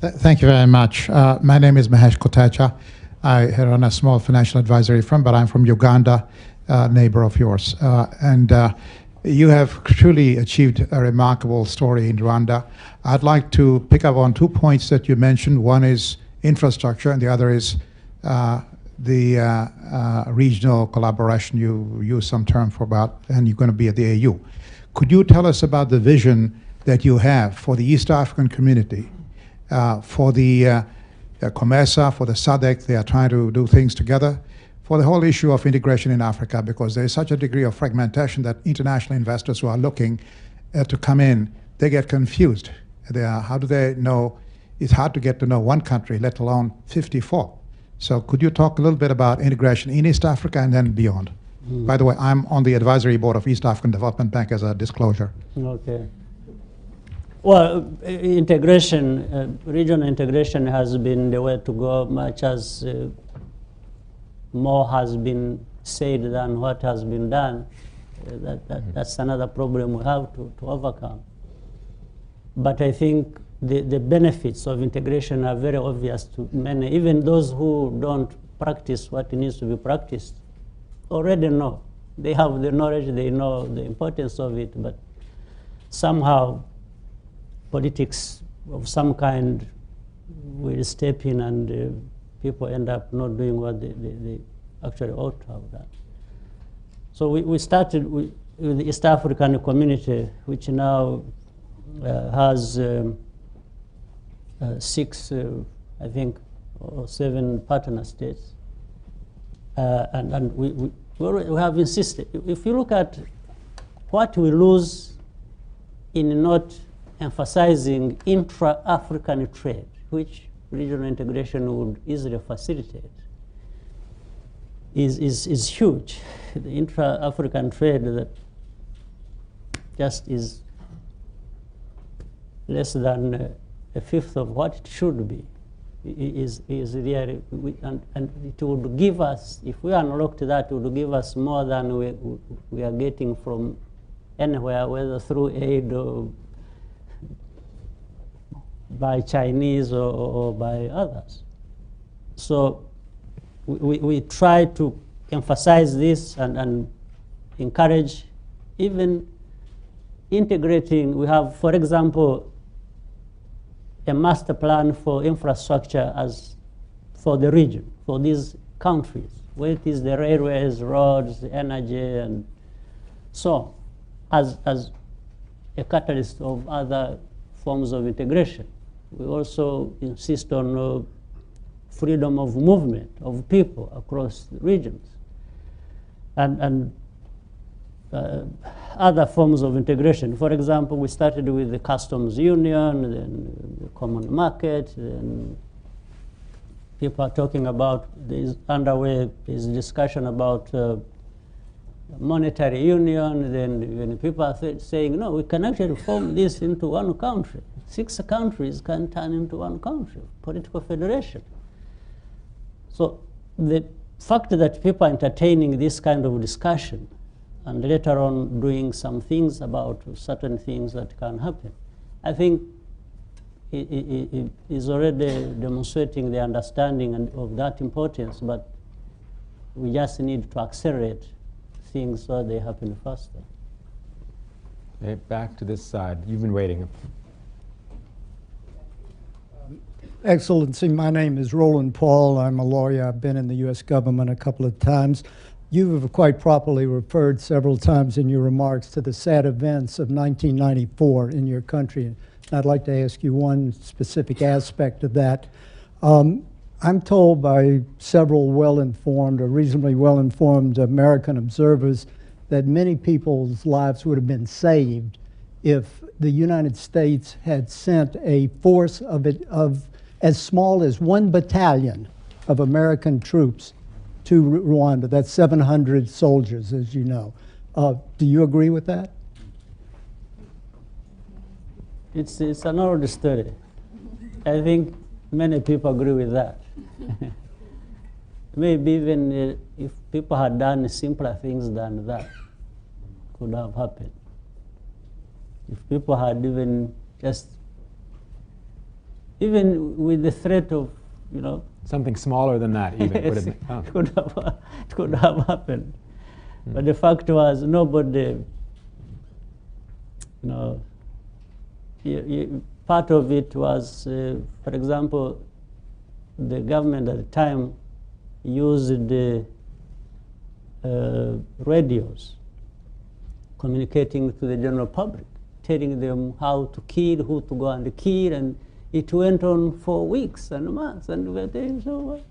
Thank you very much. My name is Mahesh Kotecha. I run a small financial advisory firm, but I'm from Uganda, neighbor of yours. You have truly achieved a remarkable story in Rwanda. I'd like to pick up on 2 points that you mentioned. One is infrastructure, and the other is the regional collaboration. You used some term for about, and you're going to be at the AU. Could you tell us about the vision that you have for the East African community, for the COMESA, for the SADC? They are trying to do things together, for the whole issue of integration in Africa, because there is such a degree of fragmentation that international investors who are looking to come in, they get confused. How do they know? It's hard to get to know one country, let alone 54. So could you talk a little bit about integration in East Africa and then beyond? By the way, I'm on the advisory board of East African Development Bank as a disclosure. Okay. Well, integration, regional integration has been the way to go, much as more has been said than what has been done. That's another problem we have to overcome. But I think the benefits of integration are very obvious to many. Even those who don't practice what needs to be practiced already know. They have the knowledge, they know the importance of it, but somehow politics of some kind will step in and people end up not doing what they actually ought to have done. So we started with the East African community, which now has 6, I think, or 7 partner states. And we have insisted, if you look at what we lose in not emphasizing intra-African trade, which regional integration would easily facilitate, is huge. The intra-African trade that just is less than a fifth of what it should be is really, and it would give us, if we unlocked that, it would give us more than we are getting from anywhere, whether through aid or by Chinese or by others. So we try to emphasize this and encourage even integrating. We have, for example, a master plan for infrastructure as for the region, for these countries, where it is the railways, roads, the energy, and so on, as a catalyst of other forms of integration. We also insist on freedom of movement of people across the regions, and other forms of integration. For example, we started with the customs union, then the common market, then people are talking about, is discussion about monetary union, then when people are saying, no, we can actually form this into one country. 6 countries can turn into one country, political federation. So the fact that people are entertaining this kind of discussion and later on doing some things about certain things that can happen, I think it is already demonstrating the understanding of that importance, but we just need to accelerate things so they happen faster. Okay, back to this side. You've been waiting. Excellency, my name is Roland Paul. I'm a lawyer. I've been in the U.S. government a couple of times. You have quite properly referred several times in your remarks to the sad events of 1994 in your country. I'd like to ask you one specific aspect of that. I'm told by several well-informed or reasonably well-informed American observers that many people's lives would have been saved if the United States had sent a force of as small as 1 battalion of American troops to Rwanda. That's 700 soldiers, as you know. Do you agree with that? It's an old story. I think many people agree with that. Maybe even if people had done simpler things than that, could have happened. If people had even just even with the threat of, you know, Something smaller than that even would have it been. could have happened. But the fact was nobody, you know, part of it was, for example, the government at the time used radios communicating to the general public, telling them how to kill, who to go and kill, and it went on for weeks and months, and we were saying, so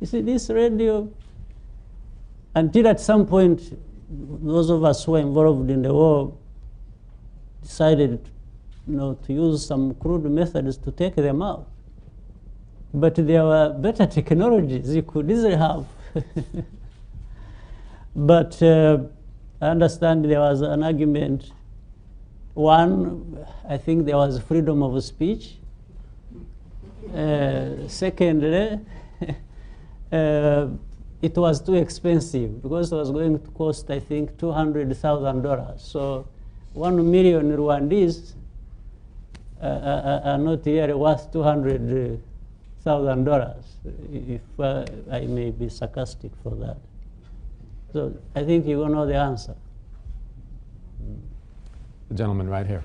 you see this radio, until at some point, those of us who were involved in the war decided, you know, to use some crude methods to take them out. But there were better technologies you could easily have. But I understand there was an argument. One, I think there was freedom of speech. Secondly, it was too expensive because it was going to cost, I think, $200,000. So 1 million Rwandese are not really worth $200,000, if I may be sarcastic for that. So I think you will know the answer. The gentleman right here.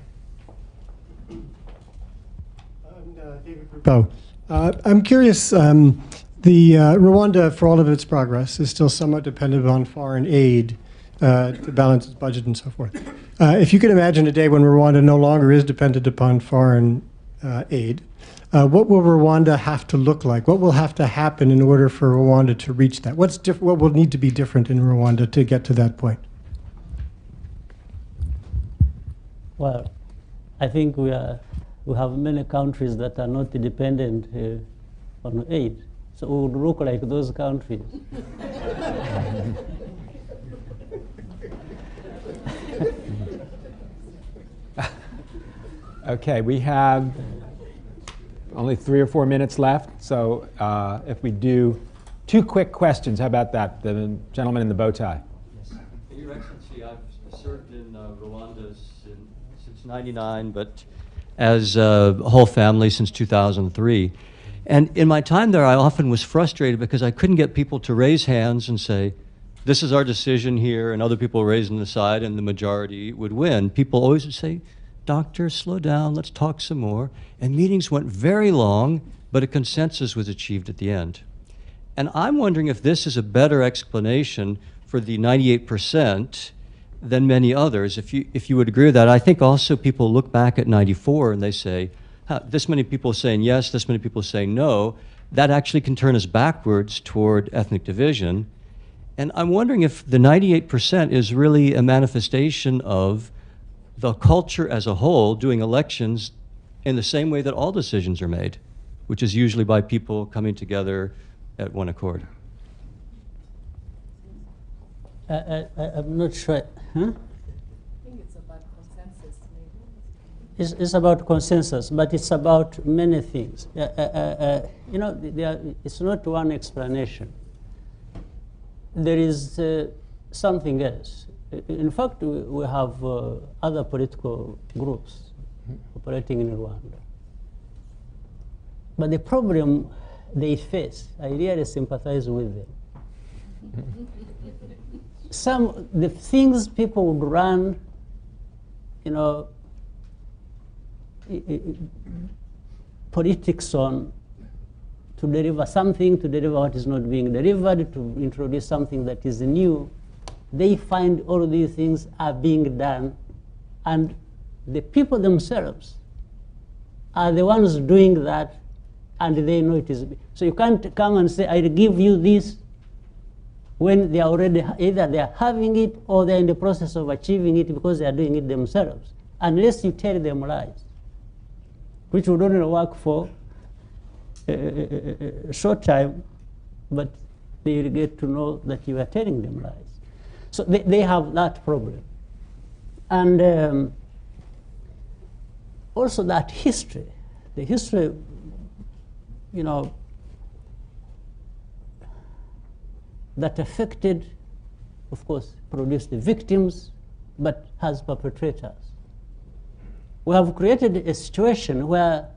I'm curious, Rwanda, for all of its progress, is still somewhat dependent on foreign aid to balance its budget and so forth. If you could imagine a day when Rwanda no longer is dependent upon foreign aid, what will Rwanda have to look like? What will have to happen in order for Rwanda to reach that? What will need to be different in Rwanda to get to that point? Well, I think we have many countries that are not dependent on aid. So we would look like those countries. Okay, we have only 3 or 4 minutes left, so if we do 2 quick questions, how about that? The gentleman in the bow tie. Your Excellency, I've served in Rwanda since '99, but as a whole family since 2003. And in my time there, I often was frustrated because I couldn't get people to raise hands and say, this is our decision here, and other people raising the side, and the majority would win. People always would say, Doctor, slow down, let's talk some more. And meetings went very long, but a consensus was achieved at the end. And I'm wondering if this is a better explanation for the 98% than many others. If you would agree with that, I think also people look back at 94 and they say, this many people saying yes, this many people saying no. That actually can turn us backwards toward ethnic division. And I'm wondering if the 98% is really a manifestation of the culture as a whole doing elections in the same way that all decisions are made, which is usually by people coming together at one accord. I'm not sure. Huh? I think it's about consensus, maybe. It's about consensus, but it's about many things. You know, it's not one explanation. There is something else. In fact, we have other political groups operating in Rwanda. But the problem they face, I really sympathize with them. The things people would run, you know, politics on to deliver something, to deliver what is not being delivered, to introduce something that is new. They find all these things are being done, and the people themselves are the ones doing that, and they know it is. So you can't come and say, I'll give you this, when they are already, either they are having it or they're in the process of achieving it because they are doing it themselves, unless you tell them lies, which would only work for a short time, but they will get to know that you are telling them lies. So they have that problem. And also that history, the history, you know, that affected, of course, produced the victims, but has perpetrators. We have created a situation where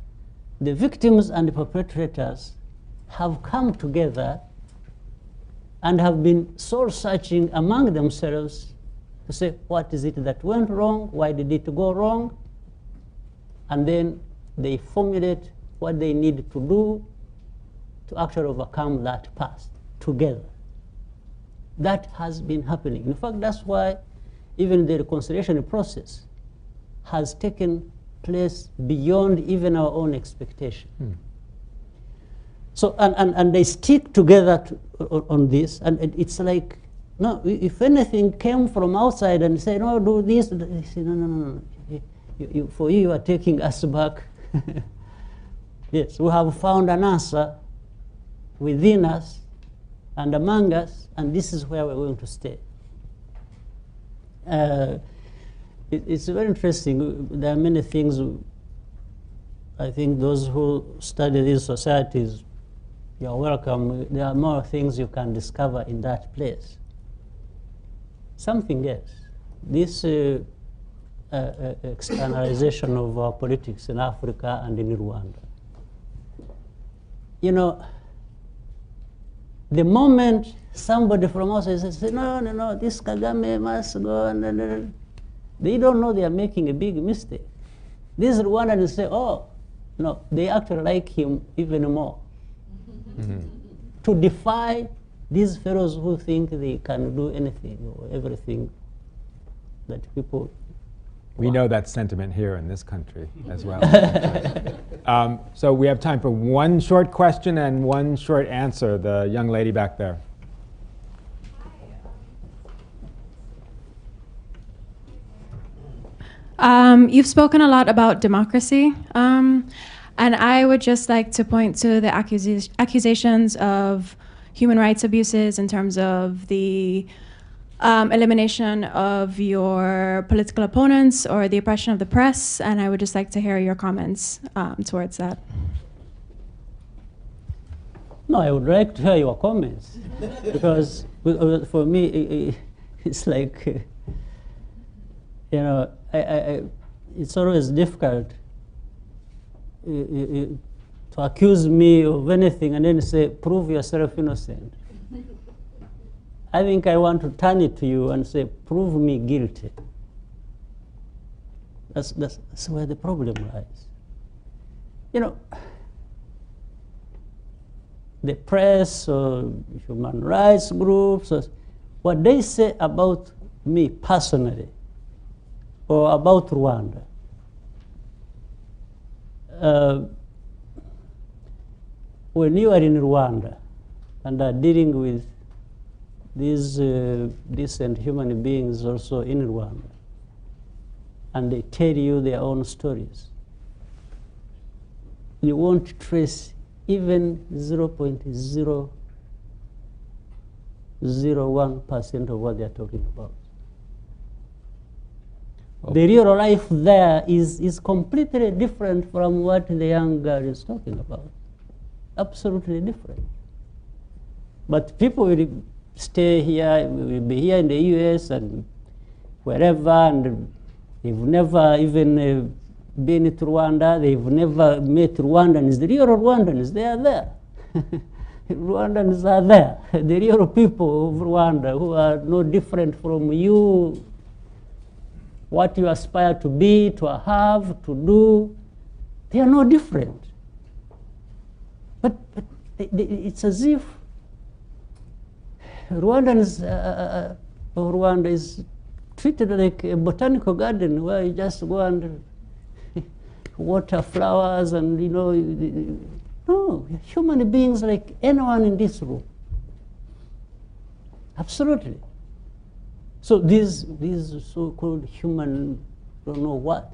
the victims and the perpetrators have come together and have been soul-searching among themselves to say, what is it that went wrong? Why did it go wrong? And then they formulate what they need to do to actually overcome that past together. That has been happening. In fact, that's why even the reconciliation process has taken place beyond even our own expectation. So, and they stick together on this, and it's like, no, if anything came from outside and say, no, do this, they say, no. For you are taking us back. Yes, we have found an answer within us and among us, and this is where we're going to stay. It's very interesting. There are many things, I think those who study these societies, you're welcome. There are more things you can discover in that place. Something else. This externalization of our politics in Africa and in Rwanda. You know, the moment somebody from outside says, no, this Kagame must go, and they don't know they are making a big mistake. These Rwandans say, oh, no, they actually like him even more. To defy these fellows who think they can do anything or everything that people We know that sentiment here in this country as well. So we have time for one short question and one short answer. The young lady back there. You've spoken a lot about democracy, and I would just like to point to the accusations of human rights abuses in terms of the elimination of your political opponents or the oppression of the press, and I would just like to hear your comments towards that. No, I would like to hear your comments, because for me, it's like, you know, it's always difficult to accuse me of anything and then say, prove yourself innocent. I think I want to turn it to you and say, prove me guilty. That's where the problem lies. You know, the press or human rights groups, or what they say about me personally, or about Rwanda, when you are in Rwanda and are dealing with these decent human beings also in Rwanda, and they tell you their own stories, you won't trace even 0.001% of what they're talking about. The real life there is completely different from what the young girl is talking about. Absolutely different. But people will stay here, will be here in the US and wherever, and they've never even been to Rwanda, they've never met Rwandans. The real Rwandans, they are there. Rwandans are there. The real people of Rwanda who are no different from you, what you aspire to be, to have, to do, they are no different. But it's as if Rwanda is treated like a botanical garden where you just go and water flowers and, you know, no, human beings like anyone in this room. Absolutely. So these so-called human don't know what.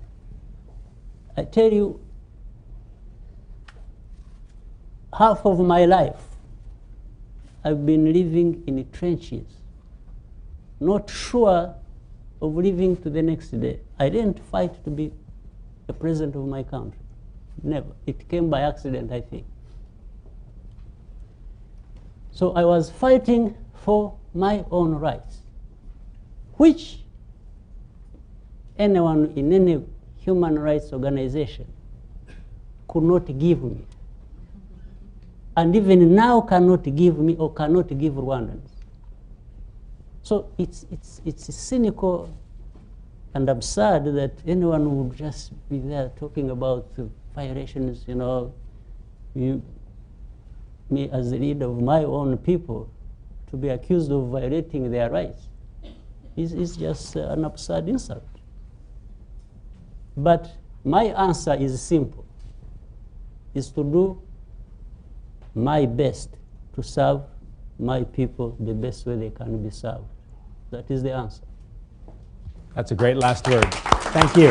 I tell you, half of my life I've been living in the trenches, not sure of living to the next day. I didn't fight to be the president of my country. Never. It came by accident, I think. So I was fighting for my own rights, which anyone in any human rights organization could not give me. And even now cannot give me or cannot give Rwandans. So it's cynical and absurd that anyone would just be there talking about the violations, you know, me as the leader of my own people to be accused of violating their rights. It's just an absurd insult. But my answer is simple, is to do my best to serve my people the best way they can be served. That is the answer. That's a great last word. Thank you.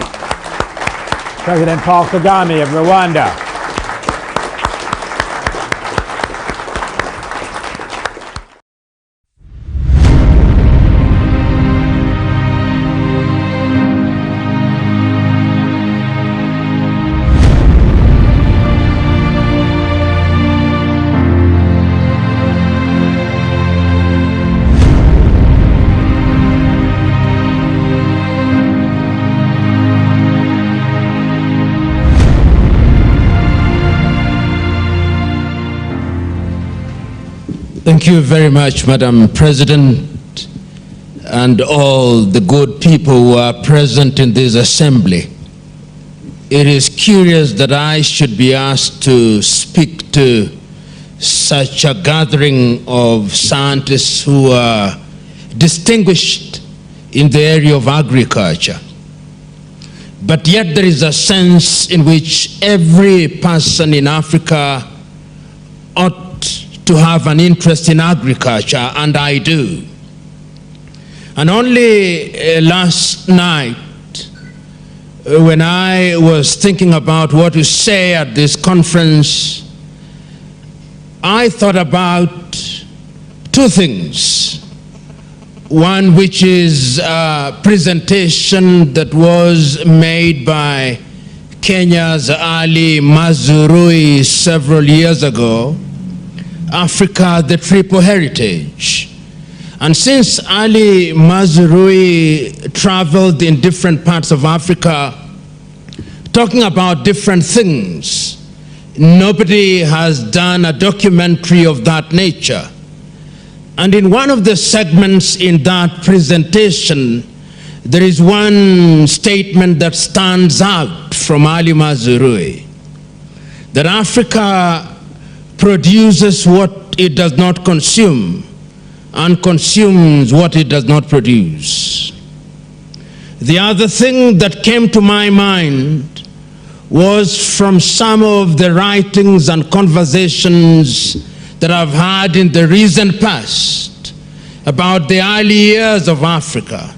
President Paul Kagame of Rwanda. Thank you very much, Madam President, and all the good people who are present in this assembly. It is curious that I should be asked to speak to such a gathering of scientists who are distinguished in the area of agriculture. But yet there is a sense in which every person in Africa ought to have an interest in agriculture, and I do. And only last night, when I was thinking about what to say at this conference, I thought about two things. One, which is a presentation that was made by Kenya's Ali Mazrui several years ago, Africa, the Triple Heritage. And since Ali Mazrui traveled in different parts of Africa, talking about different things, nobody has done a documentary of that nature. And in one of the segments in that presentation, there is one statement that stands out from Ali Mazrui, that Africa produces what it does not consume and consumes what it does not produce. The other thing that came to my mind was from some of the writings and conversations that I've had in the recent past about the early years of Africa,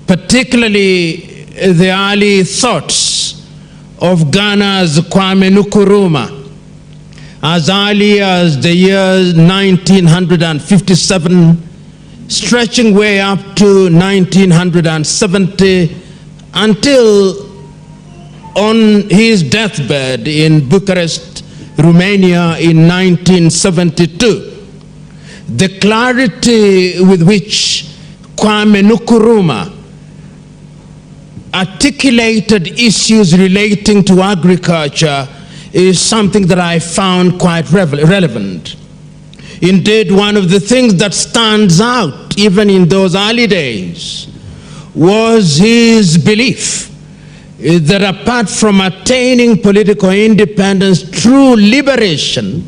particularly the early thoughts of Ghana's Kwame Nkrumah, as early as the year 1957, stretching way up to 1970, until on his deathbed in Bucharest, Romania in 1972. The clarity with which Kwame Nkrumah articulated issues relating to agriculture is something that I found quite relevant. Indeed, one of the things that stands out, even in those early days, was his belief that apart from attaining political independence, true liberation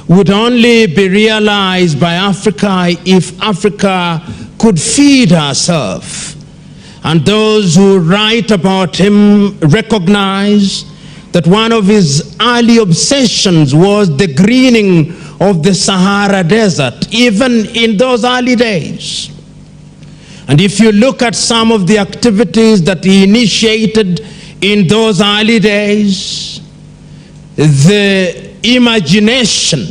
would only be realized by Africa if Africa could feed herself. And those who write about him recognize that one of his early obsessions was the greening of the Sahara Desert, even in those early days. And if you look at some of the activities that he initiated in those early days, the imagination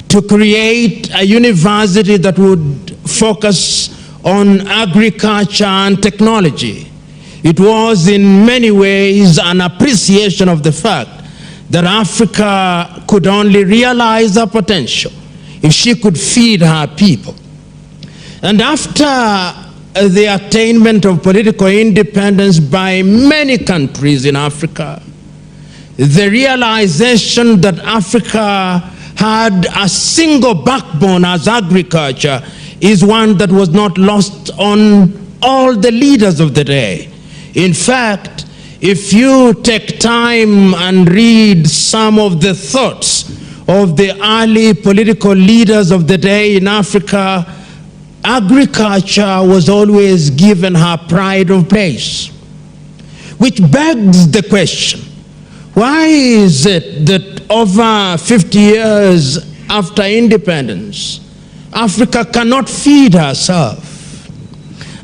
to create a university that would focus on agriculture and technology, it was in many ways an appreciation of the fact that Africa could only realize her potential if she could feed her people. And after the attainment of political independence by many countries in Africa, the realization that Africa had a single backbone as agriculture is one that was not lost on all the leaders of the day. In fact, if you take time and read some of the thoughts of the early political leaders of the day in Africa, agriculture was always given her pride of place. Which begs the question, why is it that over 50 years after independence, Africa cannot feed herself?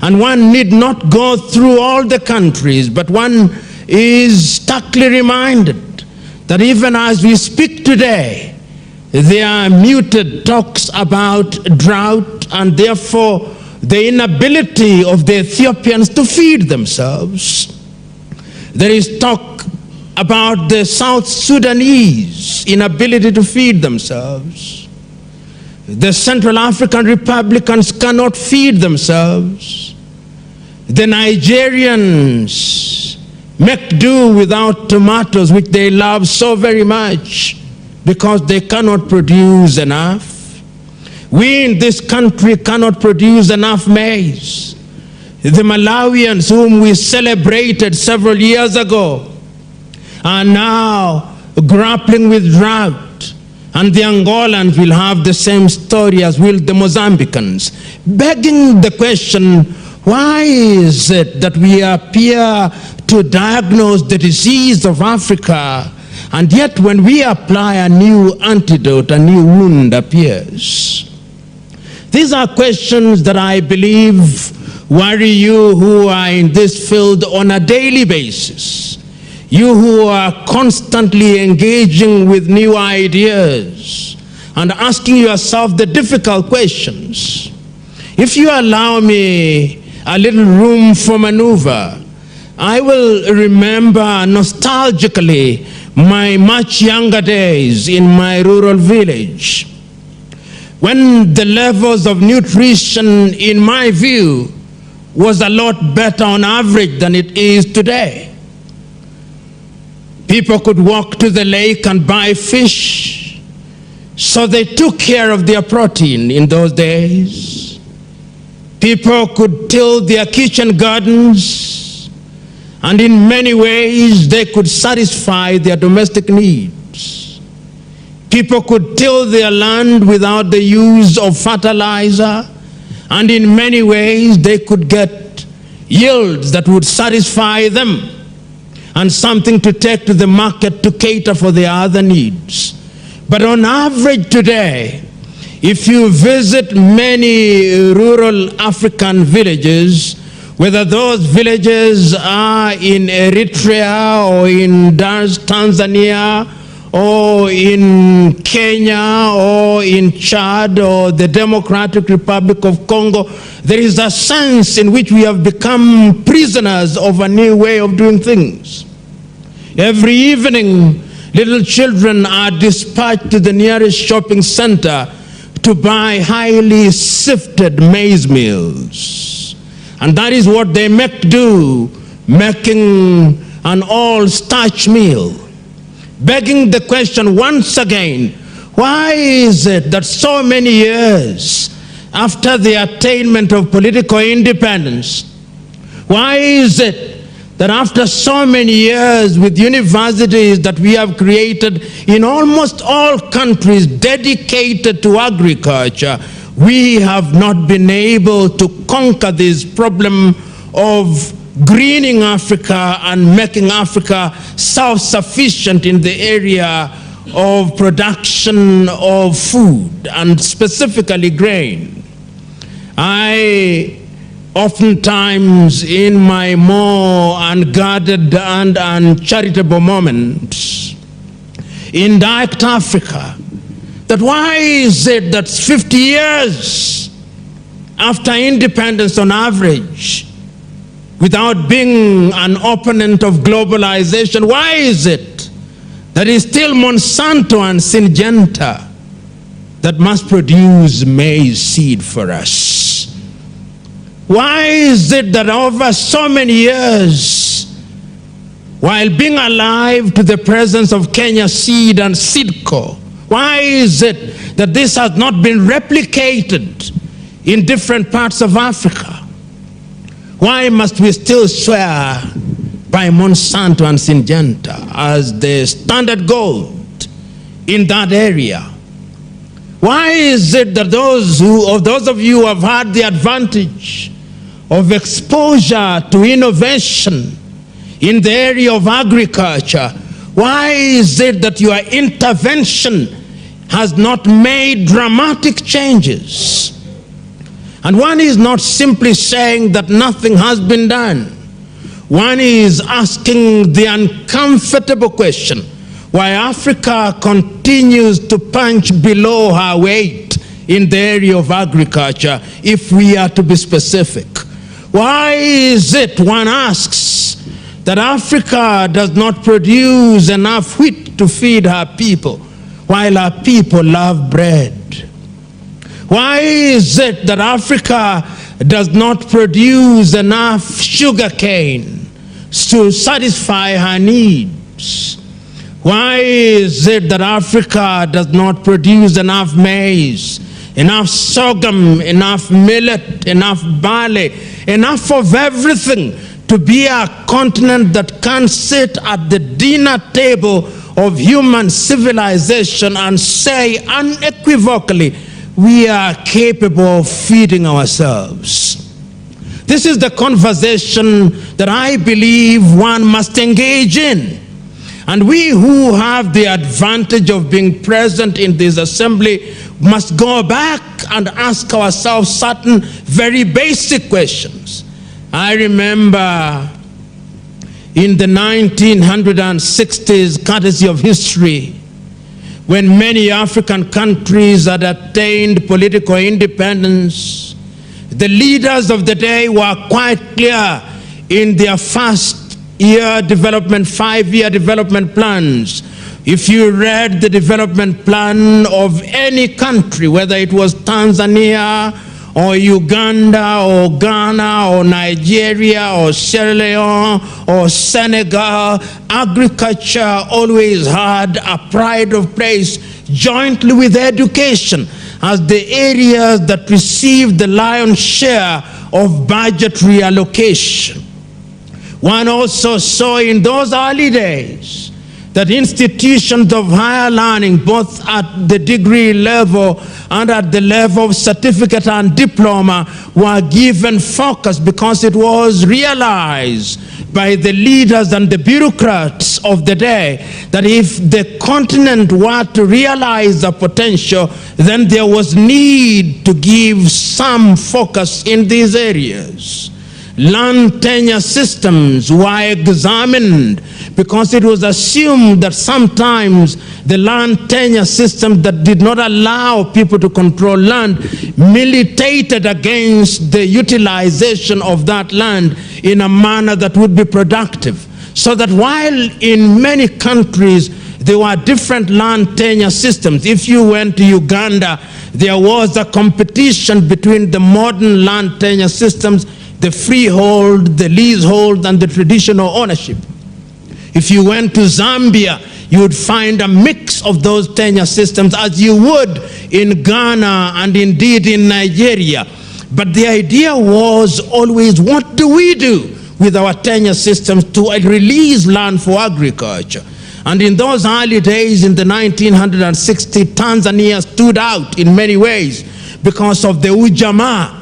And one need not go through all the countries, but one is starkly reminded that even as we speak today, there are muted talks about drought and therefore the inability of the Ethiopians to feed themselves. There is talk about the South Sudanese inability to feed themselves. The Central African Republicans cannot feed themselves. The Nigerians make do without tomatoes, which they love so very much, because they cannot produce enough. We in this country cannot produce enough maize. The Malawians, whom we celebrated several years ago, are now grappling with drought. And the Angolans will have the same story as will the Mozambicans, begging the question, why is it that we appear to diagnose the disease of Africa, and yet when we apply a new antidote, a new wound appears? These are questions that I believe worry you who are in this field on a daily basis. You who are constantly engaging with new ideas and asking yourself the difficult questions. If you allow me a little room for maneuver, I will remember nostalgically my much younger days in my rural village, when the levels of nutrition, in my view, was a lot better on average than it is today. People could walk to the lake and buy fish, so they took care of their protein in those days. People could till their kitchen gardens, and in many ways they could satisfy their domestic needs. People could till their land without the use of fertilizer, and in many ways they could get yields that would satisfy them, and something to take to the market to cater for their other needs. But on average today, if you visit many rural African villages, whether those villages are in Eritrea or in Tanzania or in Kenya or in Chad or the Democratic Republic of Congo, there is a sense in which we have become prisoners of a new way of doing things. Every evening, little children are dispatched to the nearest shopping center to buy highly sifted maize meals. And that is what they make do, making an all-starch meal. Begging the question once again, why is it that so many years after the attainment of political independence, why is it that after so many years with universities that we have created in almost all countries dedicated to agriculture, we have not been able to conquer this problem of greening Africa and making Africa self-sufficient in the area of production of food, and specifically grain? I oftentimes, in my more unguarded and uncharitable moments, indict Africa, that why is it that 50 years after independence on average, without being an opponent of globalization, why is it that it's still Monsanto and Syngenta that must produce maize seed for us? Why is it that over so many years, while being alive to the presence of Kenya Seed and Seedco? Why is it that this has not been replicated in different parts of Africa? Why must we still swear by Monsanto and Syngenta as the standard gold in that area? Why is it that those of you who have had the advantage of exposure to innovation in the area of agriculture, why is it that your intervention has not made dramatic changes? And one is not simply saying that nothing has been done. One is asking the uncomfortable question, why Africa continues to punch below her weight in the area of agriculture, if we are to be specific. Why is it, one asks, that Africa does not produce enough wheat to feed her people, while our people love bread? Why is it that Africa does not produce enough sugar cane to satisfy her needs? Why is it that Africa does not produce enough maize, enough sorghum, enough millet, enough barley, enough of everything to be a continent that can sit at the dinner table of human civilization and say unequivocally, we are capable of feeding ourselves? This is the conversation that I believe one must engage in. And we who have the advantage of being present in this assembly must go back and ask ourselves certain very basic questions. I remember in the 1960s, courtesy of history, when many African countries had attained political independence, the leaders of the day were quite clear in their first-year development, 5-year development plans. If you read the development plan of any country, whether it was Tanzania or Uganda or Ghana or Nigeria or Sierra Leone or Senegal, agriculture always had a pride of place jointly with education as the areas that received the lion's share of budgetary allocation. One also saw in those early days that institutions of higher learning, both at the degree level and at the level of certificate and diploma, were given focus because it was realized by the leaders and the bureaucrats of the day that if the continent were to realize the potential, then there was need to give some focus in these areas. Land tenure systems were examined because it was assumed that sometimes the land tenure systems that did not allow people to control land militated against the utilization of that land in a manner that would be productive. So that while in many countries there were different land tenure systems, if you went to Uganda, there was a competition between the modern land tenure systems, the freehold, the leasehold, and the traditional ownership. If you went to Zambia, you would find a mix of those tenure systems as you would in Ghana and indeed in Nigeria. But the idea was always, what do we do with our tenure systems to release land for agriculture? And in those early days in the 1960s, Tanzania stood out in many ways because of the ujamaa.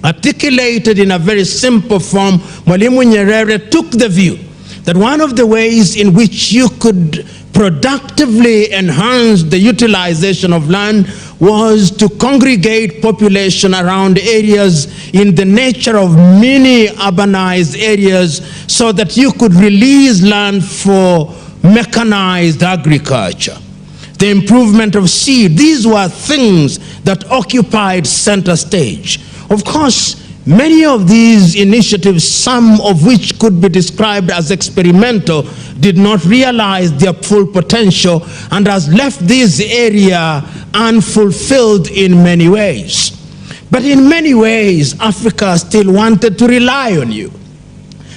Articulated in a very simple form, Mwalimu Nyerere took the view that one of the ways in which you could productively enhance the utilization of land was to congregate population around areas in the nature of mini urbanized areas so that you could release land for mechanized agriculture. The improvement of seed, these were things that occupied center stage. Of course, many of these initiatives, some of which could be described as experimental, did not realize their full potential and has left this area unfulfilled in many ways. But in many ways, Africa still wanted to rely on you.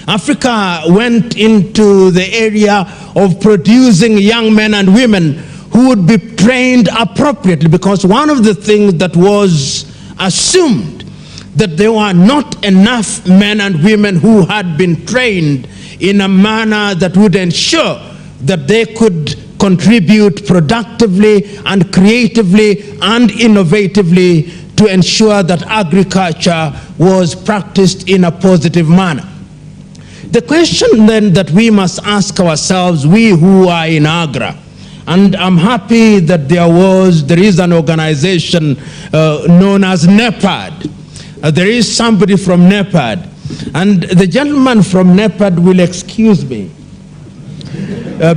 Africa went into the area of producing young men and women who would be trained appropriately, because one of the things that was assumed that there were not enough men and women who had been trained in a manner that would ensure that they could contribute productively and creatively and innovatively to ensure that agriculture was practiced in a positive manner. The question then that we must ask ourselves, we who are in Agra, and I'm happy that there is an organization known as NEPAD. There is somebody from NEPAD, and the gentleman from NEPAD will excuse me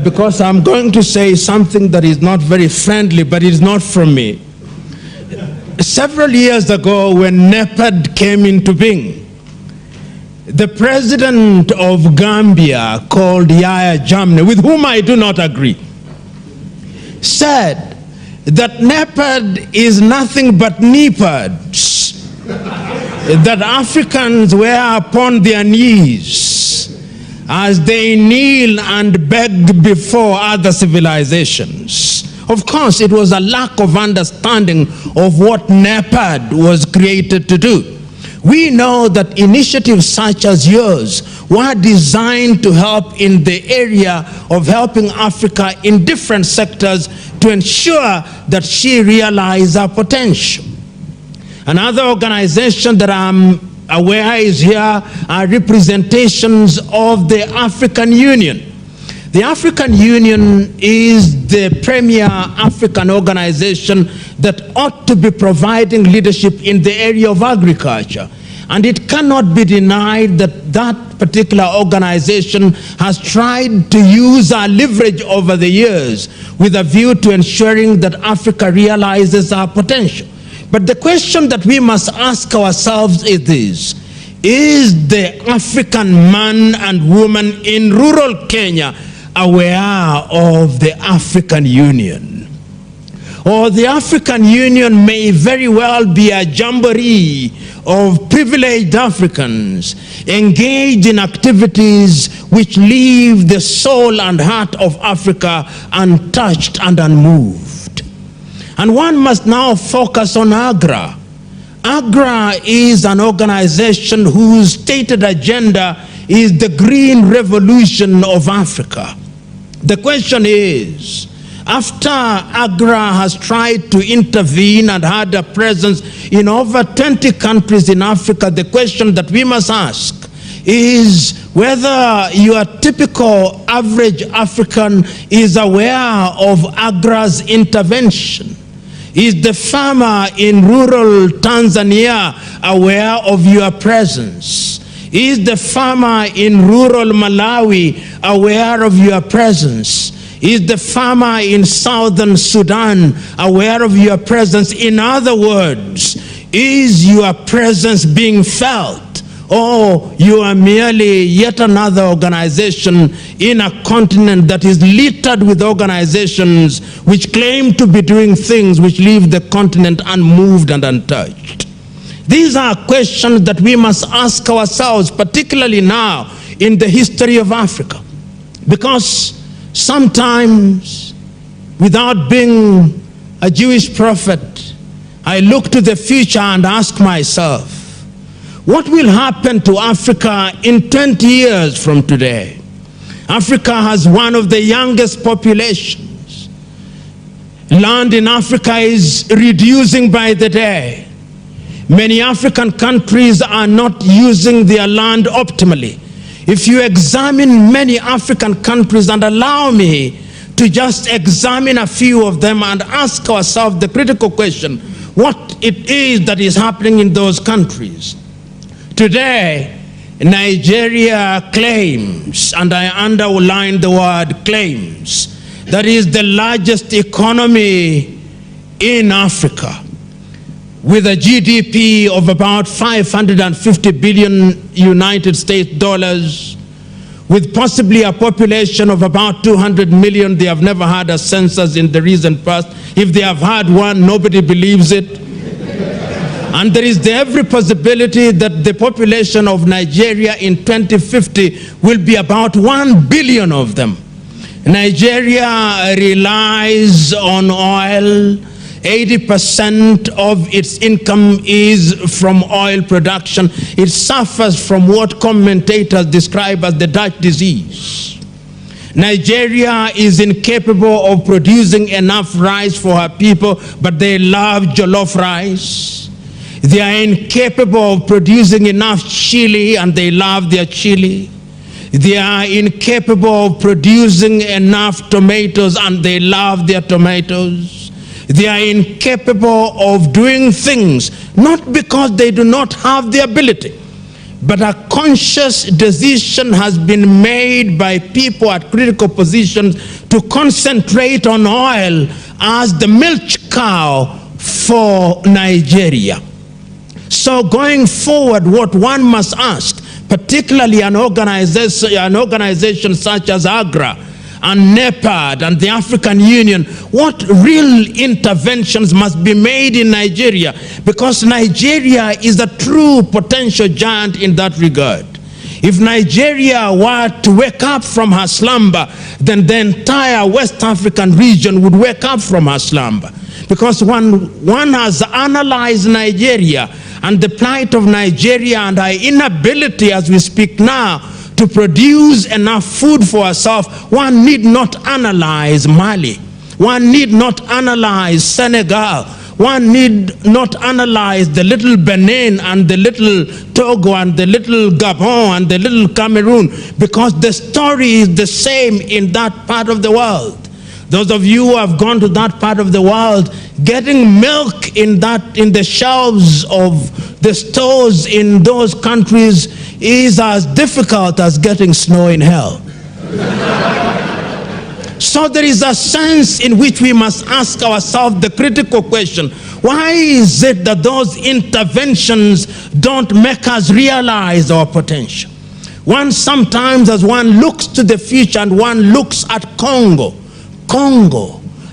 because I'm going to say something that is not very friendly, but it's not from me. Several years ago, when NEPAD came into being, the president of Gambia, called Yahya Jammeh, with whom I do not agree, said that NEPAD is nothing but NEPADs, that Africans were upon their knees as they kneel and beg before other civilizations. Of course, it was a lack of understanding of what NEPAD was created to do. We know that initiatives such as yours were designed to help in the area of helping Africa in different sectors to ensure that she realizes her potential. Another organization that I'm aware is here are representations of the African Union. The African Union is the premier African organization that ought to be providing leadership in the area of agriculture. And it cannot be denied that that particular organization has tried to use our leverage over the years with a view to ensuring that Africa realizes our potential. But the question that we must ask ourselves is this: is the African man and woman in rural Kenya aware of the African Union? Or the African Union may very well be a jamboree of privileged Africans engaged in activities which leave the soul and heart of Africa untouched and unmoved. And one must now focus on AGRA. AGRA is an organization whose stated agenda is the green revolution of Africa. The question is, after AGRA has tried to intervene and had a presence in over 20 countries in Africa, the question that we must ask is whether your typical average African is aware of AGRA's intervention. Is the farmer in rural Tanzania aware of your presence? Is the farmer in rural Malawi aware of your presence? Is the farmer in southern Sudan aware of your presence? In other words, is your presence being felt? Or you are merely yet another organization in a continent that is littered with organizations which claim to be doing things which leave the continent unmoved and untouched? These are questions that we must ask ourselves, particularly now in the history of Africa. Because sometimes, without being a Jewish prophet, I look to the future and ask myself, what will happen to Africa in 20 years from today? Africa has one of the youngest populations. Land in Africa is reducing by the day. Many African countries are not using their land optimally. If you examine many African countries, and allow me to just examine a few of them and ask ourselves the critical question, what it is that is happening in those countries. Today, Nigeria claims, and I underline the word claims, that is the largest economy in Africa, with a GDP of about 550 billion United States dollars, with possibly a population of about 200 million. They have never had a census in the recent past. If they have had one, nobody believes it. And there is every possibility that the population of Nigeria in 2050 will be about 1 billion of them. Nigeria relies on oil. 80% of its income is from oil production. It suffers from what commentators describe as the Dutch disease. Nigeria is incapable of producing enough rice for her people, but they love jollof rice. They are incapable of producing enough chili, and they love their chili. They are incapable of producing enough tomatoes, and they love their tomatoes. They are incapable of doing things, not because they do not have the ability, but a conscious decision has been made by people at critical positions to concentrate on oil as the milk cow for Nigeria. So going forward, what one must ask, particularly an organization such as AGRA and NEPAD and the African Union, what real interventions must be made in Nigeria, because Nigeria is a true potential giant in that regard. If Nigeria were to wake up from her slumber, then the entire West African region would wake up from her slumber. Because one has analyzed Nigeria and the plight of Nigeria and our inability as we speak now to produce enough food for ourselves, one need not analyze Mali. One need not analyze Senegal. One need not analyze the little Benin and the little Togo and the little Gabon and the little Cameroon, because the story is the same in that part of the world. Those of you who have gone to that part of the world, getting milk in the shelves of the stores in those countries is as difficult as getting snow in hell. So there is a sense in which we must ask ourselves the critical question: why is it that those interventions don't make us realize our potential? One sometimes, as one looks to the future and one looks at Congo,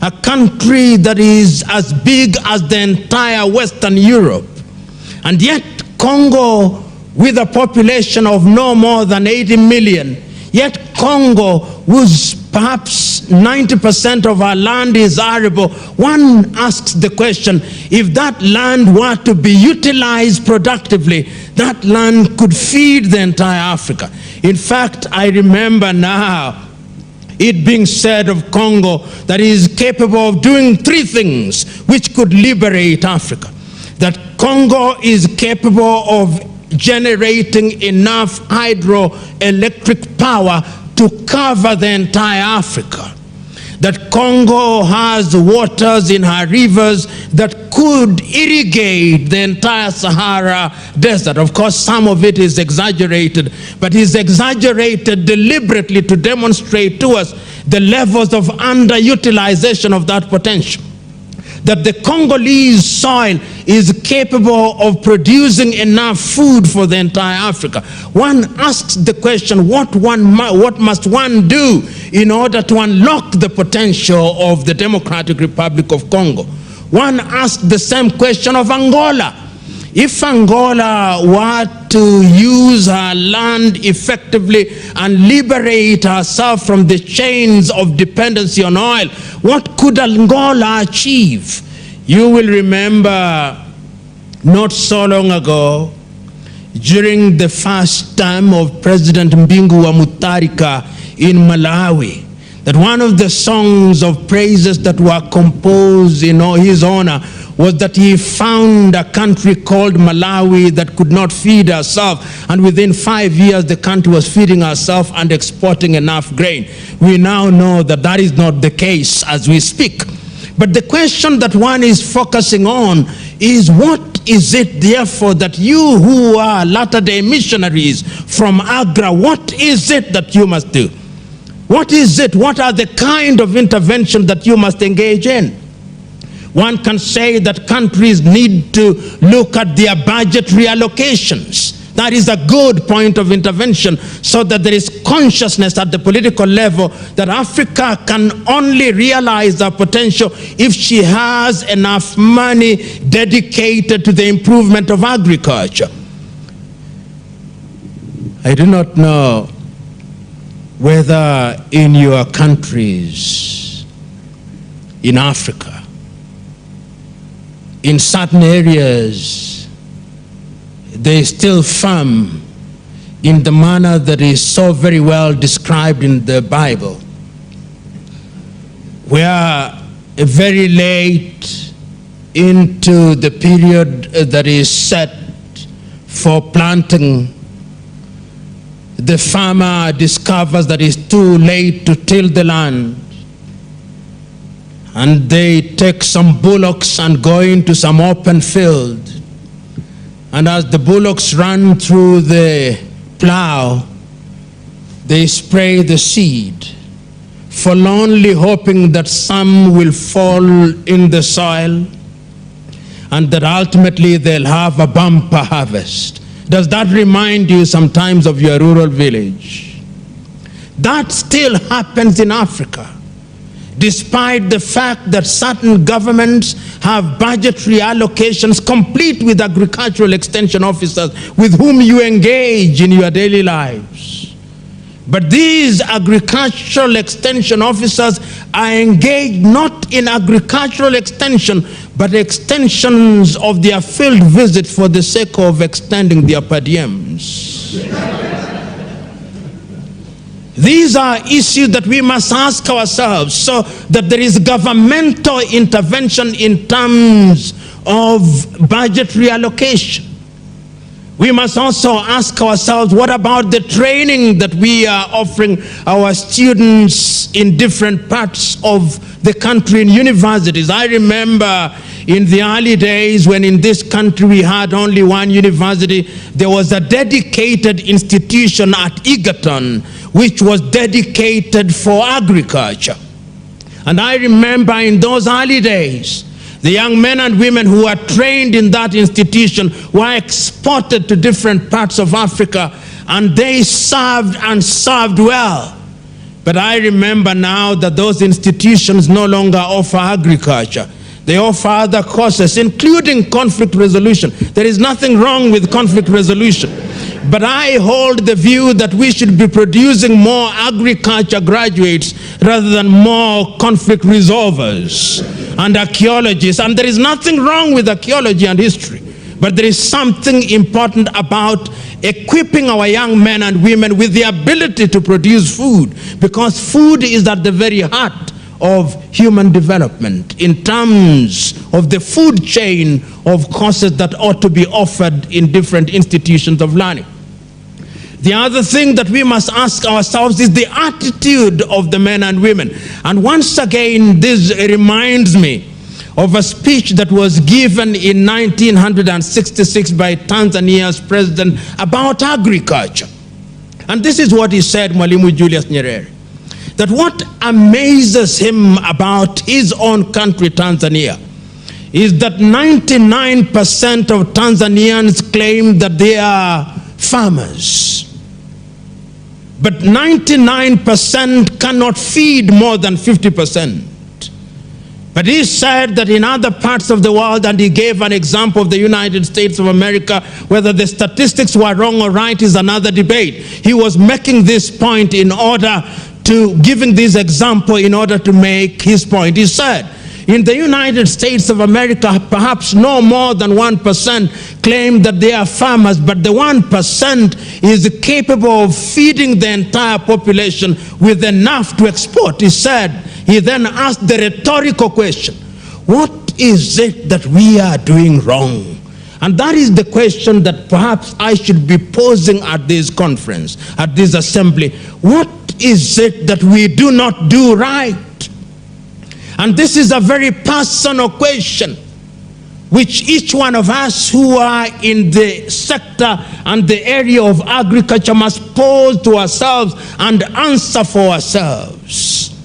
a country that is as big as the entire Western Europe, and yet Congo, with a population of no more than 80 million, yet Congo, whose perhaps 90% of our land is arable, one asks the question, if that land were to be utilized productively, that land could feed the entire Africa. In fact, I remember now it being said of Congo that it is capable of doing three things which could liberate Africa. That Congo is capable of generating enough hydroelectric power to cover the entire Africa. That Congo has waters in her rivers that could irrigate the entire Sahara Desert. Of course, some of it is exaggerated, but is exaggerated deliberately to demonstrate to us the levels of underutilization of that potential. That the Congolese soil is capable of producing enough food for the entire Africa. One asks the question, what must one do in order to unlock the potential of the Democratic Republic of Congo? One asks the same question of Angola. If Angola were to use her land effectively and liberate herself from the chains of dependency on oil, what could Angola achieve? You will remember not so long ago, during the first time of President Mbingu wa Mutharika in Malawi, that one of the songs of praises that were composed in his honor was that he found a country called Malawi that could not feed herself, and within 5 years the country was feeding herself and exporting enough grain. We now know that that is not the case as we speak. But the question that one is focusing on is, what is it therefore that you who are Latter-day missionaries from Agra, what is it that you must do? What is it? What are the kind of intervention that you must engage in? One can say that countries need to look at their budget reallocations. That is a good point of intervention, so that there is consciousness at the political level that Africa can only realize her potential if she has enough money dedicated to the improvement of agriculture. I do not know whether in your countries in Africa, in certain areas, they still farm in the manner that is so very well described in the Bible, where very late into the period that is set for planting, the farmer discovers that it's too late to till the land, and they take some bullocks and go into some open field. And as the bullocks run through the plow, they spray the seed, forlornly hoping that some will fall in the soil and that ultimately they'll have a bumper harvest. Does that remind you sometimes of your rural village? That still happens in Africa, despite the fact that certain governments have budgetary allocations complete with agricultural extension officers with whom you engage in your daily lives. But these agricultural extension officers are engaged not in agricultural extension, but extensions of their field visits for the sake of extending their per diems. These are issues that we must ask ourselves, so that there is governmental intervention in terms of budgetary allocation. We must also ask ourselves, what about the training that we are offering our students in different parts of the country in universities? I remember in the early days when in this country we had only one university, there was a dedicated institution at Egerton which was dedicated for agriculture. And I remember in those early days, the young men and women who were trained in that institution were exported to different parts of Africa, and they served and served well. But I remember now that those institutions no longer offer agriculture. They offer other courses, including conflict resolution. There is nothing wrong with conflict resolution. But I hold the view that we should be producing more agriculture graduates rather than more conflict resolvers and archaeologists. And there is nothing wrong with archaeology and history. But there is something important about equipping our young men and women with the ability to produce food, because food is at the very heart of human development in terms of the food chain of courses that ought to be offered in different institutions of learning. The other thing that we must ask ourselves is the attitude of the men and women. And once again, this reminds me of a speech that was given in 1966 by Tanzania's president about agriculture. And this is what he said, Mwalimu Julius Nyerere, that what amazes him about his own country, Tanzania, is that 99% of Tanzanians claim that they are farmers. But 99% cannot feed more than 50%. But he said that in other parts of the world, and he gave an example of the United States of America, whether the statistics were wrong or right is another debate. He was making this point in order to, giving this example in order to make his point. He said, in the United States of America, perhaps no more than 1% claim that they are farmers, but the 1% is capable of feeding the entire population with enough to export. He said, he then asked the rhetorical question, what is it that we are doing wrong? And that is the question that perhaps I should be posing at this conference, at this assembly. What is it that we do not do right? And this is a very personal question, which each one of us who are in the sector and the area of agriculture must pose to ourselves and answer for ourselves.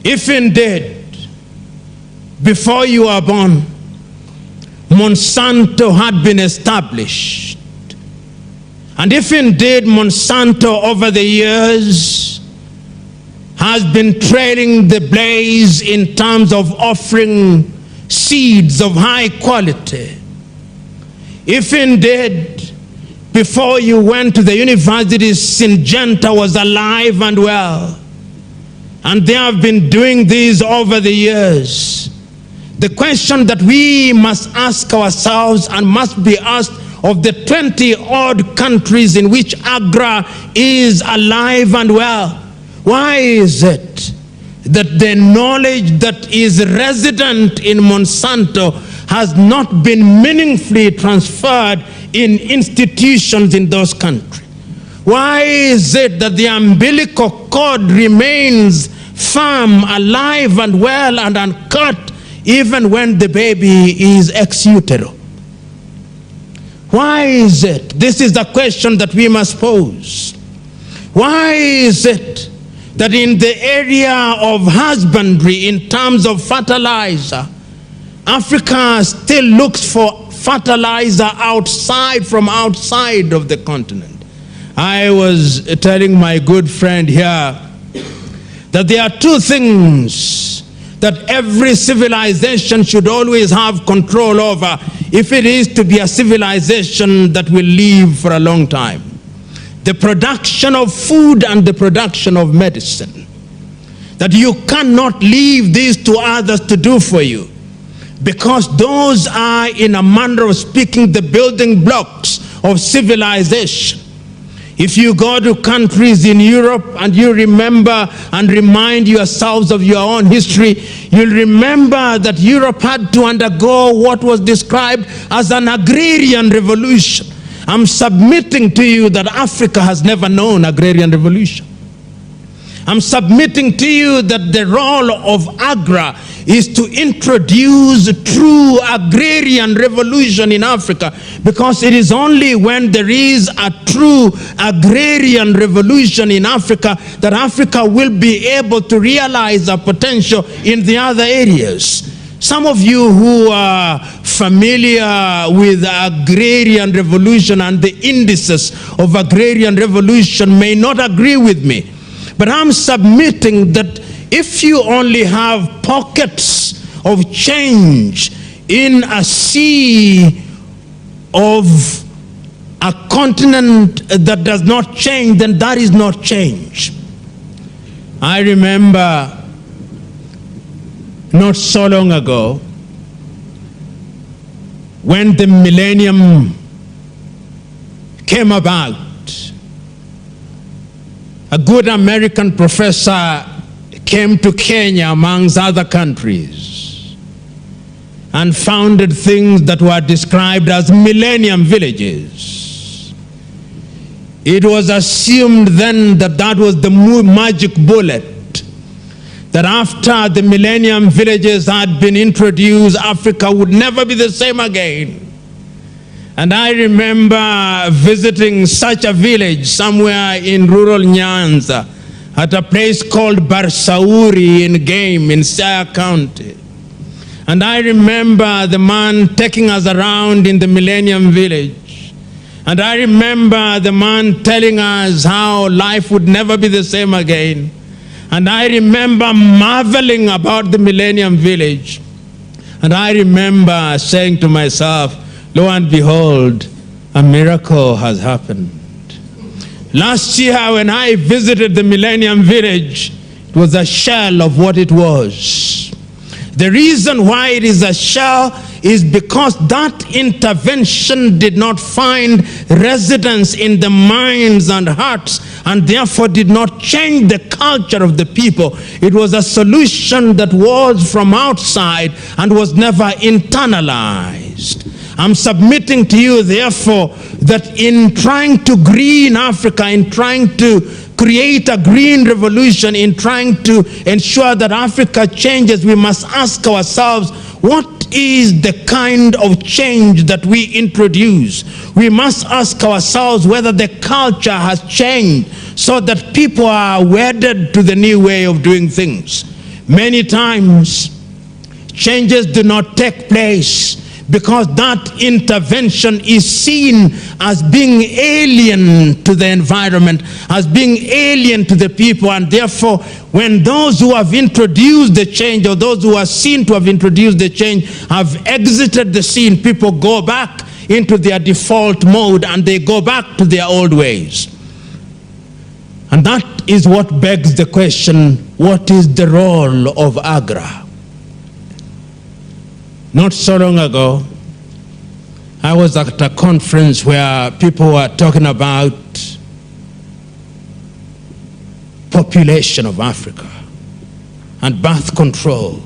If indeed, before you are born, Monsanto had been established. And if indeed Monsanto over the years has been trailing the blaze in terms of offering seeds of high quality, if indeed before you went to the university Syngenta was alive and well, and they have been doing this over the years, the question that we must ask ourselves and must be asked of the 20-odd countries in which Agra is alive and well, why is it that the knowledge that is resident in Monsanto has not been meaningfully transferred in institutions in those countries? Why is it that the umbilical cord remains firm, alive and well and uncut even when the baby is ex utero? Why is it? This is the question that we must pose. Why is it that in the area of husbandry, in terms of fertilizer, Africa still looks for fertilizer from outside of the continent? I was telling my good friend here that there are two things that every civilization should always have control over if it is to be a civilization that will live for a long time: the production of food and the production of medicine. That you cannot leave these to others to do for you, because those are, in a manner of speaking, the building blocks of civilization. If you go to countries in Europe and you remember and remind yourselves of your own history, you'll remember that Europe had to undergo what was described as an agrarian revolution. I'm submitting to you that Africa has never known agrarian revolution. I'm submitting to you that the role of Agra is to introduce true agrarian revolution in Africa, because it is only when there is a true agrarian revolution in Africa that Africa will be able to realize a potential in the other areas. Some of you who are familiar with agrarian revolution and the indices of agrarian revolution may not agree with me. But I'm submitting that if you only have pockets of change in a sea of a continent that does not change, then that is not change. I remember not so long ago when the millennium came about, a good American professor came to Kenya, amongst other countries, and founded things that were described as millennium villages. It was assumed then that that was the magic bullet, that after the millennium villages had been introduced, Africa would never be the same again. And I remember visiting such a village somewhere in rural Nyanza at a place called Barsauri in Game in Siaya County. And I remember the man taking us around in the Millennium Village. And I remember the man telling us how life would never be the same again. And I remember marveling about the Millennium Village. And I remember saying to myself, lo and behold, a miracle has happened. Last year when I visited the Millennium Village, it was a shell of what it was. The reason why it is a shell is because that intervention did not find residence in the minds and hearts, and therefore did not change the culture of the people. It was a solution that was from outside and was never internalized. I'm submitting to you, therefore, that in trying to green Africa, in trying to create a green revolution, in trying to ensure that Africa changes, we must ask ourselves, what is the kind of change that we introduce? We must ask ourselves whether the culture has changed so that people are wedded to the new way of doing things. Many times, changes do not take place because that intervention is seen as being alien to the environment, as being alien to the people, and therefore when those who have introduced the change, or those who are seen to have introduced the change, have exited the scene, people go back into their default mode and they go back to their old ways. And that is what begs the question, what is the role of Agra? Not so long ago, I was at a conference where people were talking about population of Africa and birth control.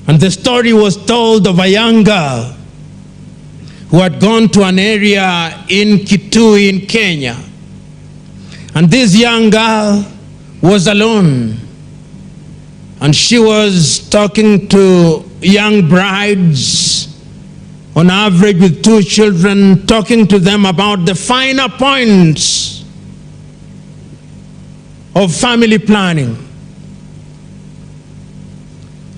And the story was told of a young girl who had gone to an area in Kitui in Kenya. And this young girl was alone. And she was talking to young brides, on average with 2 children, talking to them about the finer points of family planning.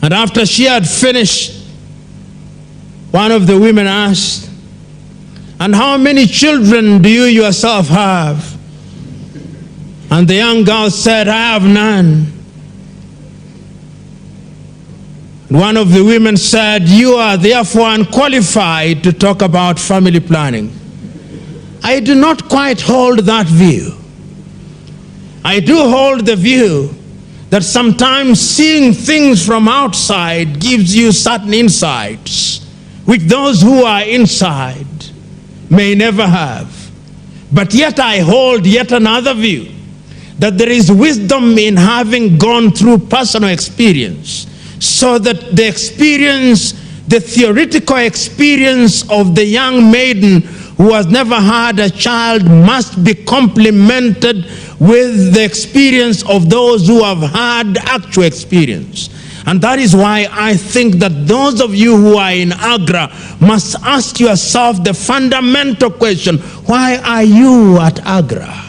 And after she had finished, one of the women asked, "And how many children do you yourself have?" And the young girl said, "I have none." One of the women said, "You are therefore unqualified to talk about family planning." I do not quite hold that view. I do hold the view that sometimes seeing things from outside gives you certain insights, which those who are inside may never have. But yet I hold yet another view, that there is wisdom in having gone through personal experience, so that the experience, the theoretical experience of the young maiden who has never had a child must be complemented with the experience of those who have had actual experience. And that is why I think that those of you who are in Agra must ask yourself the fundamental question, why are you at Agra?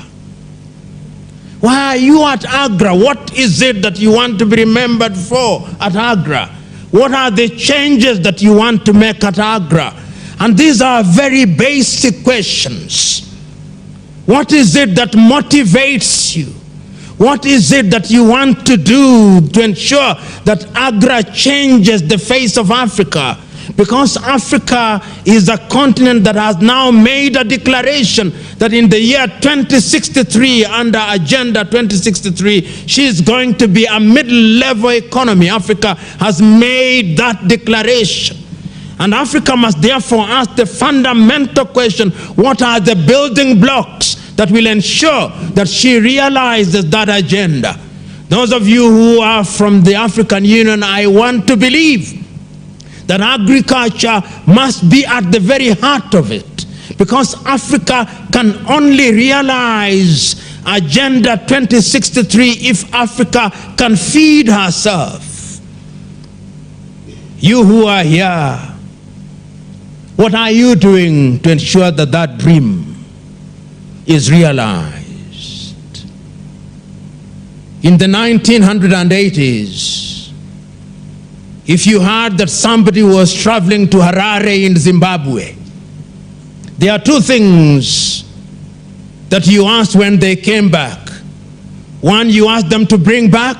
Why are you at Agra? What is it that you want to be remembered for at Agra? What are the changes that you want to make at Agra? And these are very basic questions. What is it that motivates you? What is it that you want to do to ensure that Agra changes the face of Africa? Because Africa is a continent that has now made a declaration that in the year 2063, under Agenda 2063, she is going to be a middle-level economy. Africa has made that declaration. And Africa must therefore ask the fundamental question, what are the building blocks that will ensure that she realizes that agenda? Those of you who are from the African Union, I want to believe that agriculture must be at the very heart of it, because Africa can only realize Agenda 2063 if Africa can feed herself. You who are here, what are you doing to ensure that that dream is realized? In the 1980s, if you heard that somebody was traveling to Harare in Zimbabwe, there are two things that you asked when they came back. One, you asked them to bring back.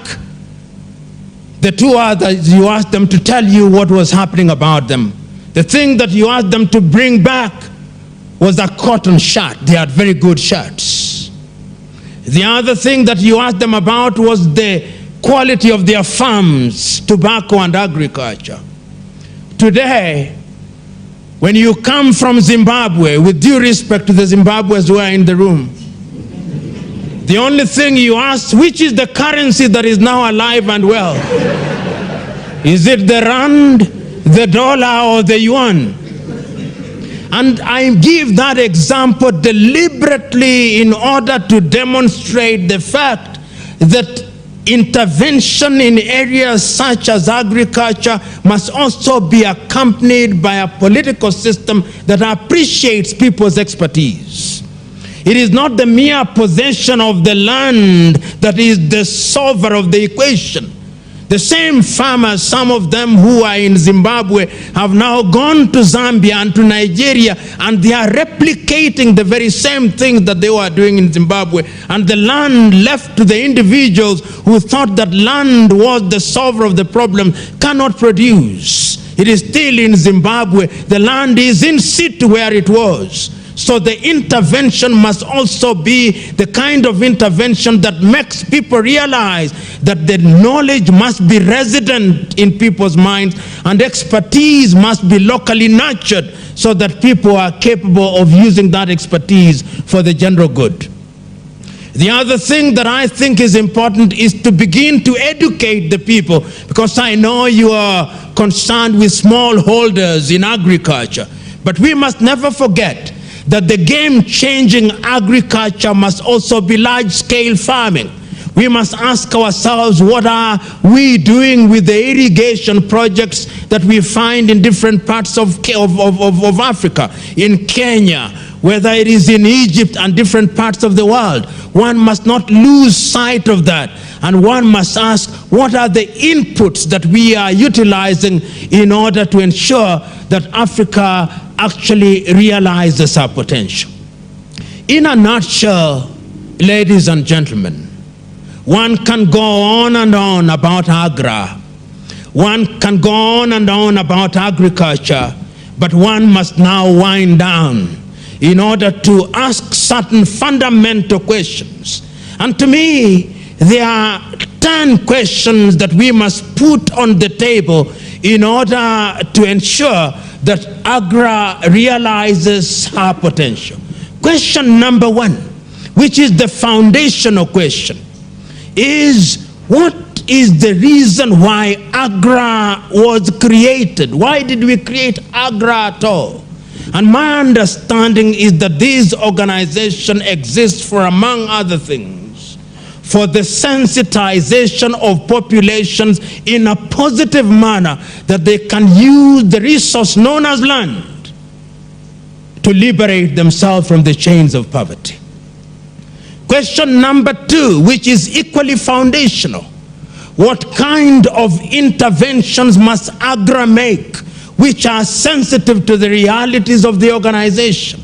The two others, you asked them to tell you what was happening about them. The thing that you asked them to bring back was a cotton shirt. They had very good shirts. The other thing that you asked them about was the quality of their farms, tobacco and agriculture. Today, when you come from Zimbabwe, with due respect to the Zimbabweans who are in the room, the only thing you ask, which is the currency that is now alive and well? Is it the rand, the dollar, or the yuan? And I give that example deliberately in order to demonstrate the fact that intervention in areas such as agriculture must also be accompanied by a political system that appreciates people's expertise. It is not the mere possession of the land that is the solver of the equation. The same farmers, some of them who are in Zimbabwe, have now gone to Zambia and to Nigeria, and they are replicating the very same things that they were doing in Zimbabwe. And the land left to the individuals who thought that land was the solver of the problem cannot produce. It is still in Zimbabwe. The land is in situ where it was. So the intervention must also be the kind of intervention that makes people realize that the knowledge must be resident in people's minds and expertise must be locally nurtured so that people are capable of using that expertise for the general good. The other thing that I think is important is to begin to educate the people, because I know you are concerned with smallholders in agriculture, but we must never forget that the game-changing agriculture must also be large-scale farming. We must ask ourselves, what are we doing with the irrigation projects that we find in different parts of Africa, in Kenya, whether it is in Egypt and different parts of the world? One must not lose sight of that. And one must ask, what are the inputs that we are utilizing in order to ensure that Africa actually realizes our potential? In a nutshell, ladies and gentlemen, one can go on and on about Agra. One can go on and on about agriculture, but one must now wind down in order to ask certain fundamental questions. And to me, there are 10 questions that we must put on the table in order to ensure that Agra realizes her potential. Question number 1, which is the foundational question, is what is the reason why Agra was created? Why did we create Agra at all? And my understanding is that this organization exists for, among other things, for the sensitization of populations in a positive manner, that they can use the resource known as land to liberate themselves from the chains of poverty. Question number 2, which is equally foundational: what kind of interventions must Agra make which are sensitive to the realities of the organization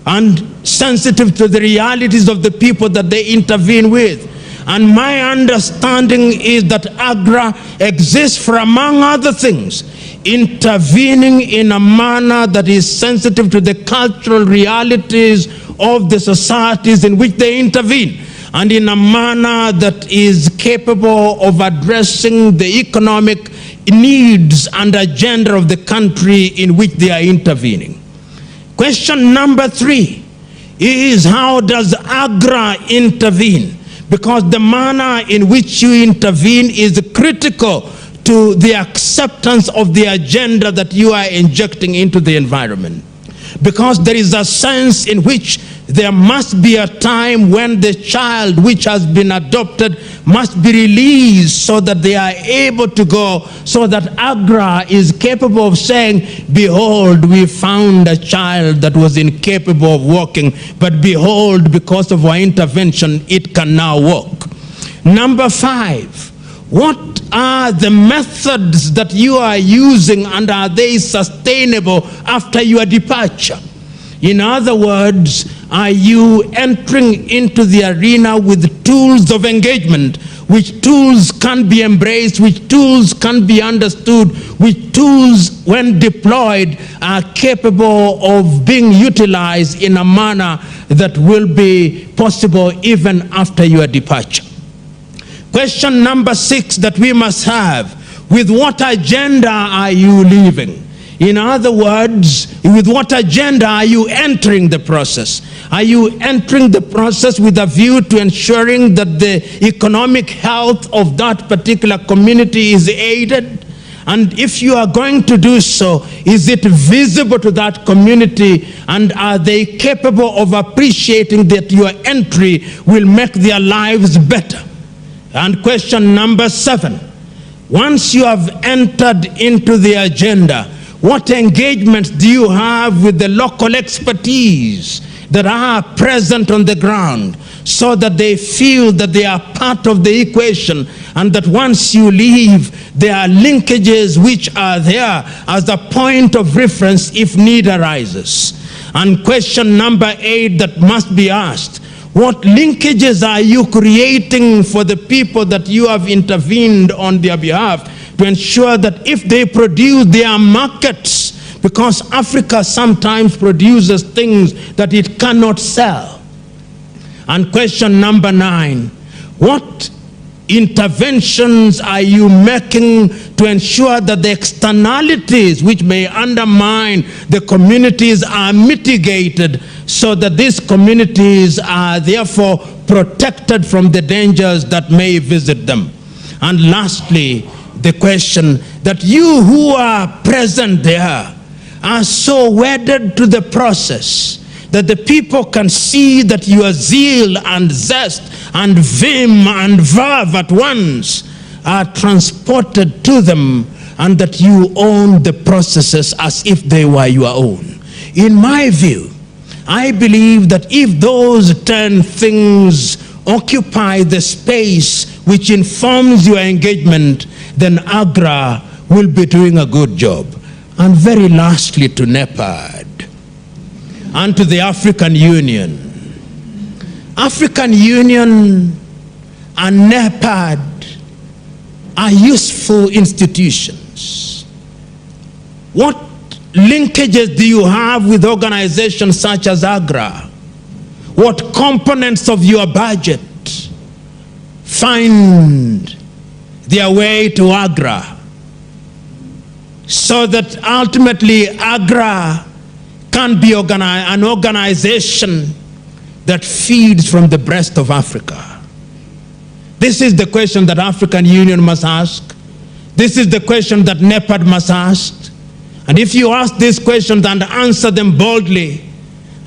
and sensitive to the realities of the people that they intervene with? And my understanding is that Agra exists for, among other things, intervening in a manner that is sensitive to the cultural realities of the societies in which they intervene, and in a manner that is capable of addressing the economic needs and agenda of the country in which they are intervening. Question number 3 is, how does Agra intervene? Because the manner in which you intervene is critical to the acceptance of the agenda that you are injecting into the environment. Because there is a sense in which there must be a time when the child which has been adopted must be released so that they are able to go, so that Agra is capable of saying, behold, we found a child that was incapable of walking, but behold, because of our intervention, it can now walk. Number 5, what are the methods that you are using, and are they sustainable after your departure? In other words, are you entering into the arena with tools of engagement, which tools can be embraced, which tools can be understood, which tools, when deployed, are capable of being utilized in a manner that will be possible even after your departure? Question number 6 that we must have: with what agenda are you leaving? In other words, with what agenda are you entering the process? Are you entering the process with a view to ensuring that the economic health of that particular community is aided? And if you are going to do so, is it visible to that community, and are they capable of appreciating that your entry will make their lives better? And question number 7, once you have entered into the agenda, what engagements do you have with the local expertise that are present on the ground, so that they feel that they are part of the equation, and that once you leave, there are linkages which are there as a point of reference if need arises. And question number 8 that must be asked: what linkages are you creating for the people that you have intervened on their behalf to ensure that if they produce their markets, because Africa sometimes produces things that it cannot sell? And question number 9, what interventions are you making to ensure that the externalities which may undermine the communities are mitigated, so that these communities are therefore protected from the dangers that may visit them? And lastly, the question that you who are present there are so wedded to the process that the people can see that your zeal and zest and vim and verve at once are transported to them, and that you own the processes as if they were your own. In my view, I believe that if those 10 things occupy the space which informs your engagement, then AGRA will be doing a good job. And very lastly, to NEPAD and to the African Union. African Union and NEPAD are useful institutions. What linkages do you have with organizations such as AGRA? What components of your budget find their way to AGRA, so that ultimately AGRA can be an organization that feeds from the breast of Africa? This is the question that African Union must ask. This is the question that NEPAD must ask. And if you ask these questions and answer them boldly,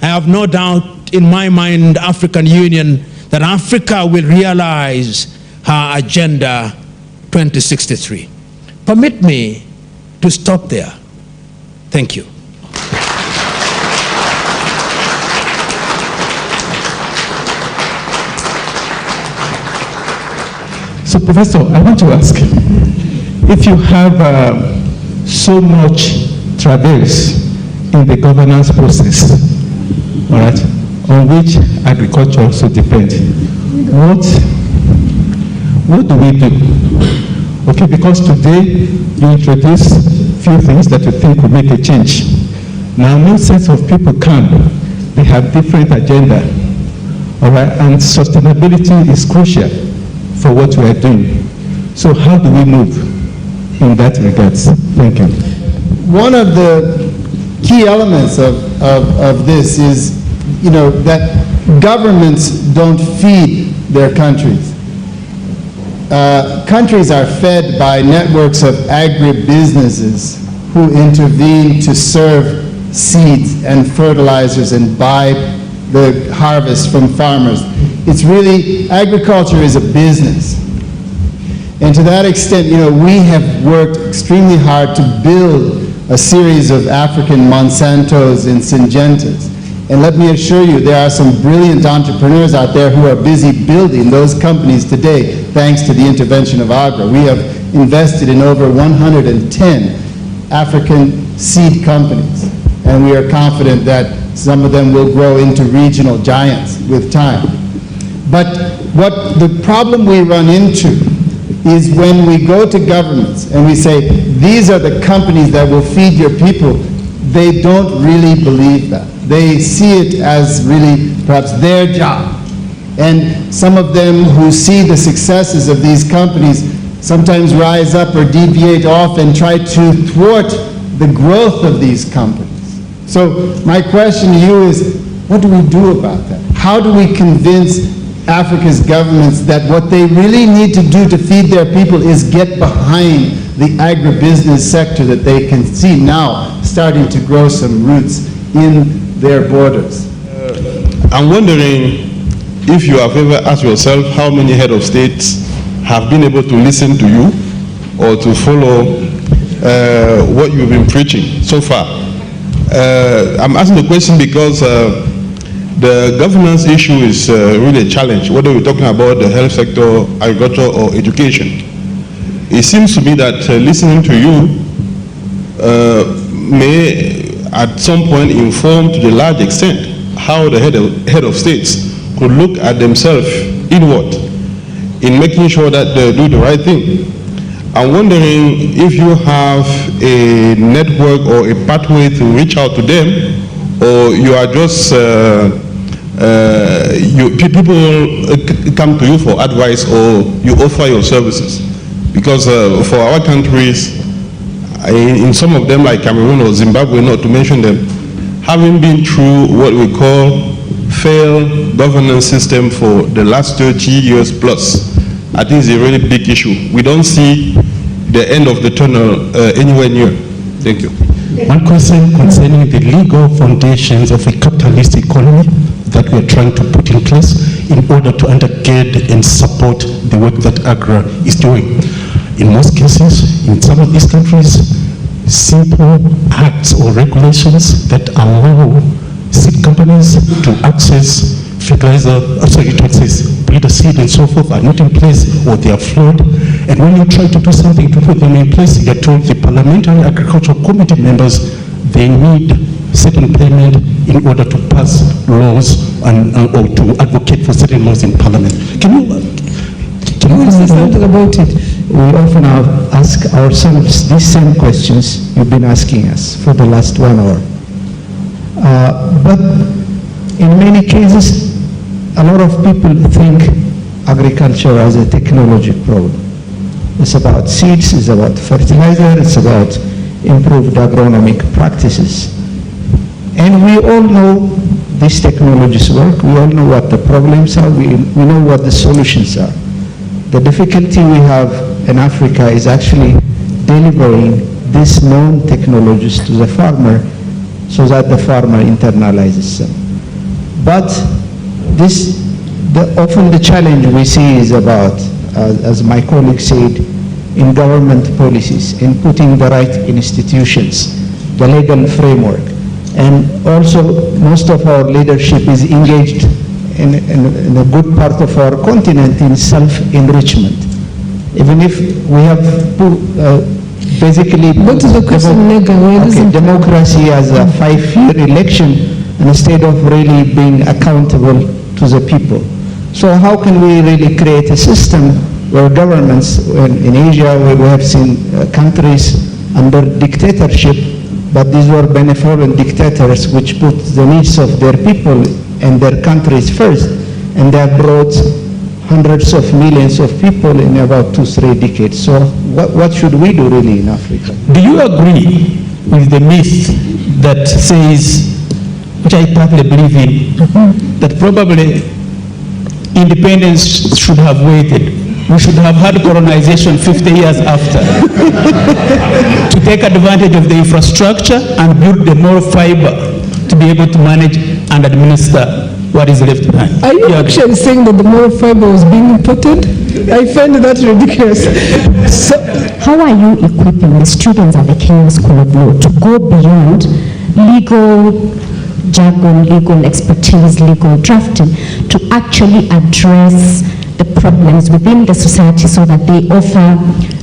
I have no doubt in my mind, African Union, that Africa will realize her Agenda 2063. Permit me to stop there. Thank you. So, Professor, I want to ask, if you have so much travails in the governance process, all right, on which agriculture also depends, what do we do? Okay, because today you introduce a few things that you think will make a change. Now, new sets of people come, they have different agenda, all right, and sustainability is crucial for what we are doing. So how do we move in that regards? Thank you. One of the key elements of this is, that governments don't feed their countries. Countries are fed by networks of agribusinesses who intervene to serve seeds and fertilizers and buy the harvest from farmers. It's really, agriculture is a business. And to that extent, we have worked extremely hard to build a series of African Monsantos and Syngentas. And let me assure you, there are some brilliant entrepreneurs out there who are busy building those companies today, thanks to the intervention of AGRA. We have invested in over 110 African seed companies, and we are confident that some of them will grow into regional giants with time. But what the problem we run into is when we go to governments and we say, these are the companies that will feed your people, they don't really believe that. They see it as really perhaps their job. And some of them who see the successes of these companies sometimes rise up or deviate off and try to thwart the growth of these companies. So my question to you is, what do we do about that? How do we convince Africa's governments that what they really need to do to feed their people is get behind the agribusiness sector that they can see now starting to grow some roots in their borders? I'm wondering if you have ever asked yourself how many head of states have been able to listen to you or to follow what you've been preaching so far. I'm asking the question because the governance issue is really a challenge, whether we're talking about the health sector, agriculture, or education. It seems to me that listening to you may at some point inform to the large extent how the head of states could look at themselves inward in making sure that they do the right thing. I'm wondering if you have a network or a pathway to reach out to them, or you are just, people come to you for advice, or you offer your services. Because for our countries, in some of them like Cameroon or Zimbabwe, not to mention them, having been through what we call failed governance system for the last 30 years plus, I think it's a really big issue. We don't see the end of the tunnel anywhere near. Thank you. One question concerning the legal foundations of a capitalist economy that we are trying to put in place in order to undergird and support the work that AGRA is doing. In most cases, in some of these countries, simple acts or regulations that allow seed companies to access fertilizer, to access breeder seed and so forth are not in place, or they are flawed. And when you try to do something to put them in place, you are told the Parliamentary Agricultural Committee members, they need certain payment in order to pass laws or to advocate for certain laws in Parliament. Can you say something about it? We often ask ourselves these same questions you've been asking us for the last 1 hour. But in many cases, a lot of people think agriculture as a technology problem. It's about seeds, it's about fertilizer, it's about improved agronomic practices. And we all know these technologies work, we all know what the problems are, we know what the solutions are. The difficulty we have in Africa is actually delivering these known technologies to the farmer so that the farmer internalizes them. But often the challenge we see is about, as my colleague said, in government policies, in putting the right institutions, the legal framework. And also, most of our leadership is engaged in a good part of our continent in self-enrichment. Even if we have basically what is the question, democracy as a 5-year election instead of really being accountable to the people. So how can we really create a system where governments, in Asia where we have seen countries under dictatorship, but these were benevolent dictators which put the needs of their people and their countries first, and they have brought hundreds of millions of people in about 2-3 decades. So what should we do really in Africa? Do you agree with the myth that says, which I partly believe in, that probably independence should have waited? We should have had colonization 50 years after to take advantage of the infrastructure and build the more fiber to be able to manage and administer what is left behind. Are you actually saying that the moral fiber was being imported? I find that ridiculous. So, how are you equipping the students at the Kenya School of Law to go beyond legal jargon, legal expertise, legal drafting, to actually address the problems within the society so that they offer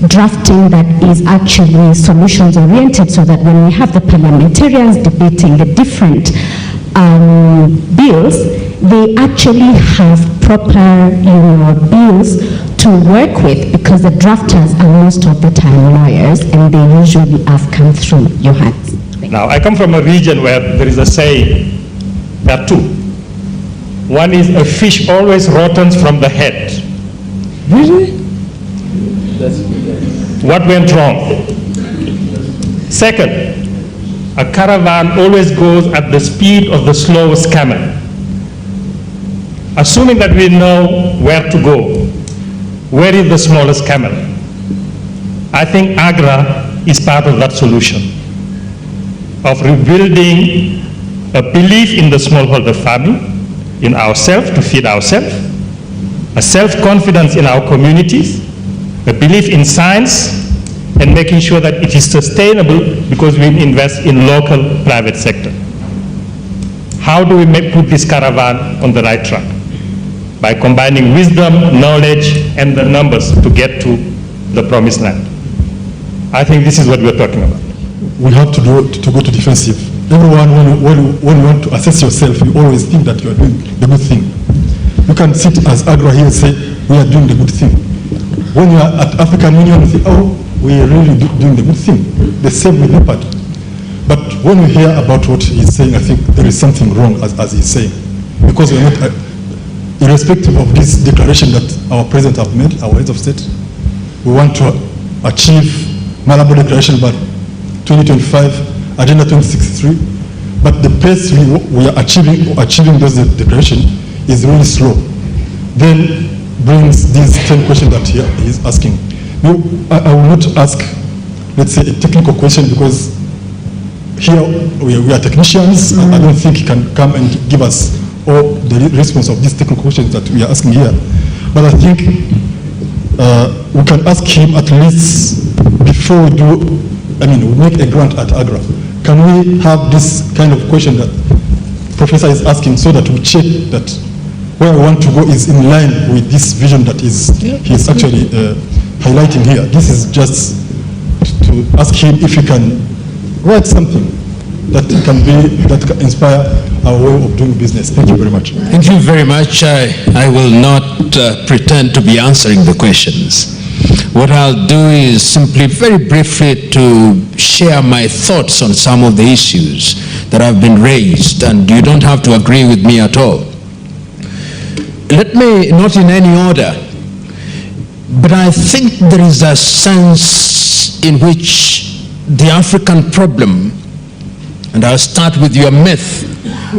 drafting that is actually solutions oriented, so that when we have the parliamentarians debating the different bills, they actually have proper bills to work with, because the drafters are most of the time lawyers and they usually have come through your hands. Now, I come from a region where there is a saying, there are two. One is, a fish always rottens from the head. Really? What went wrong? Second, a caravan always goes at the speed of the slowest camel. Assuming that we know where to go, where is the smallest camel? I think AGRA is part of that solution, of rebuilding a belief in the smallholder family, in ourselves to feed ourselves, a self-confidence in our communities, a belief in science, and making sure that it is sustainable because we invest in local private sector. how do we put this caravan on the right track? By combining wisdom, knowledge, and the numbers to get to the promised land. I think this is what we're talking about. We have to go to defensive. Everyone, when you want to assess yourself, you always think that you are doing the good thing. You can sit as Agra here and say, we are doing the good thing. When you are at African Union, you say, oh, we are really doing the good thing. The same with Leopard. But when we hear about what he's saying, I think there is something wrong as he's saying. Because we are not, irrespective of this declaration that our president have made, our heads of state, we want to achieve Malabo Declaration by 2025, Agenda 2063. But the pace we are achieving those declarations is really slow. Then brings these 10 questions that he is asking. No, I will not ask, let's say, a technical question, because here we are technicians. I don't think he can come and give us all the response of these technical questions that we are asking here. But I think we can ask him at least before we make a grant at Agra. Can we have this kind of question that Professor is asking, so that we check that where we want to go is in line with this vision that he is actually highlighting here. This is just to ask him if he can write something that can inspire our way of doing business. Thank you very much. Thank you very much. I will not pretend to be answering the questions. What I'll do is simply very briefly to share my thoughts on some of the issues that have been raised, and you don't have to agree with me at all. Let me, not in any order, but I think there is a sense in which the African problem, and I'll start with your myth,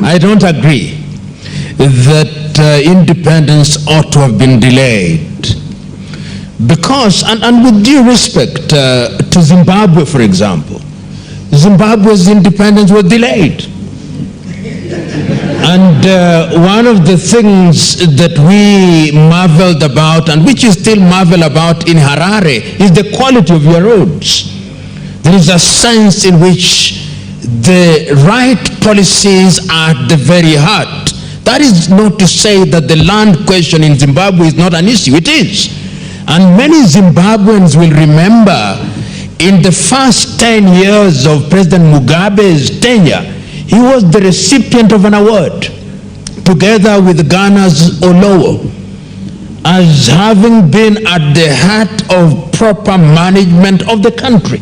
I don't agree that independence ought to have been delayed. Because, and with due respect to Zimbabwe, for example, Zimbabwe's independence was delayed. And one of the things that we marveled about, and which you still marvel about in Harare, is the quality of your roads. There is a sense in which the right policies are at the very heart. That is not to say that the land question in Zimbabwe is not an issue. It is. And many Zimbabweans will remember in the first 10 years of President Mugabe's tenure, he was the recipient of an award, together with Ghana's Olowo, as having been at the heart of proper management of the country.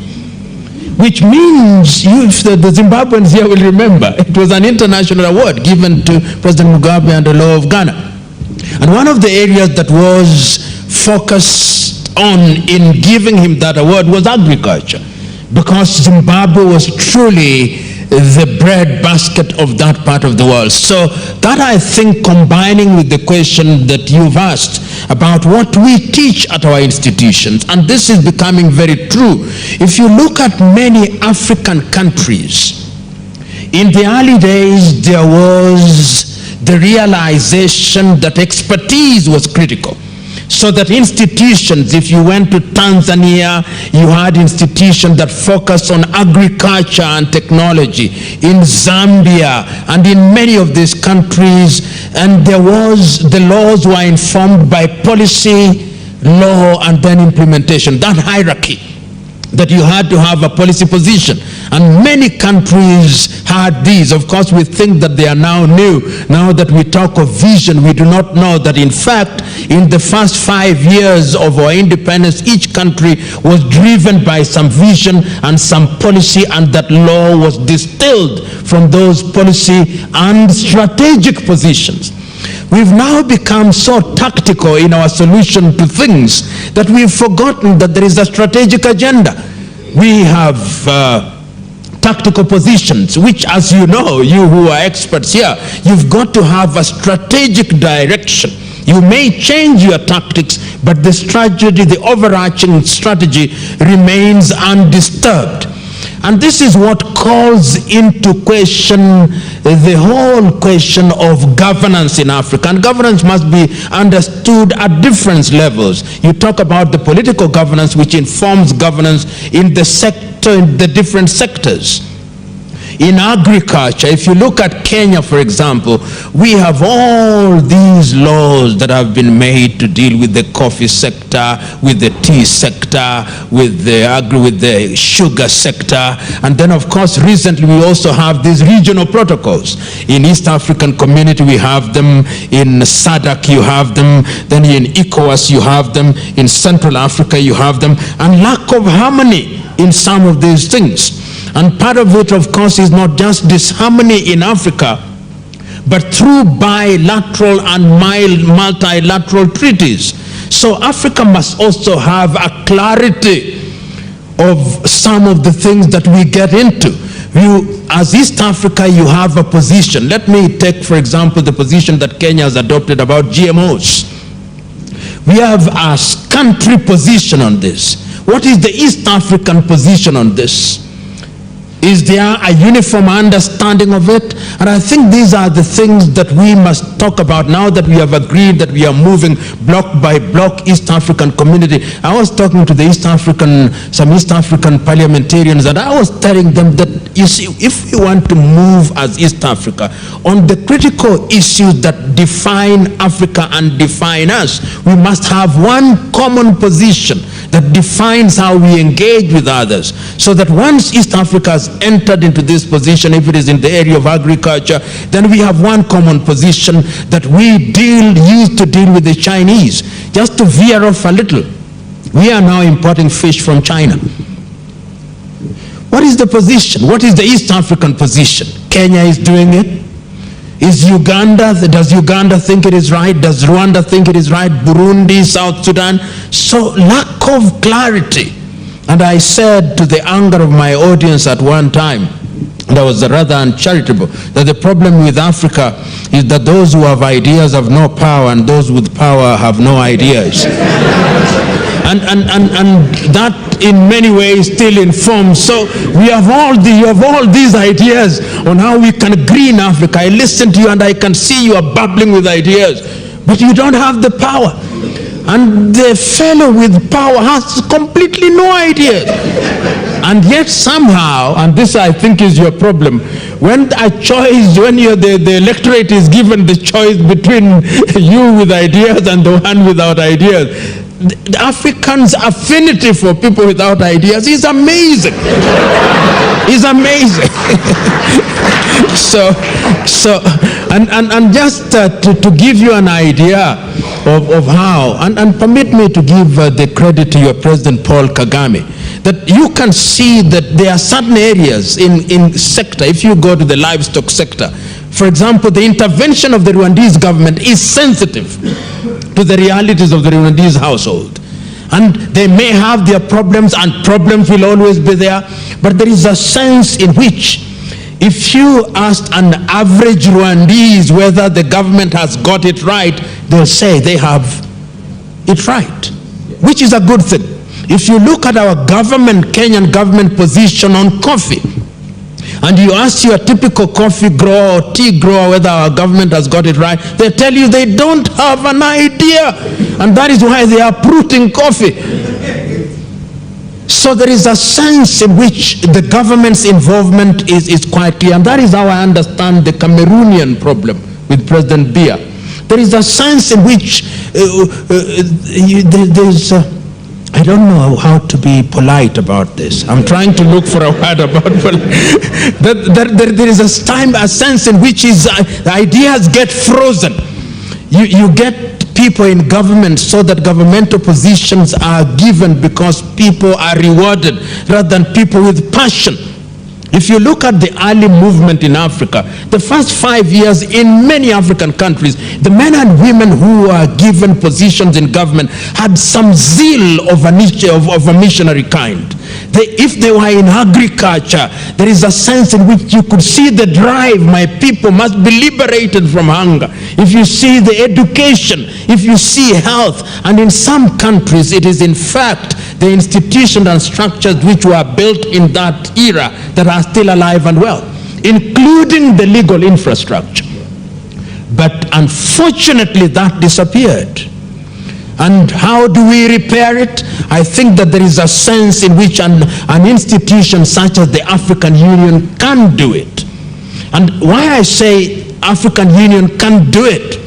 Which means, if the Zimbabweans here will remember, it was an international award given to President Mugabe and the law of Ghana. And one of the areas that was focused on in giving him that award was agriculture, because Zimbabwe was truly the bread basket of that part of the world. So that, I think, combining with the question that you've asked about what we teach at our institutions, and this is becoming very true. If you look at many African countries, in the early days there was the realization that expertise was critical. So that institutions, if you went to Tanzania, you had institutions that focused on agriculture and technology. In Zambia and in many of these countries, and the laws were informed by policy, law, and then implementation. That hierarchy, that you had to have a policy position. And many countries had these. Of course, we think that they are now new. Now that we talk of vision, we do not know that, in fact, in the first 5 years of our independence, each country was driven by some vision and some policy, and that law was distilled from those policy and strategic positions. We've now become so tactical in our solution to things that we've forgotten that there is a strategic agenda. We have tactical positions, which, as you know, you who are experts here, you've got to have a strategic direction. You may change your tactics, but the strategy, the overarching strategy, remains undisturbed. And this is what calls into question the whole question of governance in Africa. And governance must be understood at different levels. You talk about the political governance, which informs governance in the sector, in the different sectors. In agriculture, if you look at Kenya, for example, we have all these laws that have been made to deal with the coffee sector, with the tea sector, with the sugar sector, and then of course recently we also have these regional protocols. In East African Community we have them, in SADC you have them, then in ECOWAS you have them, in Central Africa you have them, and lack of harmony in some of these things. And part of it, of course, is not just disharmony in Africa, but through bilateral and multilateral treaties. So Africa must also have a clarity of some of the things that we get into. You, as East Africa, you have a position. Let me take, for example, the position that Kenya has adopted about GMOs. We have a country position on this. What is the East African position on this? Is there a uniform understanding of it? And I think these are the things that we must talk about now that we have agreed that we are moving block by block East African community. I was talking to the some East African parliamentarians, and I was telling them that, you see, if we want to move as East Africa on the critical issues that define Africa and define us, we must have one common position that defines how we engage with others, so that once East Africa has entered into this position, if it is in the area of agriculture, then we have one common position that we used to deal with the Chinese. Just to veer off a little, we are now importing fish from China. What is the position? What is the East African position? Kenya is doing it. Is Uganda, does Uganda think it is right? Does Rwanda think it is right? Burundi, South Sudan? So lack of clarity. And I said, to the anger of my audience at one time, that was rather uncharitable, that the problem with Africa is that those who have ideas have no power, and those with power have no ideas. and that in many ways still informs. So you have all these ideas on how we can green Africa. I listen to you and I can see you are bubbling with ideas, but you don't have the power. And the fellow with power has completely no idea. And yet somehow, and this I think is your problem, when the electorate is given the choice between you with ideas and the one without ideas, the Africans' affinity for people without ideas is amazing. Is amazing. And just to give you an idea of how, and permit me to give the credit to your President Paul Kagame, that you can see that there are certain areas in sector, if you go to the livestock sector, for example, the intervention of the Rwandese government is sensitive to the realities of the Rwandese household. And they may have their problems, and problems will always be there, but there is a sense in which if you ask an average Rwandese whether the government has got it right, they'll say they have it right, which is a good thing. If you look at our government, Kenyan government position on coffee, and you ask your typical coffee grower or tea grower whether our government has got it right, they tell you they don't have an idea. And that is why they are uprooting coffee. So there is a sense in which the government's involvement is quite clear. And that is how I understand the Cameroonian problem with President Biya. There is a sense in which there's I don't know how to be polite about this. I'm trying to look for a word about there is a sense in which the ideas get frozen. You get people in government so that governmental positions are given because people are rewarded rather than people with passion. If you look at the early movement in Africa, the first 5 years in many African countries, the men and women who were given positions in government had some zeal of a missionary kind. If they were in agriculture, there is a sense in which you could see the drive, my people must be liberated from hunger. If you see the education, if you see health, and in some countries it is in fact the institutions and structures which were built in that era that are still alive and well, including the legal infrastructure. But unfortunately that disappeared. And how do we repair it? I think that there is a sense in which an institution such as the African Union can do it. And why I say African Union can do it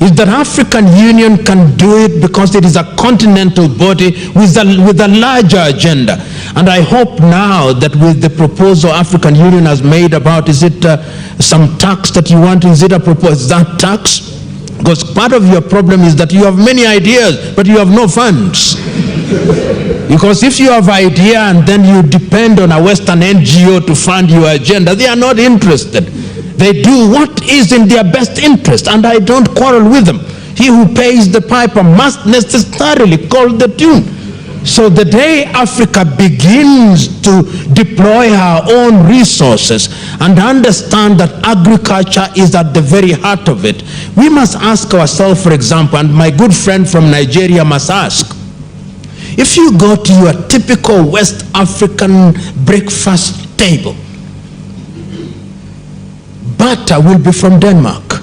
is that African Union can do it because it is a continental body with a larger agenda. And I hope now that with the proposal African Union has made about, is it some tax that you want, is it a proposal, is that tax? Because part of your problem is that you have many ideas, but you have no funds. Because if you have idea and then you depend on a Western NGO to fund your agenda, they are not interested. They do what is in their best interest, and I don't quarrel with them. He who pays the piper must necessarily call the tune. So the day Africa begins to deploy her own resources and understand that agriculture is at the very heart of it, we must ask ourselves, for example, and my good friend from Nigeria must ask, if you go to your typical West African breakfast table, butter will be from Denmark,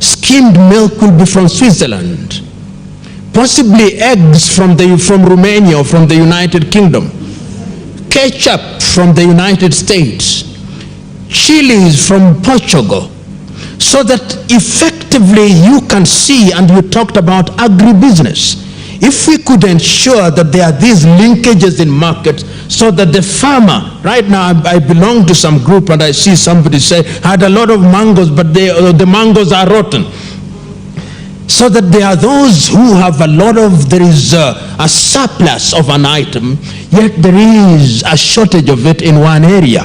skimmed milk will be from Switzerland, possibly eggs from Romania or from the United Kingdom, ketchup from the United States, chilies from Portugal, so that effectively you can see, and you talked about agribusiness. If we could ensure that there are these linkages in markets so that the farmer, right now I belong to some group and I see somebody say, I had a lot of mangoes, but the mangoes are rotten. So that there are those who have a lot of, there is a surplus of an item, yet there is a shortage of it in one area.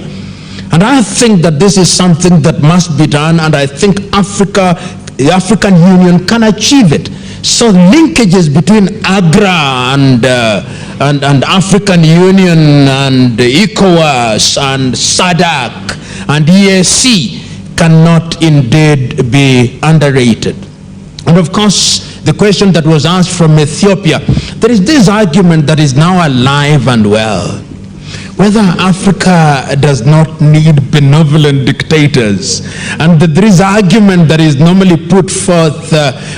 And I think that this is something that must be done, and I think the African Union can achieve it. So linkages between AGRA and African Union and ECOWAS and SADC and EAC cannot indeed be underrated. And of course, the question that was asked from Ethiopia, there is this argument that is now alive and well, whether Africa does not need benevolent dictators. And there is argument that is normally put forth,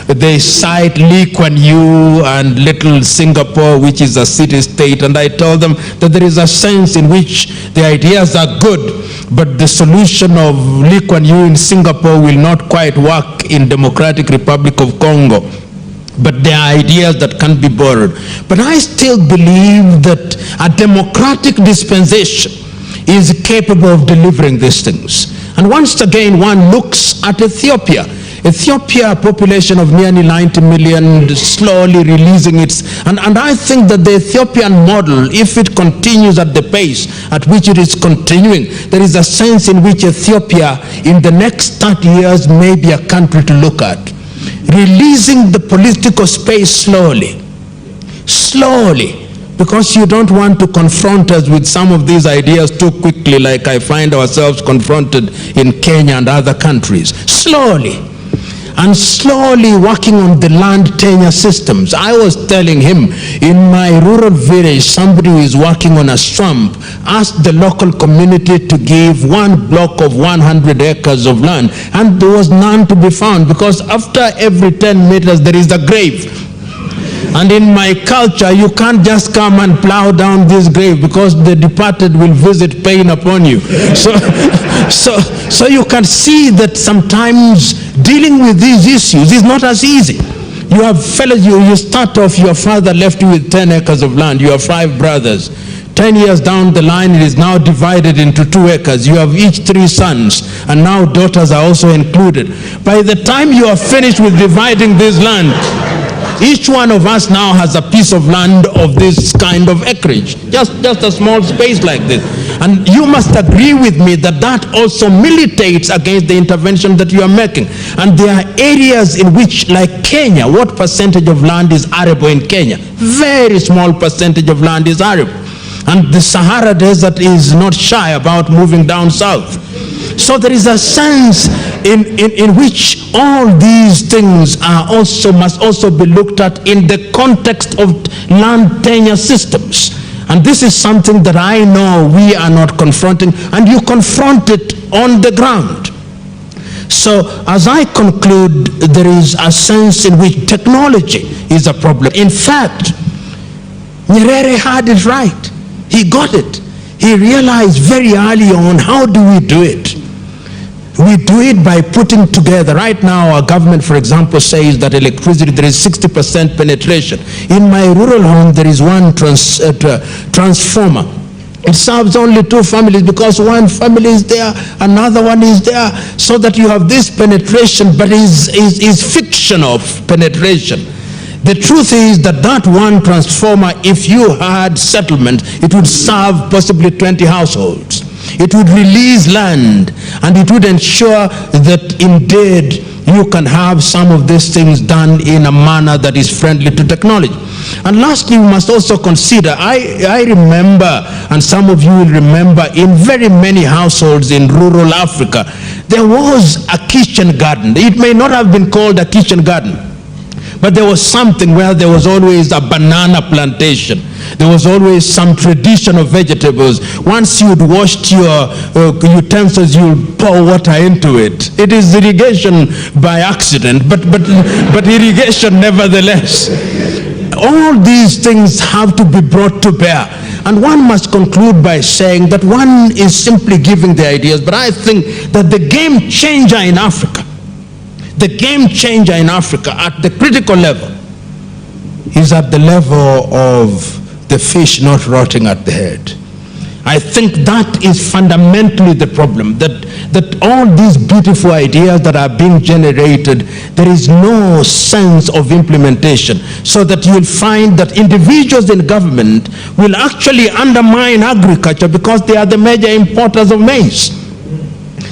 they cite Lee Kuan Yew and little Singapore, which is a city-state, and I told them that there is a sense in which the ideas are good, but the solution of Lee Kuan Yew in Singapore will not quite work in Democratic Republic of Congo. But there are ideas that can be borrowed. But I still believe that a democratic dispensation is capable of delivering these things. And once again, one looks at Ethiopia. Ethiopia, a population of nearly 90 million, slowly releasing its, and I think that the Ethiopian model, if it continues at the pace at which it is continuing, there is a sense in which Ethiopia in the next 30 years may be a country to look at. Releasing the political space slowly, because you don't want to confront us with some of these ideas too quickly, like I find ourselves confronted in Kenya and other countries. Slowly working on the land tenure systems. I was telling him, in my rural village, somebody who is working on a swamp asked the local community to give one block of 100 acres of land, and there was none to be found, because after every 10 meters there is a grave. And in my culture, you can't just come and plow down this grave, because the departed will visit pain upon you. So you can see that sometimes dealing with these issues is not as easy. You have fellows, you start off, your father left you with 10 acres of land, you have 5 brothers. 10 years down the line, it is now divided into 2 acres. You have each 3 sons, and now daughters are also included. By the time you are finished with dividing this land, each one of us now has a piece of land of this kind of acreage, just a small space like this. And you must agree with me that that also militates against the intervention that you are making. And there are areas in which, like Kenya, what percentage of land is arable in Kenya? Very small percentage of land is arable. And the Sahara Desert is not shy about moving down south. So there is a sense in which all these things are must also be looked at in the context of land tenure systems. And this is something that I know we are not confronting, and you confront it on the ground. So as I conclude, there is a sense in which technology is a problem. In fact, Nyerere had it right. He got it. He realized very early on, how do we do it? We do it by putting together. Right now, our government, for example, says that electricity, there is 60% penetration. In my rural home, there is one transformer. It serves only 2 families because one family is there, another one is there, so that you have this penetration, but is fiction of penetration. The truth is that that one transformer, if you had settlement, it would serve possibly 20 households. It would release land, and it would ensure that indeed you can have some of these things done in a manner that is friendly to technology. And lastly, we must also consider, I remember, and some of you will remember, in very many households in rural Africa, there was a kitchen garden. It may not have been called a kitchen garden, but there was something where there was always a banana plantation. There was always some tradition of vegetables. Once you'd washed your utensils, you'd pour water into it. It is irrigation by accident, but irrigation nevertheless. All these things have to be brought to bear. And one must conclude by saying that one is simply giving the ideas, but I think that the game changer in Africa, the game changer in Africa at the critical level is at the level of the fish not rotting at the head. I think that is fundamentally the problem, that all these beautiful ideas that are being generated, there is no sense of implementation, so that you'll find that individuals in government will actually undermine agriculture because they are the major importers of maize.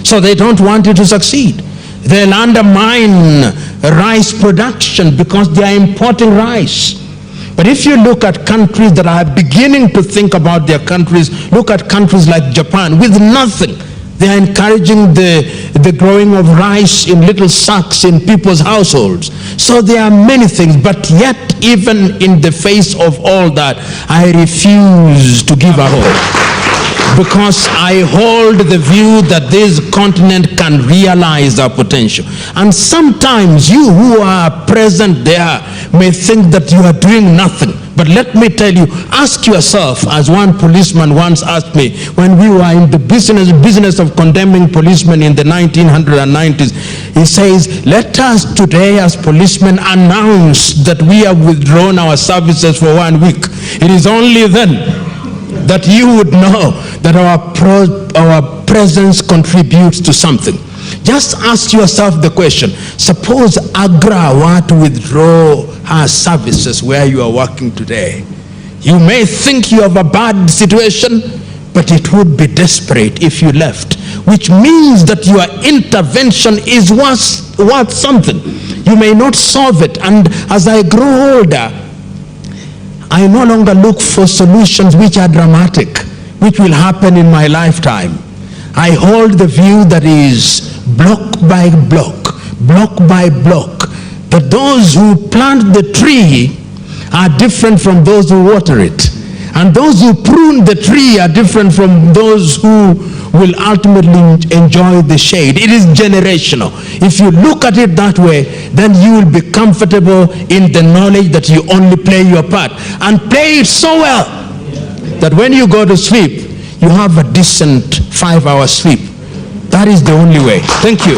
So they don't want it to succeed. They'll undermine rice production because they are importing rice. But if you look at countries that are beginning to think about their countries, look at countries like Japan, with nothing. They are encouraging the growing of rice in little sacks in people's households. So there are many things, but yet even in the face of all that, I refuse to give up hope. Because I hold the view that this continent can realize our potential. And sometimes you who are present there may think that you are doing nothing. But let me tell you, ask yourself, as one policeman once asked me, when we were in the business of condemning policemen in the 1990s, he says, let us today as policemen announce that we have withdrawn our services for 1 week. It is only then that you would know that our presence contributes to something. Just ask yourself the question, suppose Agra were to withdraw her services where you are working today. You may think you have a bad situation, but it would be desperate if you left, which means that your intervention is worth something. You may not solve it, and as I grow older, I no longer look for solutions which are dramatic, which will happen in my lifetime. I hold the view that is block by block, that those who plant the tree are different from those who water it. And those who prune the tree are different from those who will ultimately enjoy the shade. It is generational. If you look at it that way, then you will be comfortable in the knowledge that you only play your part, and play it so well that when you go to sleep, you have a decent 5-hour sleep. That is the only way. Thank you.